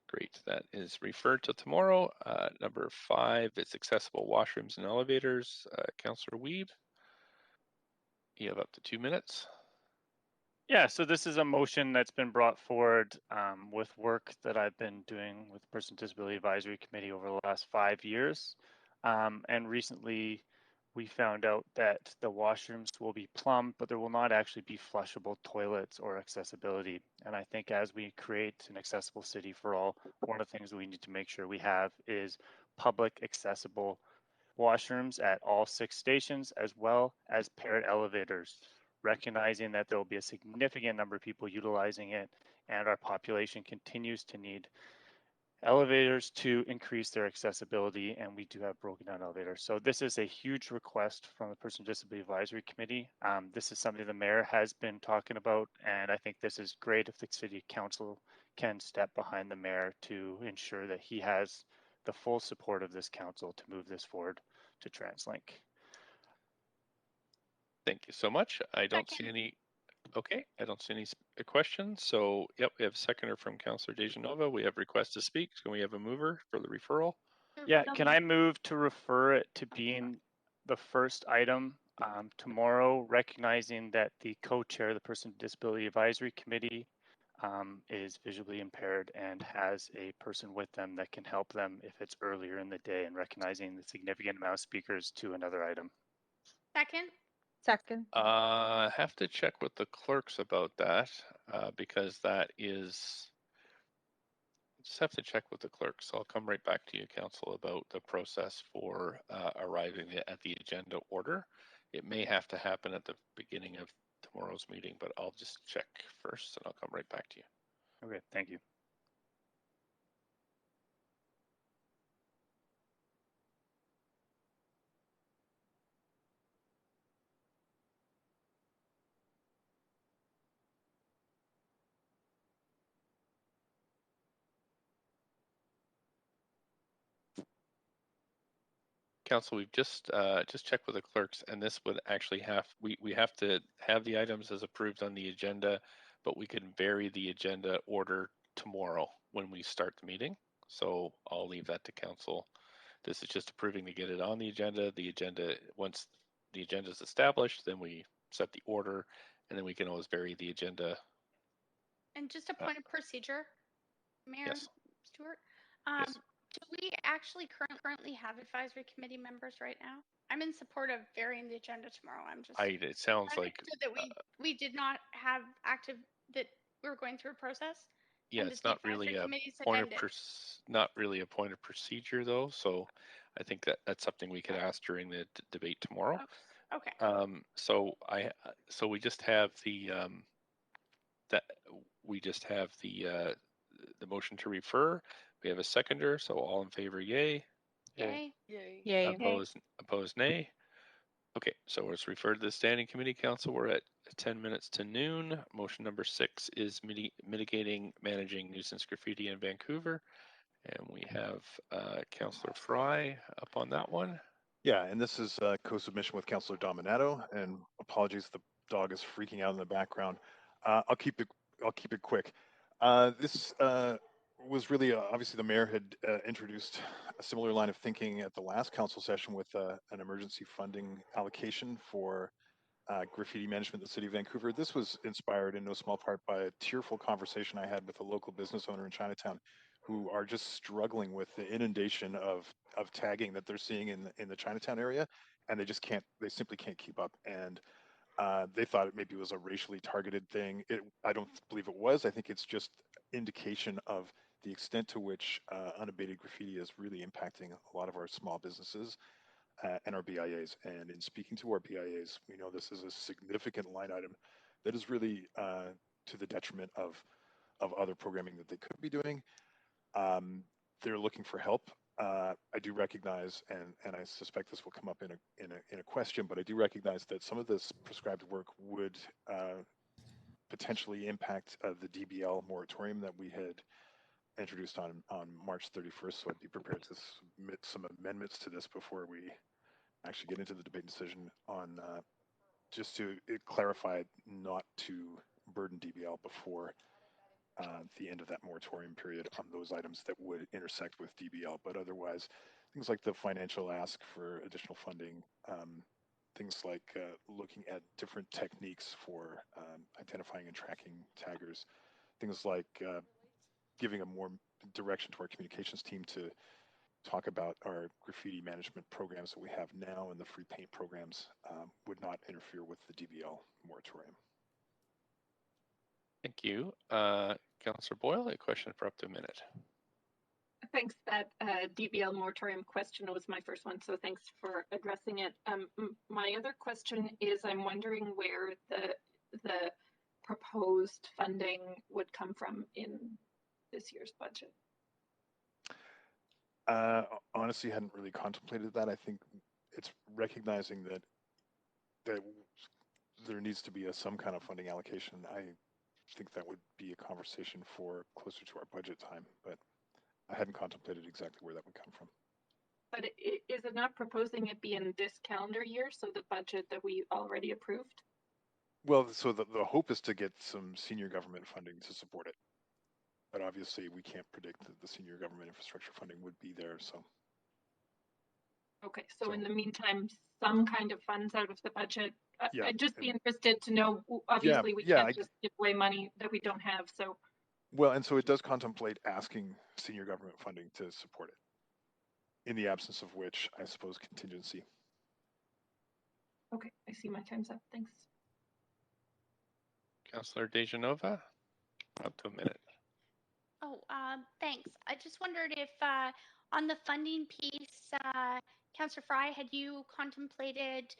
Great, that is referred to tomorrow. Number 5 is accessible washrooms and elevators. Councillor Wiebe, you have up to 2 minutes. Yeah, so this is a motion that's been brought forward with work that I've been doing with the Person with Disability Advisory Committee over the last 5 years. And recently we found out that the washrooms will be plumbed, but there will not actually be flushable toilets or accessibility. And I think as we create an accessible city for all, one of the things we need to make sure we have is public accessible washrooms at all 6 stations, as well as paired elevators, recognizing that there will be a significant number of people utilizing it, and our population continues to need elevators to increase their accessibility, and we do have broken down elevators. So this is a huge request from the Person with Disability Advisory Committee. This is something the mayor has been talking about, and I think this is great if the city council can step behind the mayor to ensure that he has the full support of this council to move this forward to TransLink. Thank you so much. I don't see any. Okay, I don't see any questions. So, yep, we have a seconder from Councillor Dejanova. We have requests to speak. Can we have a mover for the referral? Yeah, can I move to refer it to being the first item tomorrow, recognizing that the co-chair of the Person with Disability Advisory Committee is visually impaired and has a person with them that can help them if it's earlier in the day, and recognizing the significant amount of speakers to another item. Second. Second. I have to check with the clerks about that because that is. Just have to check with the clerks. So I'll come right back to you, Council, about the process for arriving at the agenda order. It may have to happen at the beginning of tomorrow's meeting, but I'll just check first and I'll come right back to you. Okay, thank you. Council, we've just checked with the clerks, and this would actually we have to have the items as approved on the agenda, but we can vary the agenda order tomorrow when we start the meeting. So I'll leave that to council. This is just approving to get it on the agenda. Once the agenda is established, then we set the order, and then we can always vary the agenda. And just a point of procedure, Mayor Yes. Stewart. Yes. Do we actually currently have advisory committee members right now? I'm in support of varying the agenda tomorrow. I'm just. It sounds like that we did not have active, that we were going through a process. yeah, and it's that not the really advisory a committees had point of ended. not really a point of procedure though. So I think that's something we could ask during the debate tomorrow. Okay. So we just have the the motion to refer. We have a seconder. So all in favor, yay. Yay. Yay. Opposed, nay. Okay, so it's referred to the Standing Committee. Council, we're at 10 minutes to noon. Motion number 6 is mitigating managing nuisance graffiti in Vancouver. And we have Councillor Fry up on that one. Yeah, and this is co-submission with Councillor Dominato, and apologies, the dog is freaking out in the background. I'll keep it quick. This was really obviously the mayor had introduced a similar line of thinking at the last council session with an emergency funding allocation for graffiti management in the city of Vancouver. This was inspired in no small part by a tearful conversation I had with a local business owner in Chinatown, who are just struggling with the inundation of tagging that they're seeing in the Chinatown area, and they simply can't keep up. And they thought it maybe was a racially targeted thing. I don't believe it was. I think it's just indication of the extent to which unabated graffiti is really impacting a lot of our small businesses and our BIAs. And in speaking to our BIAs, we know this is a significant line item that is really to the detriment of other programming that they could be doing. They're looking for help. I do recognize, and I suspect this will come up in a question, but I do recognize that some of this prescribed work would potentially impact the DBL moratorium that we had introduced on March 31st. So I'd be prepared to submit some amendments to this before we actually get into the debate and decision on just to clarify not to burden DBL before the end of that moratorium period on those items that would intersect with DBL. But otherwise, things like the financial ask for additional funding, things like looking at different techniques for identifying and tracking taggers, things like giving a more direction to our communications team to talk about our graffiti management programs that we have now and the free paint programs would not interfere with the DBL moratorium. Thank you. Councillor Boyle, a question for up to a minute. Thanks. That DBL moratorium question was my first one, so thanks for addressing it. My other question is, I'm wondering where the proposed funding would come from in this year's budget. Honestly, hadn't really contemplated that. I think it's recognizing that there needs to be some kind of funding allocation. I think that would be a conversation for closer to our budget time, but I hadn't contemplated exactly where that would come from. But is it not proposing it be in this calendar year, so the budget that we already approved? Well, so the hope is to get some senior government funding to support it. But obviously, we can't predict that the senior government infrastructure funding would be there. So. Okay, so in the meantime, some kind of funds out of the budget. Yeah, I'd just be interested to know, obviously, we can't just give away money that we don't have, so. Well, and so it does contemplate asking senior government funding to support it, in the absence of which, I suppose, contingency. Okay, I see my time's up. Thanks. Councillor Dejanova, up to a minute. Oh, thanks. I just wondered if on the funding piece, Councillor Fry, had you contemplated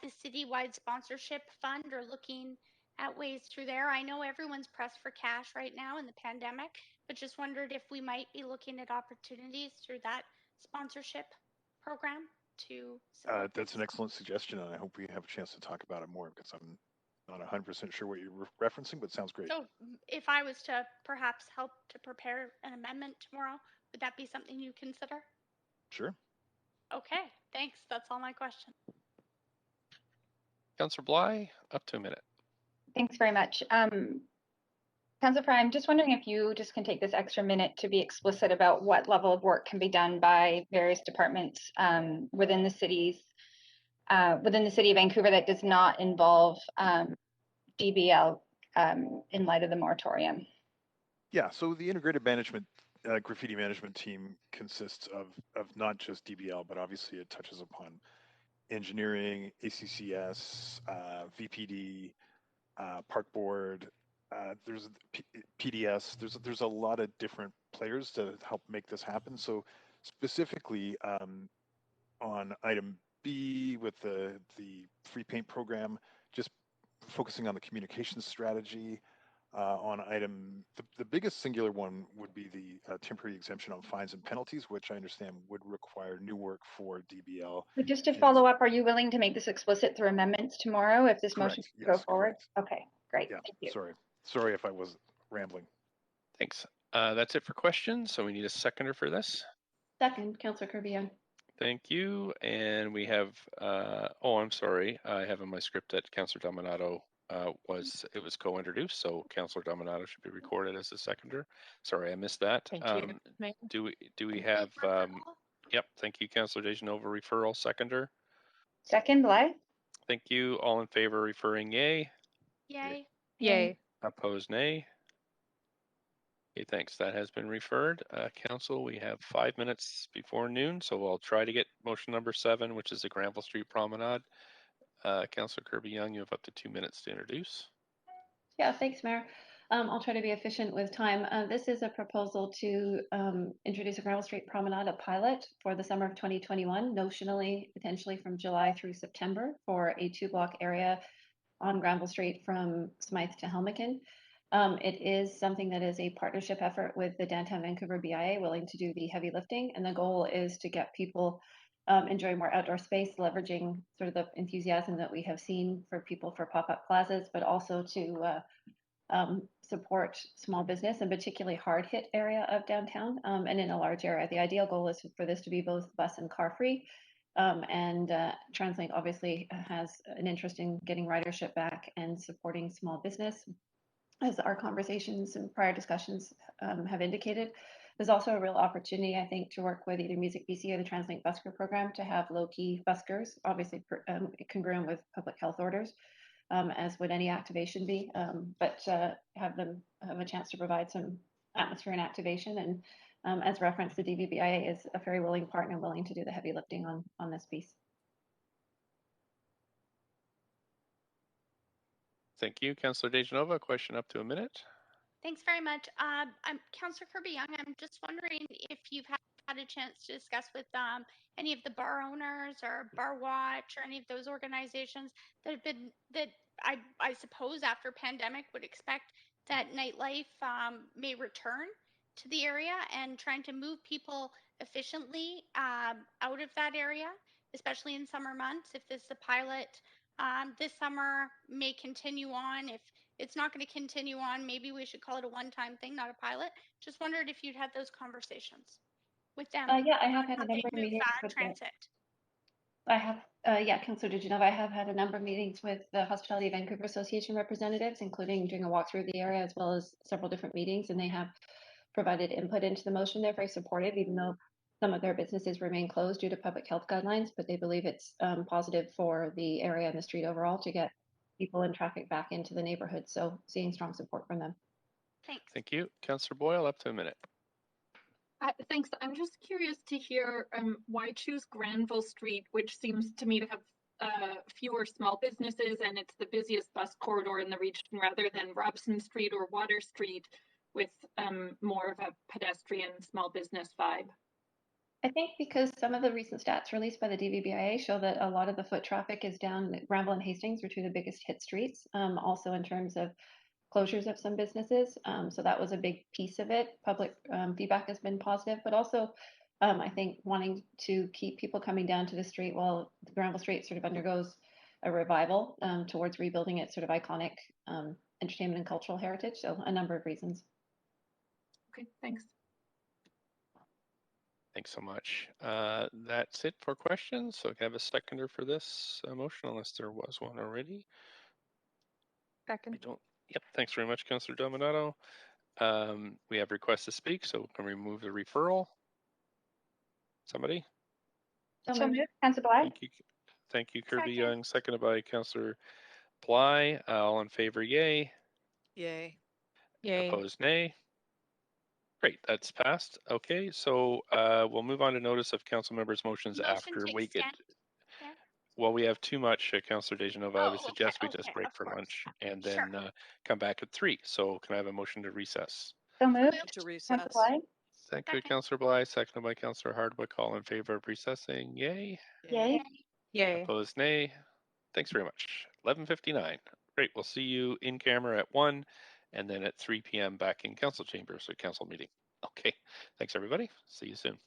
the citywide sponsorship fund or looking at ways through there? I know everyone's pressed for cash right now in the pandemic, but just wondered if we might be looking at opportunities through that sponsorship program to support That's an excellent suggestion, and I hope we have a chance to talk about it more, because I'm not 100% sure what you're referencing, but sounds great. So if I was to perhaps help to prepare an amendment tomorrow, would that be something you consider? Sure. Okay, thanks. That's all my questions. Councillor Bly, up to a minute. Thanks very much. Councillor Fry, I'm just wondering if you just can take this extra minute to be explicit about what level of work can be done by various departments within the city of Vancouver that does not involve DBL in light of the moratorium. Yeah, so the integrated management, graffiti management team consists of not just DBL, but obviously it touches upon engineering, ACCS, VPD, Park Board. There's PDS. There's a lot of different players to help make this happen. So specifically on item B with the free paint program, just focusing on the communication strategy. On item, the biggest singular one would be the temporary exemption on fines and penalties, which I understand would require new work for DBL. But just to follow up, are you willing to make this explicit through amendments tomorrow if this motion Yes, go forward? correct. Okay, great. Yeah, Thank you. Sorry if I was rambling. Thanks. That's it for questions. So we need a seconder for this. Second, Councillor Kirby-Yung. Thank you. And we have, oh, I'm sorry. I have in my script that Councillor Dominato was co-introduced, so Councillor Dominato should be recorded as a seconder. Sorry, I missed that. Thank you, Mayor. Do we have, yep, thank you, Councillor Dejanova, referral seconder. Second, Bly. Thank you. All in favor referring yay. Yay. Yay. Opposed nay. Okay, thanks. That has been referred. Council, we have 5 minutes before noon, so I'll try to get motion number 7, which is the Granville Street Promenade. Councillor Kirby-Yung, you have up to 2 minutes to introduce. Yeah, thanks, Mayor. I'll try to be efficient with time. This is a proposal to introduce a Granville Street Promenade, a pilot for the summer of 2021, notionally, potentially from July through September for a 2-block area on Granville Street from Smythe to Helmicon. It is something that is a partnership effort with the Downtown Vancouver BIA, willing to do the heavy lifting, and the goal is to get people enjoying more outdoor space, leveraging sort of the enthusiasm that we have seen for people for pop-up plazas, but also to support small business and particularly hard-hit area of downtown and in a large area. The ideal goal is for this to be both bus and car free. TransLink obviously has an interest in getting ridership back and supporting small business, as our conversations and prior discussions have indicated. There's also a real opportunity, I think, to work with either Music BC or the TransLink busker program to have low-key buskers, obviously congruent with public health orders, as would any activation be, but have them have a chance to provide some atmosphere and activation. And as referenced, the DVBIA is a very willing partner, willing to do the heavy lifting on this piece. Thank you. Councillor Dejanova, question up to a minute. Thanks very much. I'm Councillor Kirby-Yung. I'm just wondering if you've had a chance to discuss with any of the bar owners or Bar Watch or any of those organizations that have been, that I suppose after pandemic would expect that nightlife may return to the area, and trying to move people efficiently out of that area, especially in summer months. If this is a pilot this summer may continue on. If it's not going to continue on, maybe we should call it a one-time thing, not a pilot. Just wondered if you'd had those conversations with them. Yeah, I have had a number of meetings with transit. I have, yeah, Councillor Dejanova, I have had a number of meetings with the Hospitality Vancouver Association representatives, including doing a walk through the area as well as several different meetings, and they have provided input into the motion. They're very supportive, even though some of their businesses remain closed due to public health guidelines, but they believe it's positive for the area and the street overall to get people and traffic back into the neighborhood. So seeing strong support from them. Thanks. Thank you. Councillor Boyle, up to a minute. Thanks. I'm just curious to hear why choose Granville Street, which seems to me to have fewer small businesses, and it's the busiest bus corridor in the region, rather than Robson Street or Water Street with more of a pedestrian small business vibe. I think because some of the recent stats released by the DVBIA show that a lot of the foot traffic is down. Granville and Hastings are two of the biggest hit streets, also in terms of closures of some businesses. So that was a big piece of it. Public feedback has been positive, but also I think wanting to keep people coming down to the street while the Granville Street sort of undergoes a revival towards rebuilding its sort of iconic entertainment and cultural heritage. So a number of reasons. Okay, thanks. Thanks so much. That's it for questions. So can I have a seconder for this motion, unless there was one already? Second. I don't. Yep. Thanks very much, Councillor Dominato. We have requests to speak, so can we remove the referral? Somebody? So moved. Councillor Bly. Thank you. Thank you, Kirby Second. Young. Seconded by Councillor Bly. All in favor, yay. Yay. Yay. Opposed, nay. Great, that's passed. Okay, so we'll move on to notice of council members' motions Motion after to we get. extend. There. Well, we have too much, Councillor Dejanova. I would Oh, suggest we okay, just okay, break of for course. lunch and Sure. then come back at 3. So can I have a motion to recess? So moved. To recess. Councillor Bly. Thank you, Second. Councillor Bly. Seconded by Councillor Hardwick. All in favor of recessing? Yay. Yay. Yay. Opposed, nay. Thanks very much. 11:59. Great. We'll see you in camera at 1 and then at 3 p.m. back in council chambers or council meeting. Okay. Thanks, everybody. See you soon.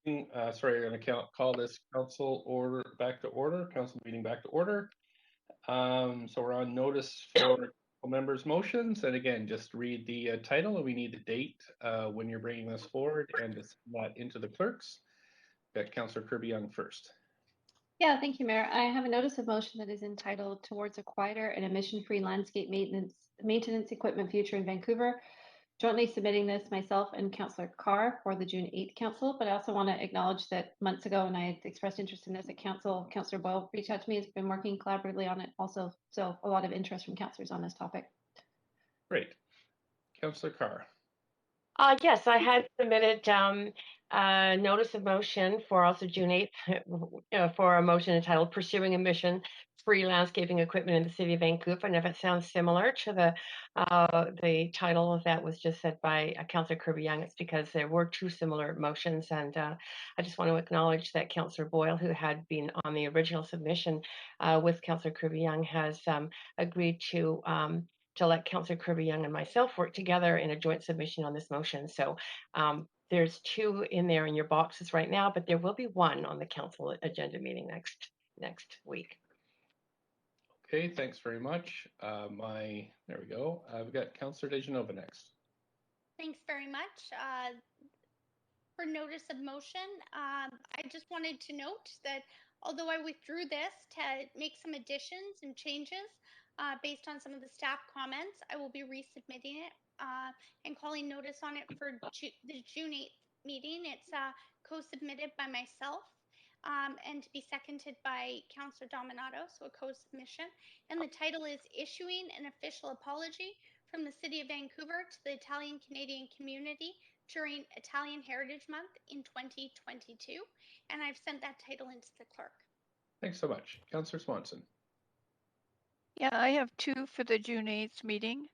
Sorry, I'm going to call this council order back to order, council meeting back to order. So we're on notice for members' motions. And again, just read the title, and we need the date when you're bringing this forward and to send that into the clerks. Got Councillor Kirby-Yung first. Yeah, thank you, Mayor. I have a notice of motion that is entitled Towards a Quieter and Emission-Free Landscape Maintenance Equipment Future in Vancouver. Jointly submitting this myself and Councillor Carr for the June 8th Council, but I also want to acknowledge that months ago, and I had expressed interest in this at Council, Councillor Boyle reached out to me, has been working collaboratively on it also, so a lot of interest from councillors on this topic. Great. Councillor Carr. Yes, I had submitted notice of motion for also June 8th for a motion entitled Pursuing Emission-Free Landscaping Equipment in the City of Vancouver. And if it sounds similar to the title that was just said by Councillor Kirby-Yung, it's because there were two similar motions. And I just want to acknowledge that Councillor Boyle, who had been on the original submission with Councillor Kirby-Yung, has agreed to let Councillor Kirby-Yung and myself work together in a joint submission on this motion. So there's two in there in your boxes right now, but there will be one on the council agenda meeting next week. Okay, thanks very much. There we go. We've got Councillor Dejanova next. Thanks very much. For notice of motion, I just wanted to note that although I withdrew this to make some additions and changes based on some of the staff comments, I will be resubmitting it and calling notice on it for the June 8th meeting. It's co-submitted by myself and to be seconded by Councillor Dominato, so a co-submission. And the title is Issuing an Official Apology from the City of Vancouver to the Italian Canadian Community during Italian Heritage Month in 2022. And I've sent that title into the clerk. Thanks so much. Councillor Swanson. Yeah, I have two for the June 8th meeting.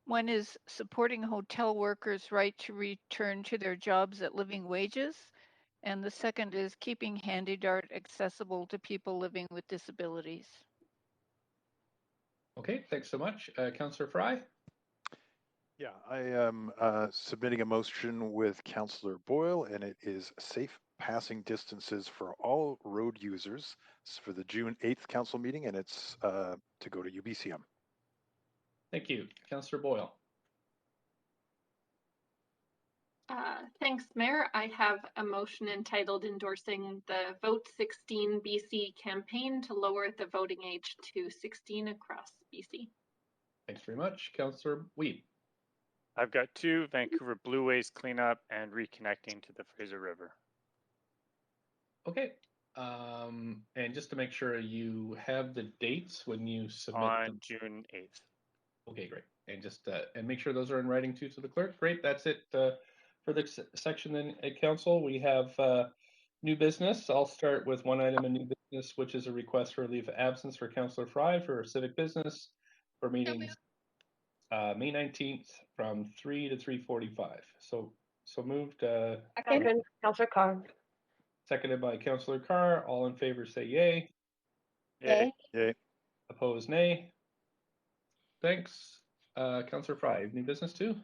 One is supporting hotel workers' right to return to their jobs at living wages. And the second is keeping HandyDart accessible to people living with disabilities. Okay, thanks so much. Councillor Fry? Yeah, I am submitting a motion with Councillor Boyle, and it is safe passing distances for all road users. It's for the June 8th council meeting, and it's to go to UBCM. Thank you. Councillor Boyle. Thanks, Mayor. I have a motion entitled endorsing the Vote 16 BC campaign to lower the voting age to 16 across BC. Thanks very much. Councillor Weed. I've got two: Vancouver Blueways cleanup and reconnecting to the Fraser River. Okay. And just to make sure you have the dates when you submit on June 8th. Okay, great. And just and make sure those are in writing too to the clerk. Great. That's it for the section then at council. We have new business. I'll start with one item in new business, which is a request for a leave of absence for Councillor Fry for civic business for meetings May 19th from 3 to 3:45. So moved. Second, Councillor Carr. Seconded by Councillor Carr. All in favor say yay. Yay. Yay. Opposed nay. Thanks. Councillor Fry, new business too?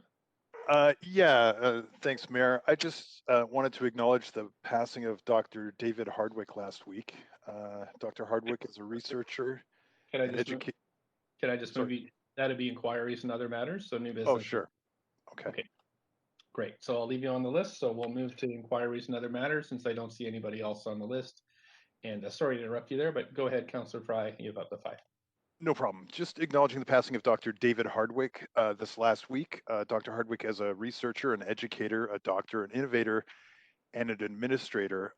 Thanks, Mayor. I just wanted to acknowledge the passing of Dr. David Hardwick last week. Dr. Hardwick is a researcher and educator. Can I just move that'd be inquiries and other matters? So new business. Oh, sure. Okay. Great. So I'll leave you on the list. So we'll move to inquiries and other matters since I don't see anybody else on the list. And sorry to interrupt you there, but go ahead, Councillor Fry. You have up to 5. No problem. Just acknowledging the passing of Dr. David Hardwick this last week. Dr. Hardwick, as a researcher, an educator, a doctor, an innovator, and an administrator,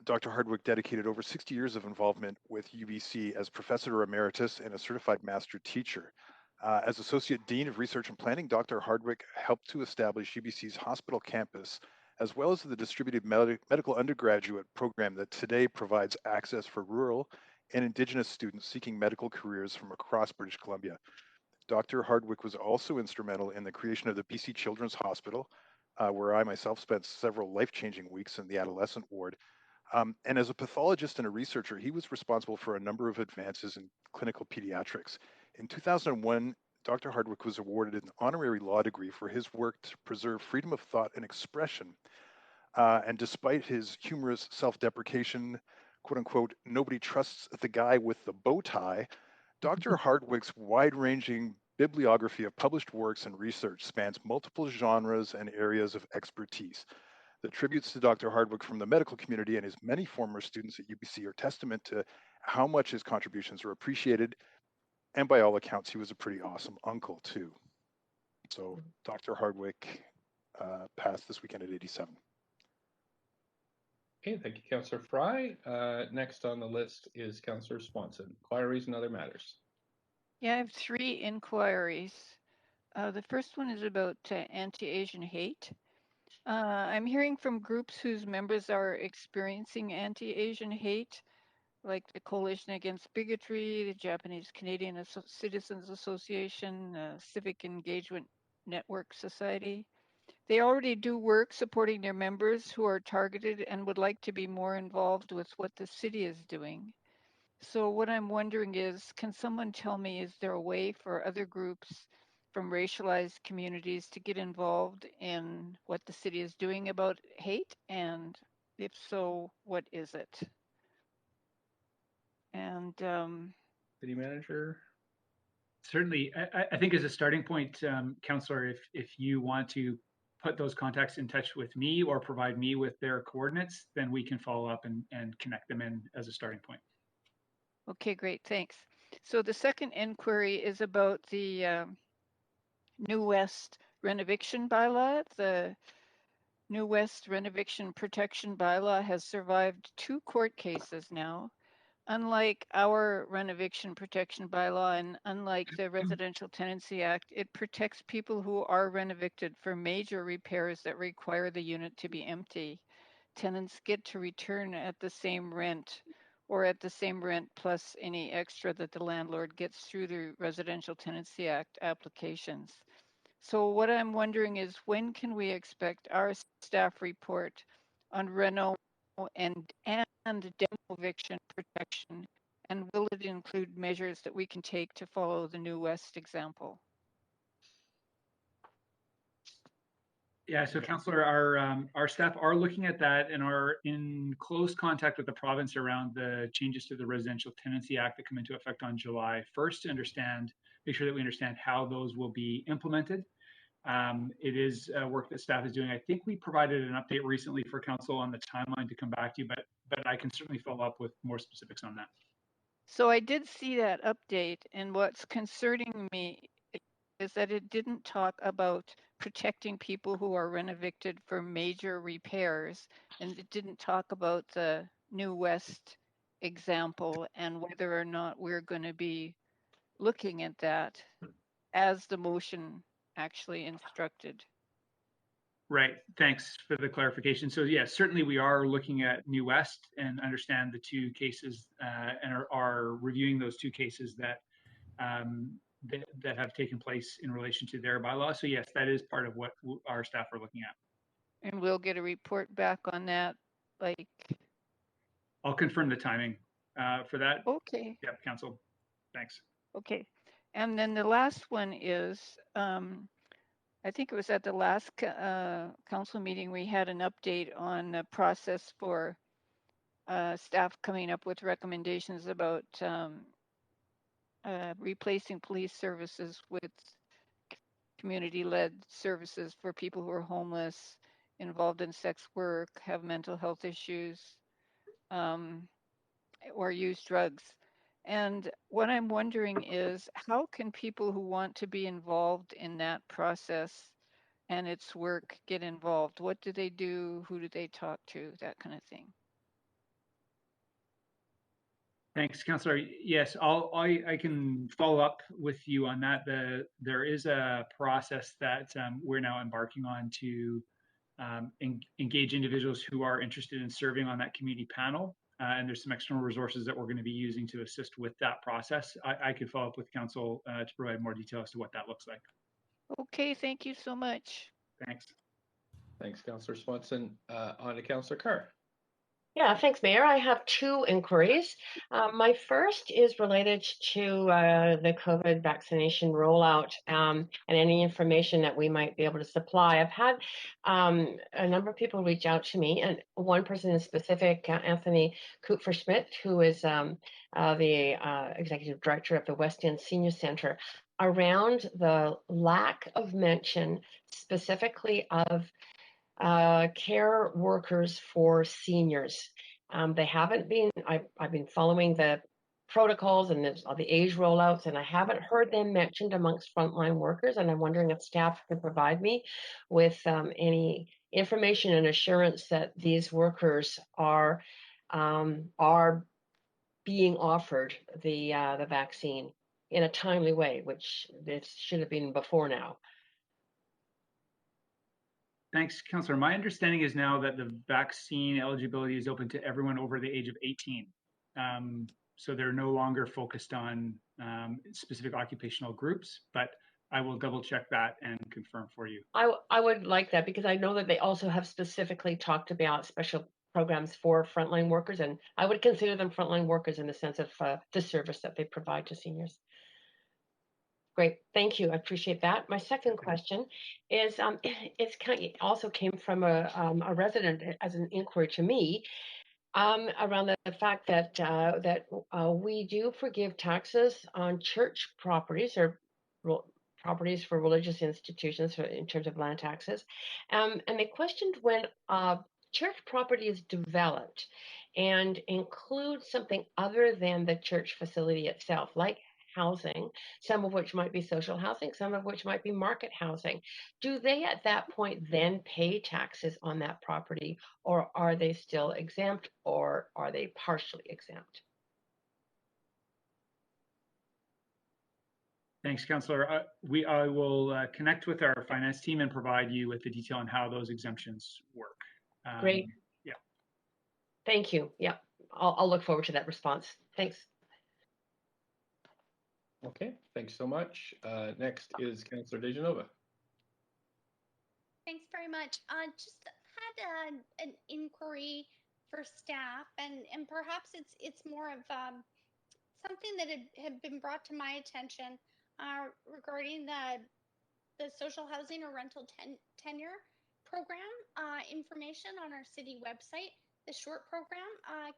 Dr. Hardwick dedicated over 60 years of involvement with UBC as Professor Emeritus and a certified master teacher. As Associate Dean of Research and Planning, Dr. Hardwick helped to establish UBC's hospital campus, as well as the distributed medical undergraduate program that today provides access for rural and Indigenous students seeking medical careers from across British Columbia. Dr. Hardwick was also instrumental in the creation of the BC Children's Hospital, where I myself spent several life-changing weeks in the adolescent ward. And as a pathologist and a researcher, he was responsible for a number of advances in clinical pediatrics. In 2001, Dr. Hardwick was awarded an honorary law degree for his work to preserve freedom of thought and expression. And despite his humorous self-deprecation, quote unquote, nobody trusts the guy with the bow tie, Dr. Hardwick's wide-ranging bibliography of published works and research spans multiple genres and areas of expertise. The tributes to Dr. Hardwick from the medical community and his many former students at UBC are testament to how much his contributions are appreciated. And by all accounts, he was a pretty awesome uncle too. So Dr. Hardwick passed this weekend at 87. Okay, thank you, Councillor Fry. Next on the list is Councillor Swanson. Inquiries and other matters. Yeah, I have 3 inquiries. The first one is about anti-Asian hate. I'm hearing from groups whose members are experiencing anti-Asian hate, like the Coalition Against Bigotry, the Japanese Canadian Citizens Association, Civic Engagement Network Society. They already do work supporting their members who are targeted and would like to be more involved with what the city is doing. So what I'm wondering is, can someone tell me, is there a way for other groups from racialized communities to get involved in what the city is doing about hate? And if so, what is it? And City manager. Certainly, I think as a starting point, Councillor, if you want to put those contacts in touch with me or provide me with their coordinates, then we can follow up and connect them in as a starting point. okay, great, thanks. So the second inquiry is about the New West Renoviction Bylaw. The New West Renoviction Protection Bylaw has survived 2 court cases now. Unlike our Renoviction Protection Bylaw and unlike the Residential Tenancy Act, it protects people who are renovicted for major repairs that require the unit to be empty. Tenants get to return at the same rent or at the same rent plus any extra that the landlord gets through the Residential Tenancy Act applications. So what I'm wondering is, when can we expect our staff report on reno and demoviction protection, and will it include measures that we can take to follow the New West example? Yeah, so Councillor, our staff are looking at that and are in close contact with the province around the changes to the Residential Tenancy Act that come into effect on July 1st to make sure that we understand how those will be implemented. It is work that staff is doing. I think we provided an update recently for council on the timeline to come back to you, but I can certainly follow up with more specifics on that. So I did see that update, and what's concerning me is that it didn't talk about protecting people who are renovicted for major repairs, and it didn't talk about the New West example and whether or not we're going to be looking at that as the motion actually instructed. Right. Thanks for the clarification. So yes, certainly we are looking at New West and understand the 2 cases and are reviewing those 2 cases that have taken place in relation to their bylaw. So yes, that is part of what our staff are looking at. And we'll get a report back on that, like. I'll confirm the timing for that. Okay. Yep, Council. Thanks. Okay. And then the last one is, I think it was at the last council meeting, we had an update on the process for staff coming up with recommendations about replacing police services with community-led services for people who are homeless, involved in sex work, have mental health issues, or use drugs. And what I'm wondering is, how can people who want to be involved in that process and its work get involved? What do they do? Who do they talk to? That kind of thing. Thanks, Councillor. Yes, I can follow up with you on that. There is a process that we're now embarking on to engage individuals who are interested in serving on that community panel. And there's some external resources that we're going to be using to assist with that process. I could follow up with council to provide more detail as to what that looks like. Okay, thank you so much. Thanks. Thanks, Councillor Swanson. On to Councillor Carr. Yeah, thanks, Mayor. I have two inquiries. My first is related to the COVID vaccination rollout and any information that we might be able to supply. I've had a number of people reach out to me, and one person in specific, Anthony Kupfer-Schmidt, who is the executive director of the West End Senior Center, around the lack of mention specifically of care workers for seniors. They haven't been, I've been following the protocols and the age rollouts, and I haven't heard them mentioned amongst frontline workers. And I'm wondering if staff could provide me with any information and assurance that these workers are being offered the vaccine in a timely way, which this should have been before now. Thanks, Councillor. My understanding is now that the vaccine eligibility is open to everyone over the age of 18. So they're no longer focused on specific occupational groups, but I will double check that and confirm for you. I would like that, because I know that they also have specifically talked about special programs for frontline workers, and I would consider them frontline workers in the sense of the service that they provide to seniors. Great, thank you. I appreciate that. My second question is, it also came from a resident as an inquiry to me around the fact that we do forgive taxes on church properties or properties for religious institutions in terms of land taxes, and they questioned when church property is developed and includes something other than the church facility itself, like housing, some of which might be social housing, some of which might be market housing. Do they at that point then pay taxes on that property, or are they still exempt, or are they partially exempt? Thanks, Councillor. I will connect with our finance team and provide you with the detail on how those exemptions work. Great. Yeah. Thank you. Yeah, I'll look forward to that response. Thanks. Okay, thanks so much. Next is Councillor DeGenova. Thanks very much. Just had an inquiry for staff, and perhaps it's more of something that had been brought to my attention regarding the social housing or rental tenure program information on our city website, the short program.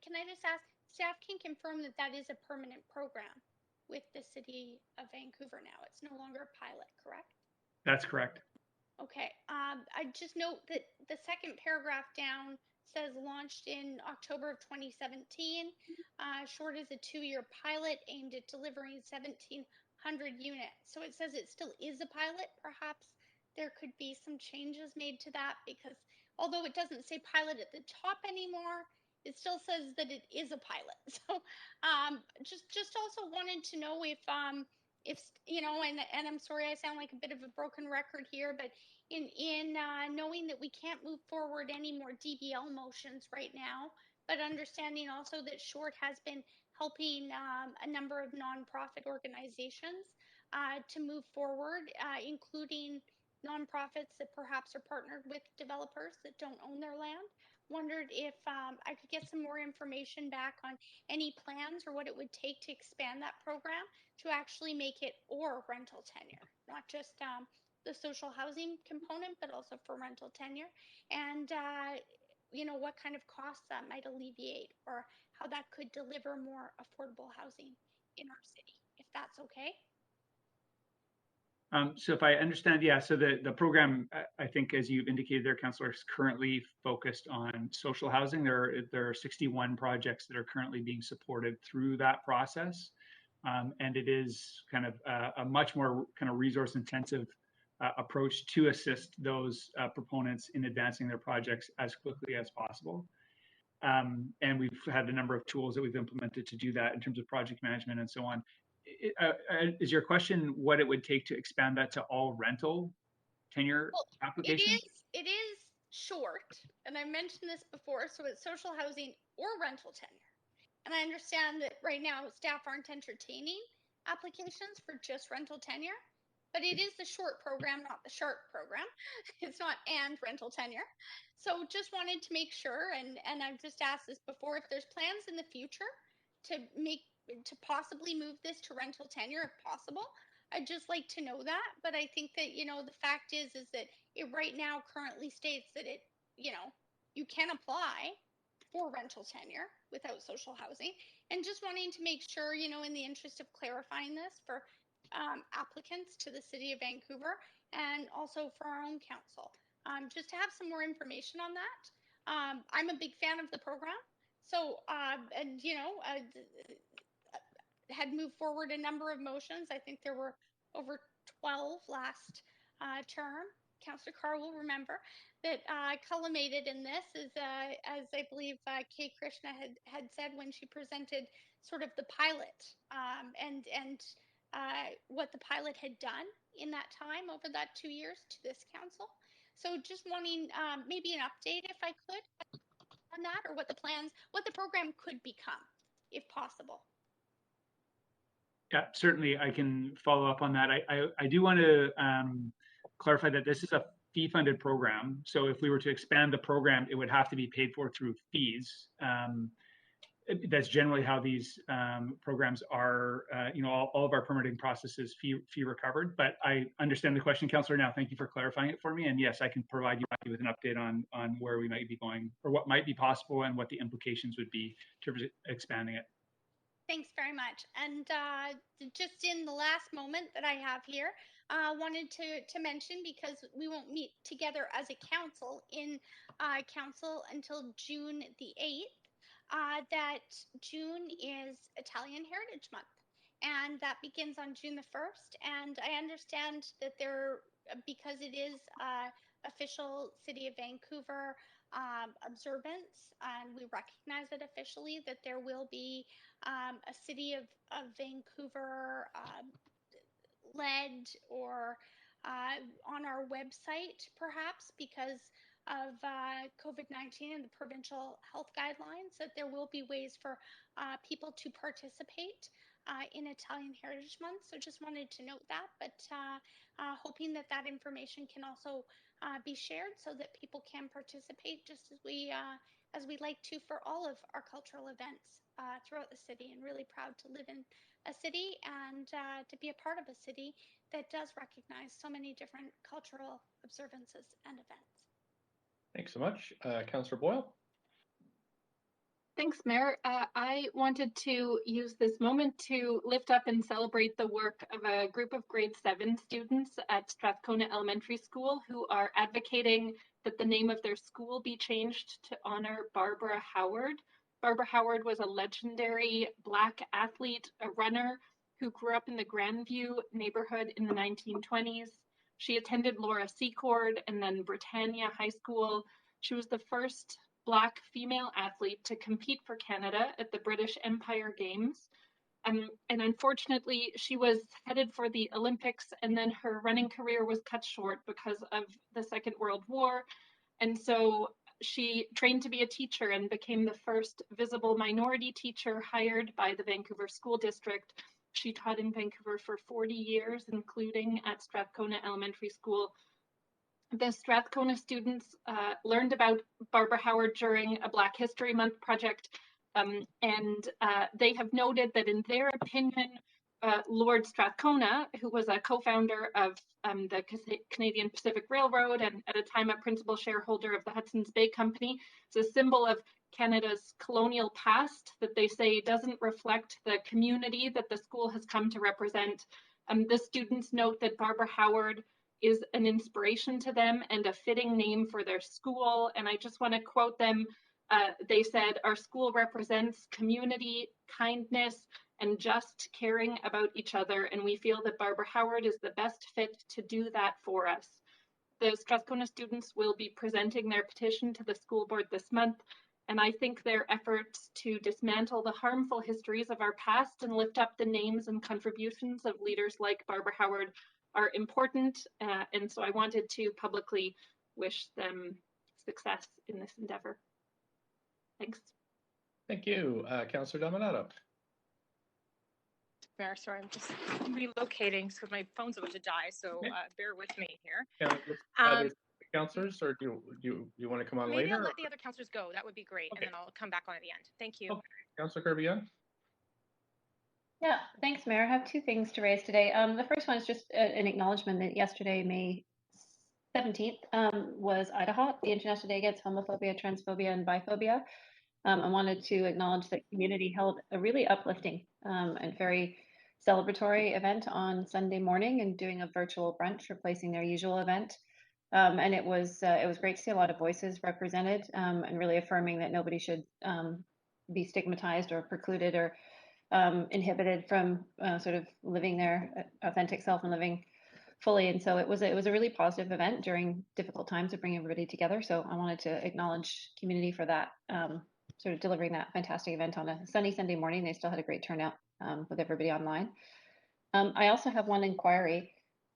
Can I just ask, staff can confirm that that is a permanent program with the city of Vancouver now? It's no longer a pilot, correct? That's correct. Okay. I just note that the second paragraph down says launched in October of 2017. Short is a 2-year pilot aimed at delivering 1,700 units. So it says it still is a pilot. Perhaps there could be some changes made to that, because although it doesn't say pilot at the top anymore, it still says that it is a pilot. So just also wanted to know if you know, and I'm sorry I sound like a bit of a broken record here, but in knowing that we can't move forward any more DBL motions right now, but understanding also that Short has been helping a number of nonprofit organizations to move forward, including nonprofits that perhaps are partnered with developers that don't own their land. Wondered if I could get some more information back on any plans or what it would take to expand that program to actually make it or rental tenure, not just the social housing component, but also for rental tenure, and you know, what kind of costs that might alleviate, or how that could deliver more affordable housing in our city, if that's okay. So if I understand, yeah, so the program, I think, as you've indicated there, Councillor, is currently focused on social housing. There are 61 projects that are currently being supported through that process. And it is kind of a much more kind of resource intensive approach to assist those proponents in advancing their projects as quickly as possible. And we've had a number of tools that we've implemented to do that in terms of project management and so on. Is your question what it would take to expand that to all rental tenure applications? It is short, and I mentioned this before, so it's social housing or rental tenure. And I understand that right now staff aren't entertaining applications for just rental tenure. but it is the short program, not the sharp program. It's not and rental tenure. So just wanted to make sure, and I've just asked this before, if there's plans in the future to possibly move this to rental tenure if possible. I'd just like to know that. But I think that, the fact is that it right now currently states that you can apply for rental tenure without social housing, and just wanting to make sure, in the interest of clarifying this for applicants to the City of Vancouver and also for our own council, just to have some more information on that. I'm a big fan of the program, so and had moved forward a number of motions. I think there were over 12 last term. Councillor Carr will remember that culminated in this is, as I believe Kay Krishna had said when she presented sort of the pilot and what the pilot had done in that time over that 2 years to this council. So just wanting maybe an update, if I could, on that, or what the program could become, if possible. Yeah, certainly I can follow up on that. I do want to clarify that this is a fee-funded program. So if we were to expand the program, it would have to be paid for through fees. That's generally how these programs are. All of our permitting processes fee recovered. But I understand the question, Councillor. Now, thank you for clarifying it for me. And yes, I can provide you with an update on where we might be going, or what might be possible, and what the implications would be to expanding it. Thanks very much. And just in the last moment that I have here, wanted to mention, because we won't meet together as a council in council until June the 8th, that June is Italian Heritage Month. And that begins on June the 1st. And I understand that because it is official City of Vancouver observance, and we recognize it officially, that there will be a City of Vancouver led or on our website, perhaps, because of COVID-19 and the provincial health guidelines, that there will be ways for people to participate in Italian Heritage Month. So just wanted to note that, but hoping that information can also be shared so that people can participate, just as we like to for all of our cultural events throughout the city, and really proud to live in a city and to be a part of a city that does recognize so many different cultural observances and events. Thanks so much. Councillor Boyle? Thanks, Mayor. I wanted to use this moment to lift up and celebrate the work of a group of grade 7 students at Strathcona Elementary School who are advocating that the name of their school be changed to honor Barbara Howard. Barbara Howard was a legendary Black athlete, a runner who grew up in the Grandview neighborhood in the 1920s. She attended Laura Secord and then Britannia High School. She was the first Black female athlete to compete for Canada at the British Empire Games. And unfortunately, she was headed for the Olympics, and then her running career was cut short because of the Second World War. And so she trained to be a teacher and became the first visible minority teacher hired by the Vancouver School District. She taught in Vancouver for 40 years, including at Strathcona Elementary School. The Strathcona students learned about Barbara Howard during a Black History Month project, and they have noted that in their opinion, Lord Strathcona, who was a co-founder of the Canadian Pacific Railroad and at a time a principal shareholder of the Hudson's Bay Company, is a symbol of Canada's colonial past that they say doesn't reflect the community that the school has come to represent. The students note that Barbara Howard is an inspiration to them and a fitting name for their school. And I just want to quote them. They said, "Our school represents community, kindness, and just caring about each other. And we feel that Barbara Howard is the best fit to do that for us." The Strathcona students will be presenting their petition to the school board this month. And I think their efforts to dismantle the harmful histories of our past and lift up the names and contributions of leaders like Barbara Howard are important, and so I wanted to publicly wish them success in this endeavor. Thanks. Thank you. Councillor Dominato. Mayor, sorry, I'm just relocating because my phone's about to die, so bear with me here. Yeah, other councillors, or do you want to come on Maybe later? I'll let the other councillors go. That would be great, and then I'll come back on at the end. Thank you. Okay. Councillor Kirby-Yung? Yeah, thanks, Mayor. I have two things to raise today. The first one is just an acknowledgement that yesterday, May 17th, was IDAHOT, the International Day Against Homophobia, Transphobia, and Biphobia. I wanted to acknowledge that community held a really uplifting and very celebratory event on Sunday morning and doing a virtual brunch, replacing their usual event. And it was great to see a lot of voices represented and really affirming that nobody should be stigmatized or precluded or inhibited from sort of living their authentic self and living fully. And so it was a really positive event during difficult times to bring everybody together. So I wanted to acknowledge community for that, sort of delivering that fantastic event on a sunny Sunday morning. They still had a great turnout with everybody online. I also have one inquiry,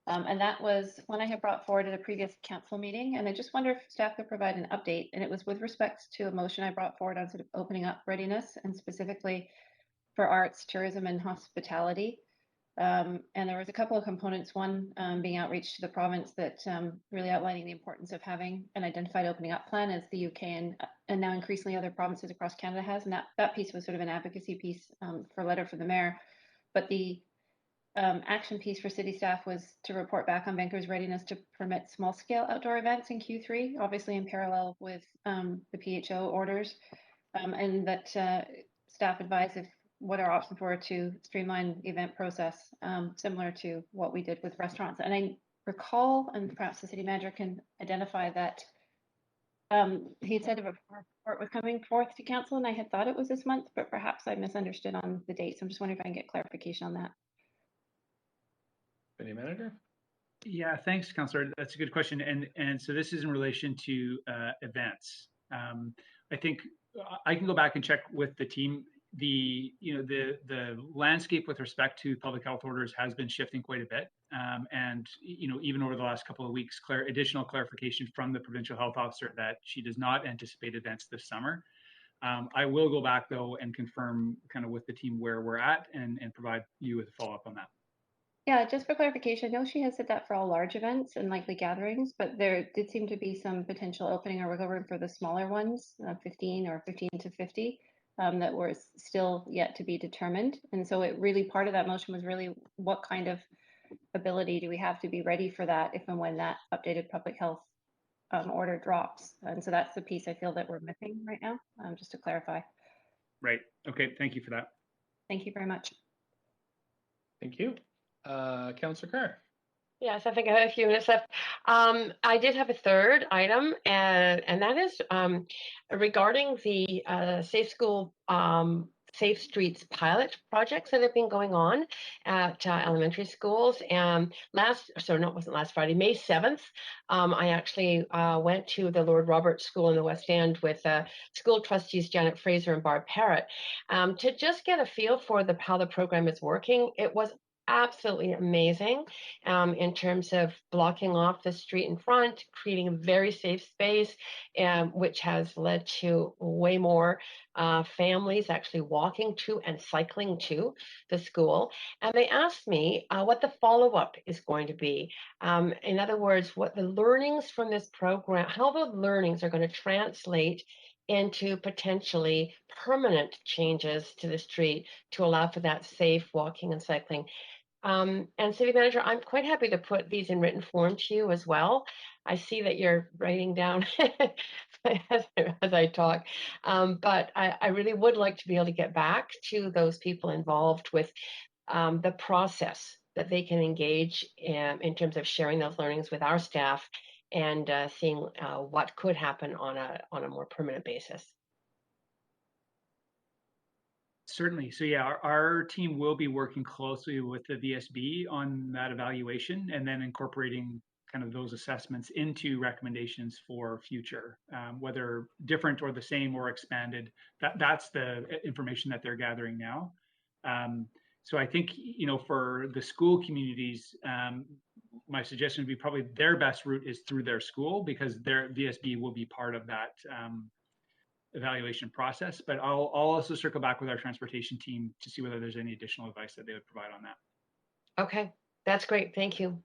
and that was one I had brought forward at a previous council meeting. And I just wonder if staff could provide an update. And it was with respect to a motion I brought forward on sort of opening up readiness and specifically for arts, tourism, and hospitality. And there was a couple of components, one being outreach to the province that really outlining the importance of having an identified opening up plan as the UK and now increasingly other provinces across Canada has. And that piece was sort of an advocacy piece for a letter from the mayor. But the action piece for city staff was to report back on Vancouver's readiness to permit small scale outdoor events in Q3, obviously in parallel with the PHO orders, and that staff advise if what our options were to streamline the event process, similar to what we did with restaurants. And I recall, and perhaps the city manager can identify that he said a report was coming forth to council, and I had thought it was this month, but perhaps I misunderstood on the date. So I'm just wondering if I can get clarification on that. City manager? Yeah, thanks, Councillor. That's a good question. And so this is in relation to events. I think I can go back and check with the team. The landscape with respect to public health orders has been shifting quite a bit, and even over the last couple of weeks, additional clarification from the provincial health officer that she does not anticipate events this summer. I will go back though and confirm kind of with the team where we're at and provide you with a follow up on that. Yeah, just for clarification, I know she has said that for all large events and likely gatherings, but there did seem to be some potential opening or wiggle room for the smaller ones, 15 or 15 to 50. That were still yet to be determined. And so it really, part of that motion was really what kind of ability do we have to be ready for that if and when that updated public health order drops. And so that's the piece I feel that we're missing right now, just to clarify. Right. Okay. Thank you for that. Thank you very much. Thank you. Councillor Kerr. Yes, I think I have a few minutes left. I did have a third item, and that is regarding the Safe School, Safe Streets pilot projects that have been going on at elementary schools. And wasn't last Friday, May 7th, I actually went to the Lord Roberts School in the West End with school trustees Janet Fraser and Barb Parrott to just get a feel for how the program is working. It was absolutely amazing in terms of blocking off the street in front, creating a very safe space, which has led to way more families actually walking to and cycling to the school. And they asked me what the follow-up is going to be. In other words, what the learnings from this program, how the learnings are going to translate into potentially permanent changes to the street to allow for that safe walking and cycling. And City Manager, I'm quite happy to put these in written form to you as well. I see that you're writing down as I talk, but I really would like to be able to get back to those people involved with the process that they can engage in terms of sharing those learnings with our staff and seeing what could happen on a more permanent basis. Certainly. So yeah, our team will be working closely with the VSB on that evaluation and then incorporating kind of those assessments into recommendations for future, whether different or the same or expanded. That's the information that they're gathering now. So I think, for the school communities, my suggestion would be probably their best route is through their school because their VSB will be part of that evaluation process. But I'll also circle back with our transportation team to see whether there's any additional advice that they would provide on that. Okay, that's great. Thank you.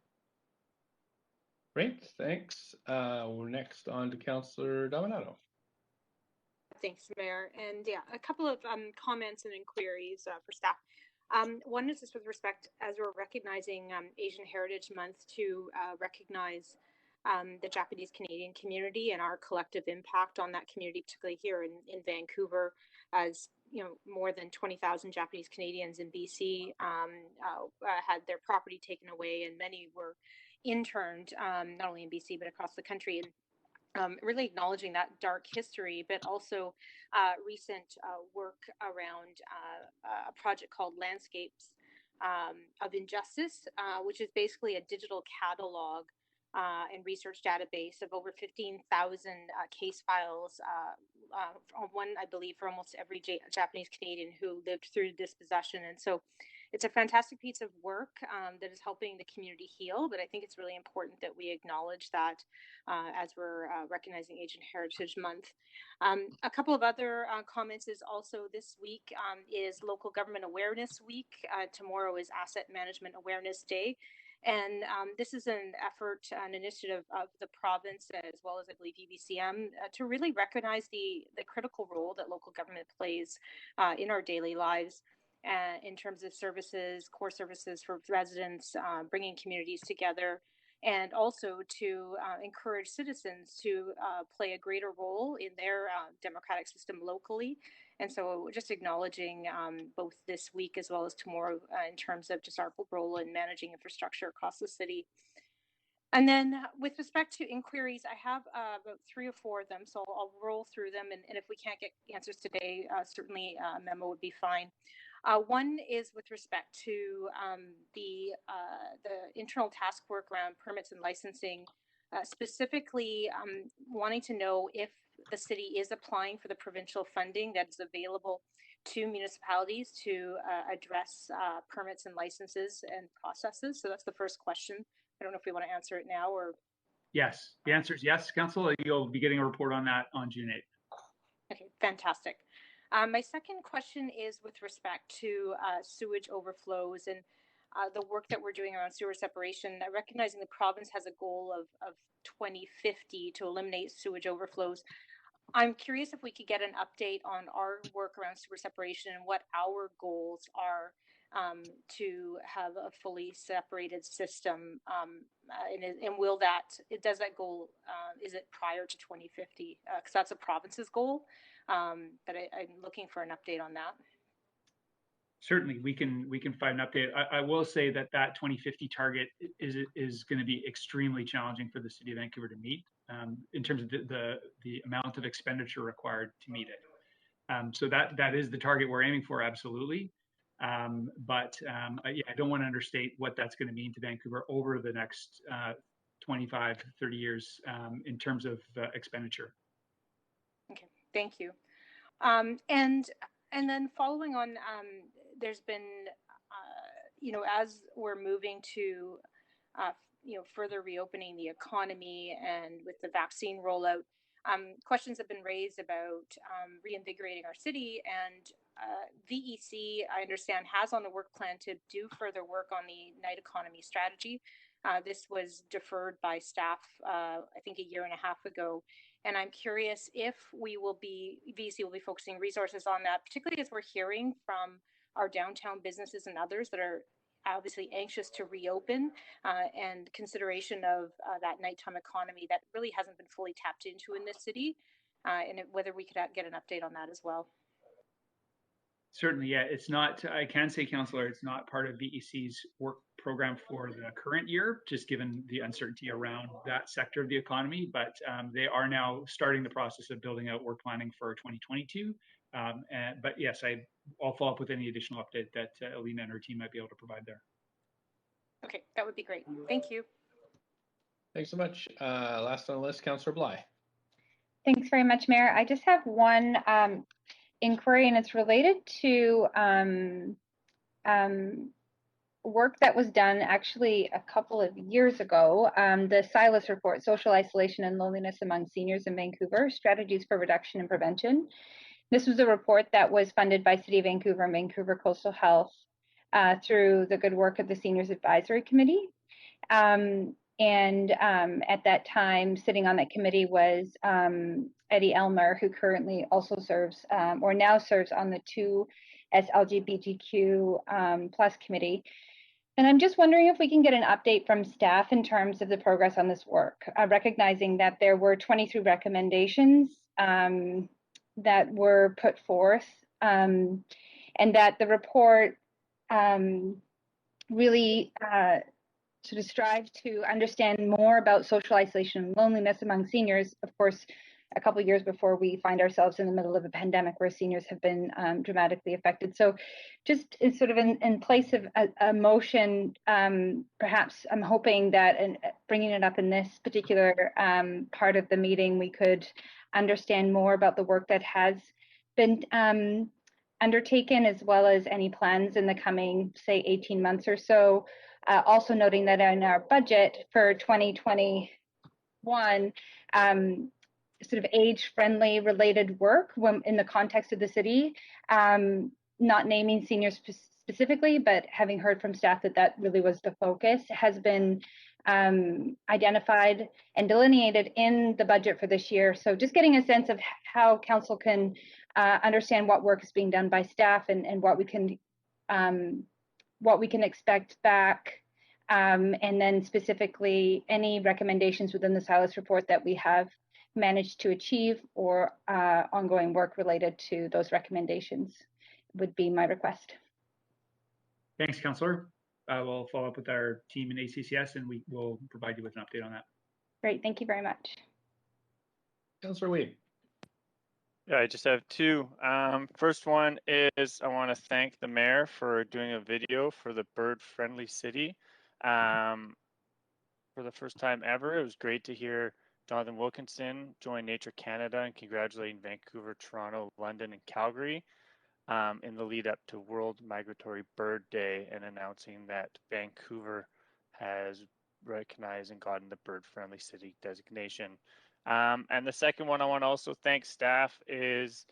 Great, thanks. We're next on to Councillor Dominato. Thanks, Mayor. And yeah, a couple of comments and inquiries for staff. One is just with respect, as we're recognizing Asian Heritage Month, to recognize the Japanese Canadian community and our collective impact on that community, particularly here in Vancouver, as you know, more than 20,000 Japanese Canadians in BC had their property taken away, and many were interned, not only in BC but across the country. And really acknowledging that dark history, but also recent work around a project called Landscapes of Injustice, which is basically a digital catalog and research database of over 15,000 case files, one, I believe, for almost every Japanese Canadian who lived through dispossession. And so it's a fantastic piece of work that is helping the community heal, but I think it's really important that we acknowledge that as we're recognizing Asian Heritage Month. A couple of other comments is also this week is Local Government Awareness Week. Tomorrow is Asset Management Awareness Day. And this is an effort, an initiative of the province, as well as I believe UBCM, to really recognize the critical role that local government plays in our daily lives. In terms of services, core services for residents, bringing communities together, and also to encourage citizens to play a greater role in their democratic system locally. And so just acknowledging both this week as well as tomorrow in terms of just our role in managing infrastructure across the city. And then with respect to inquiries, I have about 3 or 4 of them, so I'll roll through them. And if we can't get answers today, certainly a memo would be fine. One is with respect to the internal task work around permits and licensing, specifically wanting to know if the city is applying for the provincial funding that is available to municipalities to address permits and licenses and processes. So that's the first question. I don't know if we want to answer it now or. Yes, the answer is yes, Council. You'll be getting a report on that on June 8th. Okay, fantastic. My second question is with respect to sewage overflows and the work that we're doing around sewer separation. Recognizing the province has a goal of 2050 to eliminate sewage overflows. I'm curious if we could get an update on our work around sewer separation and what our goals are to have a fully separated system. And will that, does that goal, is it prior to 2050? Because that's a province's goal. But I'm looking for an update on that. Certainly, we can find an update. I will say that 2050 target is going to be extremely challenging for the city of Vancouver to meet in terms of the amount of expenditure required to meet it. So that is the target we're aiming for, absolutely. But yeah, I don't want to understate what that's going to mean to Vancouver over the next 25, 30 years in terms of expenditure. Okay, thank you. And then following on, there's been, you know, as we're moving to, you know, further reopening the economy and with the vaccine rollout, questions have been raised about reinvigorating our city, and VEC, I understand, has on the work plan to do further work on the night economy strategy. This was deferred by staff, I think, a year and a half ago. And I'm curious if VEC will be focusing resources on that, particularly as we're hearing from our downtown businesses and others that are obviously anxious to reopen, and consideration of that nighttime economy that really hasn't been fully tapped into in this city, and whether we could get an update on that as well. Certainly, yeah. It's not, I can say, Councillor, it's not part of VEC's work program for the current year, just given the uncertainty around that sector of the economy. But they are now starting the process of building out work planning for 2022. But yes, I'll follow up with any additional update that Alina and her team might be able to provide there. Okay, that would be great. Thank you. Thanks so much. Last on the list, Councillor Bly. Thanks very much, Mayor. I just have one inquiry, and it's related to work that was done actually a couple of years ago, the Silas report, Social Isolation and Loneliness Among Seniors in Vancouver, Strategies for Reduction and Prevention. This was a report that was funded by City of Vancouver and Vancouver Coastal Health through the good work of the Seniors Advisory Committee. At that time, sitting on that committee was Eddie Elmer, who currently also serves or now serves on the 2S LGBTQ plus committee. And I'm just wondering if we can get an update from staff in terms of the progress on this work, recognizing that there were 23 recommendations that were put forth, and that the report really sort of strive to understand more about social isolation and loneliness among seniors, of course, a couple of years before we find ourselves in the middle of a pandemic where seniors have been dramatically affected. So just sort of in place of a motion, perhaps I'm hoping that in bringing it up in this particular part of the meeting, we could understand more about the work that has been undertaken, as well as any plans in the coming, say, 18 months or so. Also noting that in our budget for 2021, sort of age-friendly related work when in the context of the city, not naming seniors specifically, but having heard from staff that that really was the focus, has been identified and delineated in the budget for this year. So just getting a sense of how council can understand what work is being done by staff and what we can expect back, and then specifically any recommendations within the Silas report that we have managed to achieve or ongoing work related to those recommendations would be my request. Thanks, Councillor. We'll follow up with our team in ACCS and we will provide you with an update on that. Great, thank you very much. Councillor Weed. Yeah, I just have two. First one is I want to thank the mayor for doing a video for the bird-friendly city. For the first time ever, it was great to hear Jonathan Wilkinson join Nature Canada and congratulating Vancouver, Toronto, London, and Calgary in the lead up to World Migratory Bird Day, and announcing that Vancouver has recognized and gotten the bird-friendly city designation. And the second one I want to also thank staff is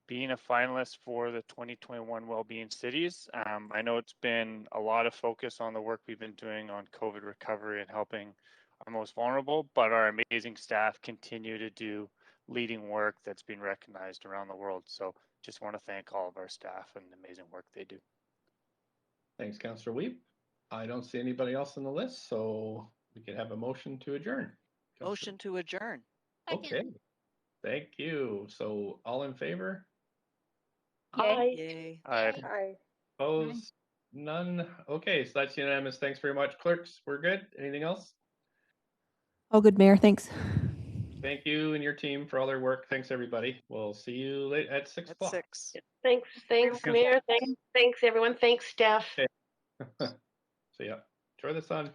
being a finalist for the 2021 Wellbeing Cities. I know it's been a lot of focus on the work we've been doing on COVID recovery and helping our most vulnerable, but our amazing staff continue to do leading work that's been recognized around the world. So just want to thank all of our staff and the amazing work they do. Thanks, Councillor Weep. I don't see anybody else on the list, so we can have a motion to adjourn. Motion to adjourn. Okay, thank you. So all in favor? Yay. Aye. Opposed? None. Okay, so that's unanimous. Thanks very much, clerks. We're good. Anything else? All good, Mayor. Thanks. Thank you and your team for all their work. Thanks, everybody. We'll see you late at 6 o'clock. 6. Thanks, Mayor. Thanks, everyone. Thanks, staff. Okay. See ya. Enjoy the sun.